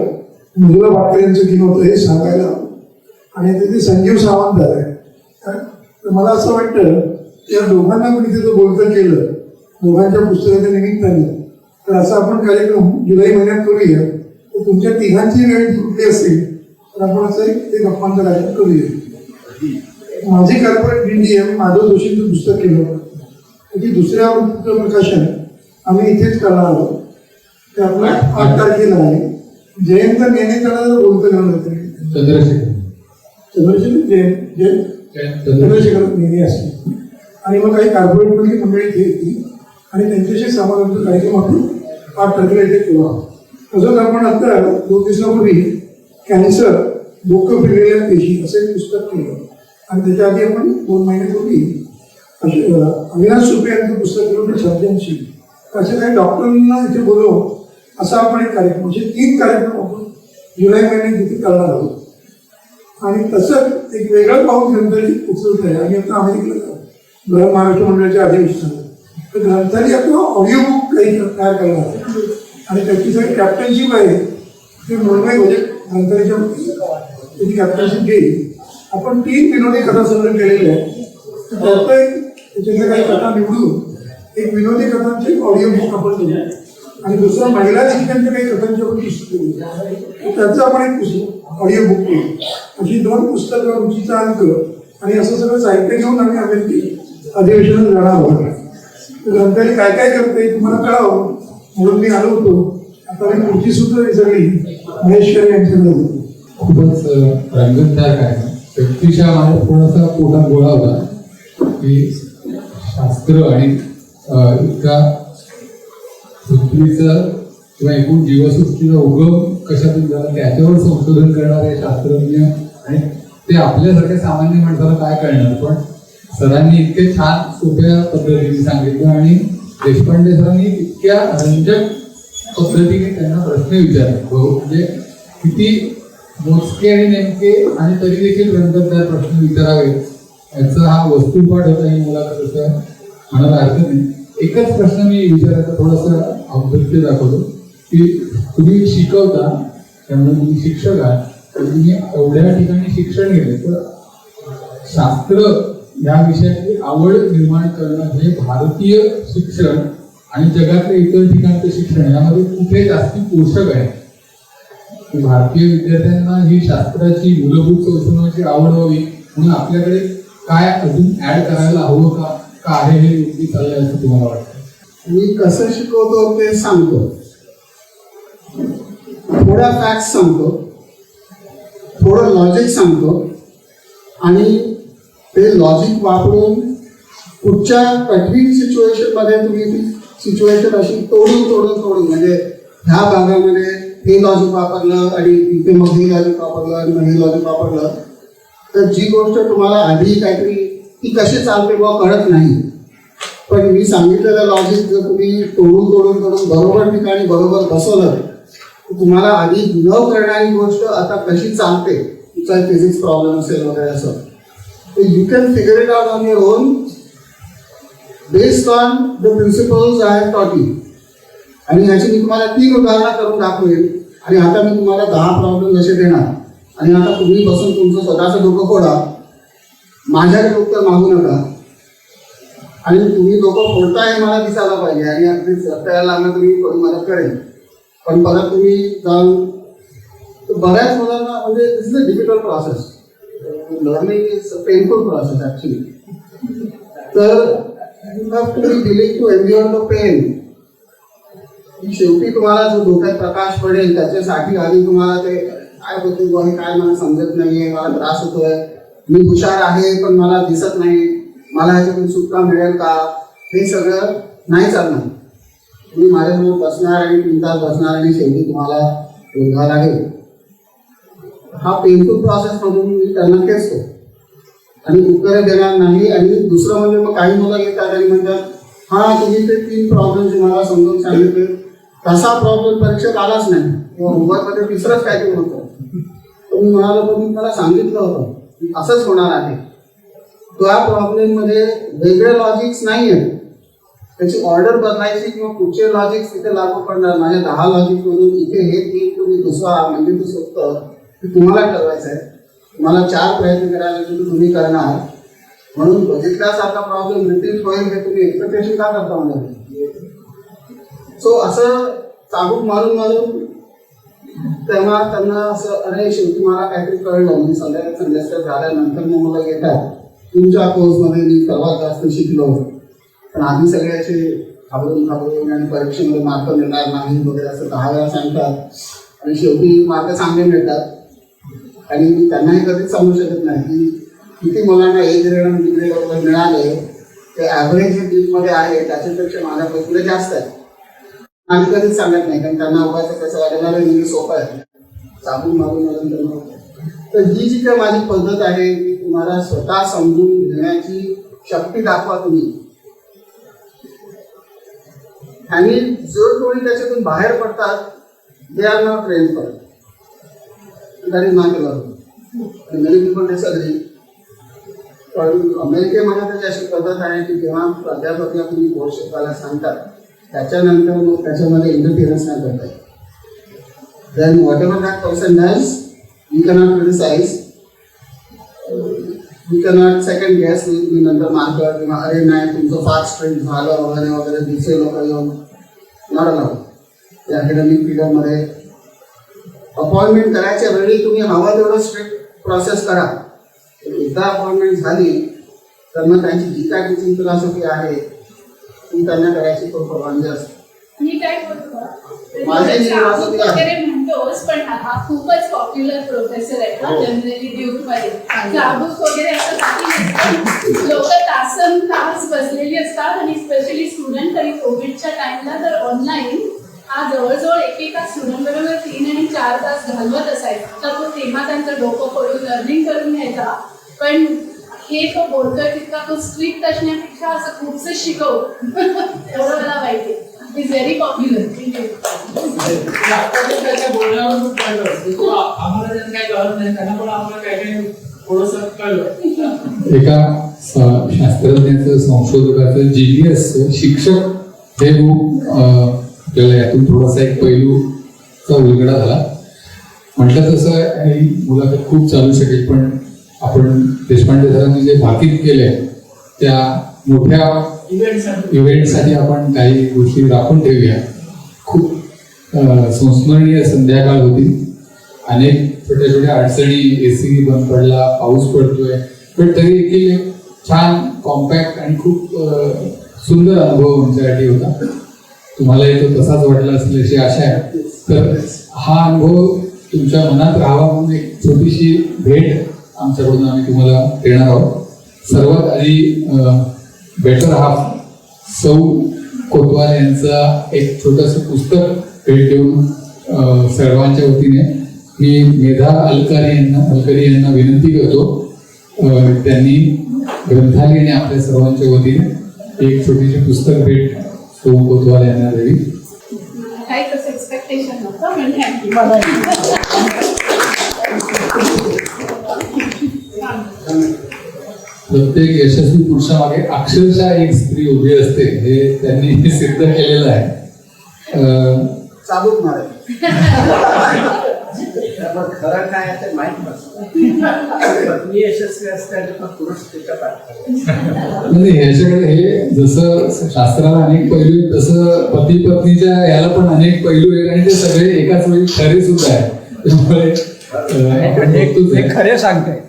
मृदुला पाटकर यांचं केलं होतं हे सांगायला, आणि तिथे संजीव सावंत आहे. तर मला असं वाटतं या दोघांना पण इथे जर बोलतं केलं दोघांच्या पुस्तकाच्या निमित्ताने, तर असा आपण कार्यक्रम जुलै महिन्यात करूया. तर तुमच्या तिघांची वेळ कुठली असेल तर आपण असं एक गप्पांचा कार्यक्रम करूया. माझी कॉर्पोरेट दिंडी आहे, मी माधव जोशींचं पुस्तक केलं होतं. त्याची दुसऱ्या आवृत्तीचं प्रकाशन आम्ही इथेच करणार आहोत. ते आपलं 8 तारखेला आहे. जयंत नेने त्याला जर बोलतं गेलं चंद्रशेखर नेने असतील, आणि मग काही कॉर्पोरेटमधली मंडळी इथे येतील आणि त्यांच्याशी समाजाचा कार्यक्रम आपण 8 तारखेला इथे केला. तसंच आपण आता 2 दिवसापूर्वी कॅन्सर डोकं फिरलेल्या पेशी असं एक पुस्तक केलं, आणि त्याच्या आधी आपण 2 महिन्यापूर्वी अविनाश सुपे यांचं पुस्तक केलं होतं सर्जनशील. असे काही डॉक्टरांना इथे बोलवून असा आपण एक कार्यक्रम, असे 3 कार्यक्रम आपण जुलै महिन्यात तिथे करणार आहोत. आणि तसंच एक वेगळं पाऊल ग्रंथालय उचलत आहे. आणि आता अमेरिकेला बृहन महाराष्ट्र मंडळाच्या अधिवेशनात तर ग्रंथालय आपलं ऑडिओ बुक काही तयार करणार आहे, आणि त्याची सगळी कॅप्टनशिप आहे ते मुंबई बजेट ग्रंथालयाच्या त्याची कॅप्टनशिप घेईल. आपण 3 विनोदी कथा संग्रह केलेले आहे. त्याच्यातल्या काही कथा निवडून एक विनोदी कथांचे एक ऑडिओ बुक आपण देऊ, आणि दुसरं महिला लेखकांच्या काही कथांची आपण पुस्तक देऊ. त्याचं आपण एक पुस्तक ऑडिओ बुक केलं. अशी 2 पुस्तकं, रुचीचा अंक आणि असं सगळं साहित्य घेऊन आम्ही अमेरिकी अधिवेशनात जाणार आहोत. ग्रंथालय काय काय करते तुम्हाला कळावं म्हणून मी आलो होतो. आता मी पुढची सूत्र विसरली महेश खरे यांच्याकडे होती. खूपच रंगतदायक आहे. व्यक्तिशः माझ्या थोडासा पोटात गोळा होता की शास्त्र आणि इतका पृथ्वीचं किंवा एकूण जीवसृष्टीचा उगम कशातून झाला त्याच्यावर संशोधन करणारे शास्त्रज्ञ, आणि ते आपल्यासारख्या सामान्य माणसाला काय कळणार. पण सरांनी इतके छान सोप्या पद्धतीने सांगितलं, आणि देशपांडे सरांनी इतक्या रंजक पद्धतीने त्यांना प्रश्न विचारले. म्हणजे किती मोजके आणि नेमके आणि तरी देखील रंगतदार प्रश्न विचारावे याचा हा वस्तुपाठ होता. ही मला कसं म्हणायला हरकत नाही. एकच प्रश्न मी विचारायचा थोडंसं औपत्य दाखवतो की तुम्ही शिकवता, त्यामुळे तुम्ही शिक्षक आहात, तर तुम्ही एवढ्या ठिकाणी शिक्षण घेतले, तर शास्त्र या विषयाची आवड निर्माण करणं हे भारतीय शिक्षण आणि जगातल्या इतर ठिकाणचं शिक्षण यामध्ये कुठे जास्ती पोषक आहे. भारतीय विद्यार्थ्यांना ही शास्त्राची मूलभूत संशोधनाची आवड व्हावी म्हणून आपल्याकडे काय अजून ऍड करायला हवं का आहे हे योग्य चाललंय असं तुम्हाला वाटतं? मी कसं शिकवतो ते सांगतो, थोडा फॅक्ट सांगतो, थोडं लॉजिक सांगतो, आणि ते लॉजिक वापरून कुठच्या कठीण सिच्युएशनमध्ये तुम्ही ती सिच्युएशन अशी तोडून म्हणजे ह्या भागामध्ये हे लॉजिक वापरलं आणि इथे मग हे लॉजिक वापरलं आणि मग हे लॉजिक वापरलं, तर जी गोष्ट तुम्हाला आधी काहीतरी ती कशी चालते बा कळत नाही. पण मी सांगितलेलं लॉजिक जर तुम्ही तोडून बरोबर ठिकाणी बरोबर बसवलं तर तुम्हाला आधी न करणारी गोष्ट आता कशी चालते, तुमचा फिजिक्स प्रॉब्लेम असेल वगैरे असं, तर you can figure it out on your on based on the principles I have टॉट यू. आणि ह्याची मी तुम्हाला 3 उदाहरणं करून दाखवेल, आणि आता मी तुम्हाला 10 प्रॉब्लेम जसे देणार, आणि आता तुम्ही बसून तुमचं स्वतःचं डोकं फोडा, माझ्याकडे उत्तर मागू नका. आणि तुम्ही डोकं फोडताय मला दिसायला पाहिजे, आणि अगदीच रस्त्याला लागलं तुम्ही थोडी मदत करेल. पण परत तुम्ही जाऊन बऱ्याच मुलांना म्हणजे this is a difficult process, learning is a painful process actually. तर you have to be willing to endure the pain. शेवटी तुम्हाला जो डोक्यात प्रकाश पडेल त्याच्यासाठी आधी तुम्हाला ते काय होते हे काय मला समजत नाहीये, मला त्रास होतोय, मी हुशार आहे पण मला दिसत नाही, मला ह्याच्यातून सुटका मिळेल का, हे सगळं नाही चालणार. तुम्ही माझ्यासमोर बसणार आणि 3 तास बसणार आणि शेवटी तुम्हाला शोधावं लागेल. हा पेनफुल प्रोसेस मधून मी त्यांना खेचतो. आणि उत्तरं देणार नाही. आणि दुसरं म्हणजे मग काही मुलं येतात आणि म्हणतात हा तुम्ही ते 3 प्रॉब्लेम तुम्हाला समजून सांगितले, तसा प्रॉब्लेम परीक्षेत आलाच नाही किंवा मोबाईलमध्ये तिसरंच काहीतरी होतं. तर मी म्हणालो पण मी मला सांगितलं होतं की असंच होणार आहे. त्या प्रॉब्लेममध्ये वेगळे लॉजिक्स नाही आहेत, त्याची ऑर्डर बदलायची किंवा पुढचे लॉजिक्स तिथे लागू पडणार. माझ्या 10 लॉजिकमधून इथे हे 3 तुम्ही दुसरा म्हणजे ते सोपं की तुम्हाला ठरवायचं आहे. तुम्हाला 4 प्रयत्न करायला की तुम्ही करणार, म्हणून बघितल्यासारखा प्रॉब्लेम रिपीट होईल हे तुम्ही एक्सपेक्टेशन का करता म्हणजे. सो असं चाबूक मारून मारून तेव्हा त्यांना असं अरे शेवटी मला काहीतरी कळलं. मी संध्याकाळ झाल्यानंतर मग मला येतात तुमच्या कोर्समध्ये मी सर्वात जास्त शिकलो, पण आधी सगळे असे घाबरून आणि परीक्षेमध्ये मार्क मिळणार नाही वगैरे असं 10 वेळा सांगतात आणि शेवटी मार्क चांगले मिळतात. आणि त्यांनाही कधीच सांगू शकत नाही की किती मुलांना A ग्रेड आणि B ग्रेड वगैरे मिळाले, ते ॲव्हरेज जे डीपमध्ये आहे त्याच्यापेक्षा माझ्या पैकीला जास्त आहे. आम्ही कधीच सांगत नाही, कारण त्यांना उभायचं कसं वाटणार नेहमी सोपं आहे, चाबून मारून त्यांना. तर ही जी काही माझी पद्धत आहे ती तुम्हाला स्वतः समजून घेण्याची शक्ती दाखवा तुम्ही. आणि जर कोणी त्याच्यातून बाहेर पडतात they are not train for that is not your many people disagree. पण अमेरिकेमध्ये त्याची अशी पद्धत आहे की जेव्हा प्राध्यापकला तुम्ही बोर्ड शिकवायला सांगतात त्याच्यानंतर मग त्याच्यामध्ये इंटरफिरन्स नाही करता येत. Then whatever that person does you cannot criticise, you cannot second guess मी नंतर मार्कर किंवा अरे नाही तुमचं फार स्ट्रिक्ट झालं वगैरे वगैरे दुसरे लोक येऊन नॉट अलाउड. त्या अकॅडमिक पिरियडमध्ये अपॉइंटमेंट करायच्या वेळी तुम्ही हवं तेवढं स्ट्रिक्ट प्रोसेस करा. एकदा अपॉइंटमेंट झाली तर मग त्यांची जी काय टीचिंग फिलॉसॉफी आहे ती त्यांना करायची खूप परवानगी असते. मी काय बोलतो माझी फिलॉसॉफी आहे वगैरे म्हणतोस, पण हा खूपच पॉप्युलर प्रोफेसर आहे का जनरली ड्यूकमध्ये. चाबूक वगैरे असं काही नसतं, लोक तासन तास बसलेली असतात. आणि स्पेशली स्टुडंट तरी कोविडच्या टाइमला तर ऑनलाईन हा जवळजवळ एकेका स्टुडंट बरोबर 3 आणि 4 तास घालवत असायचा. तर तो तेव्हा त्यांचं डोकं फोडून लर्निंग करून घ्यायचा. पण हे तो बोलतोय तितका तो स्ट्रिक्ट असण्यापेक्षा असं खूपसं शिकव एवढं मला माहिती आहे. Is very popular. त्याच्या बोलण्यावर कळलं आम्हाला त्यांनी काही कळत नाही, त्यांना पण आम्हाला काही थोडंसं कळलं. एका शास्त्रज्ञाचं संशोधकाचं जीनियस शिक्षक हे बुक आपल्याला यातून थोडासा एक पैलूचा उलगडा झाला. म्हटलं तसं ही मुलाखत खूप चालू शकेल, पण आपण देशपांडे सरांनी जे भाकीत केले त्या मोठ्या इव्हेंटसाठी आपण काही गोष्टी राखून ठेवूया. खूप संस्मरणीय संध्याकाळ होती. अनेक छोट्या छोट्या अडचणी, AC बंद पडला, पाऊस पडतोय, पण तरी देखील एक छान कॉम्पॅक्ट आणि खूप सुंदर अनुभव आमच्यासाठी होता. तुम्हालाही तो तसाच वाटला असेल अशी आशा आहे. तर हा अनुभव तुमच्या मनात राहावा म्हणून एक छोटीशी भेट आमच्याकडून आम्ही तुम्हाला देणार आहोत. सर्वात आधी बेटर हाफ सौ कोतवाल यांचा एक छोटंसं पुस्तक भेट देऊन सर्वांच्या वतीने मी मेधा अलकरी यांना विनंती करतो त्यांनी ग्रंथालयाने आपल्या सर्वांच्या वतीने एक छोटीशी पुस्तक भेट सौ कोतवाल यांना द्यावी. काही तसं एक्सपेक्टेशन नव्हतं, पण थँक्यू. प्रत्येक यशस्वी पुरुषामागे अक्षरशः एक स्त्री उभी असते हे त्यांनी सिद्ध केलेलं आहे. चाबूक मारे खरं काय ते माहीत नसतं. पत्नी यशस्वी असते तर पुरुष त्याच्यात म्हणजे ह्याच्याकडे हे जसं शास्त्राला अनेक पैलू आहेत तसं पती पत्नीच्या याला पण अनेक पैलू आहेत आणि ते सगळे एकाच वेळी खरे सुद्धा आहे. त्यामुळे खरे सांगते.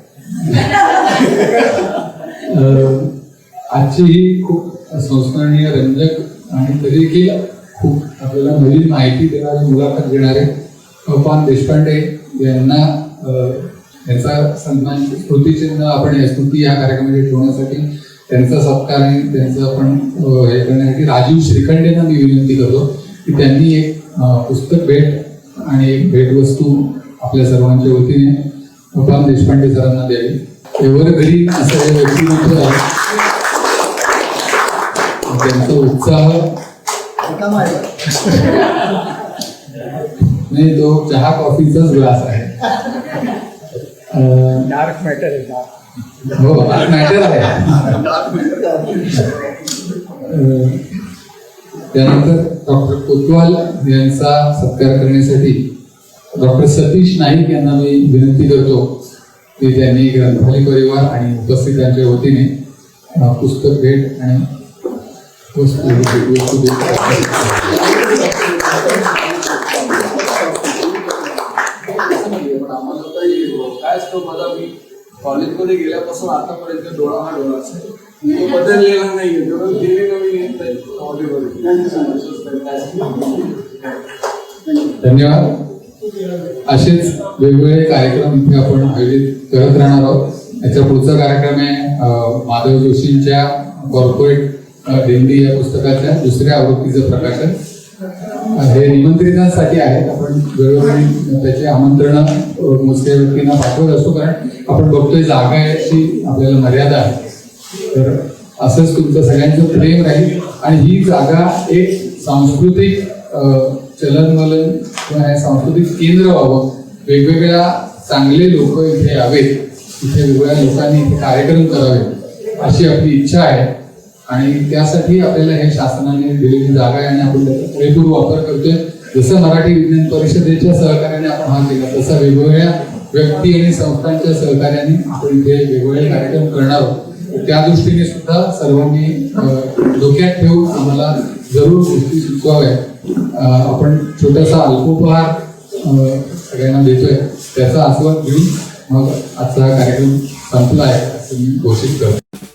आजची ही खूप संस्मरणीय, रंजक आणि तरी देखील खूप आपल्याला नवीन माहिती देणारी मुलाखत घेणारे अपान देशपांडे यांना याचा सन्मान स्मृतिचिन्ह आपण स्मृती या कार्यक्रमामध्ये ठेवण्यासाठी त्यांचा सत्कार आणि त्यांचं आपण हे करण्यासाठी राजीव श्रीखंडेंना मी विनंती करतो की त्यांनी एक पुस्तक भेट आणि एक भेटवस्तू आपल्या सर्वांच्या वतीने अपान देशपांडे सरांना द्यावी. एव्हरग्रीन असं हे व्यक्तिमत्व आहे. त्यांचा उत्साह नाही, तो चहा कॉफीचाच ग्लास आहे. डार्क मॅटर आहे डार्क. हो, मॅटर आहे. त्यानंतर डॉक्टर कोतवाल यांचा सत्कार करण्यासाठी डॉक्टर सतीश नाईक यांना मी विनंती करतो की त्यांनी ग्रंथालय परिवार आणि उपस्थितांच्या वतीने पुस्तक भेट आणि वस्तू भेट. काय असतं, मला मी कॉलेजमध्ये गेल्यापासून आतापर्यंत डोळा हा डोळा असेल, तो बदललेला नाहीये. गेली नवीन येत आहे. धन्यवाद. असेच वेगवेगळे कार्यक्रम इथे आपण आयोजित करत राहणार आहोत. याचा पुढचा कार्यक्रम आहे माधव जोशींच्या कॉर्पोरेट दिंडी या पुस्तकाच्या दुसऱ्या आवृत्तीचं प्रकाशन. हे निमंत्रितांसाठी आहेत. आपण वेळोवेळी त्याचे आमंत्रण मोजक्या व्यक्तींना पाठवत असतो, कारण आपण बघतोय जागा याची आपल्याला मर्यादा आहे. तर असंच तुमचं सगळ्यांचं प्रेम राहील आणि ही जागा एक सांस्कृतिक चलनवलन किंवा हे सांस्कृतिक केंद्र व्हावं. वेगवेगळ्या चांगले लोक इथे यावेत, इथे वेगवेगळ्या लोकांनी इथे कार्यक्रम करावे अशी आपली इच्छा आहे. आणि त्यासाठी आपल्याला हे शासनाने दिलेली जागा आहे आणि आपण त्याचा पुरेपूर वापर करतोय. जसं मराठी विज्ञान परिषदेच्या सहकार्याने आपण हा केला, तसा वेगवेगळ्या व्यक्ती आणि संस्थांच्या सहकार्याने आपण इथे वेगवेगळे कार्यक्रम करणार आहोत. त्या दृष्टीने सुद्धा सर्वांनी डोक्यात ठेवून आम्हाला जरूर गोष्टी सुचवाव्या. आपण छोटासा अल्पोपहार सगळ्यांना देतोय, त्याचा आस्वाद घेऊन मग आजचा हा कार्यक्रम संपला आहे असं मी घोषित करतो.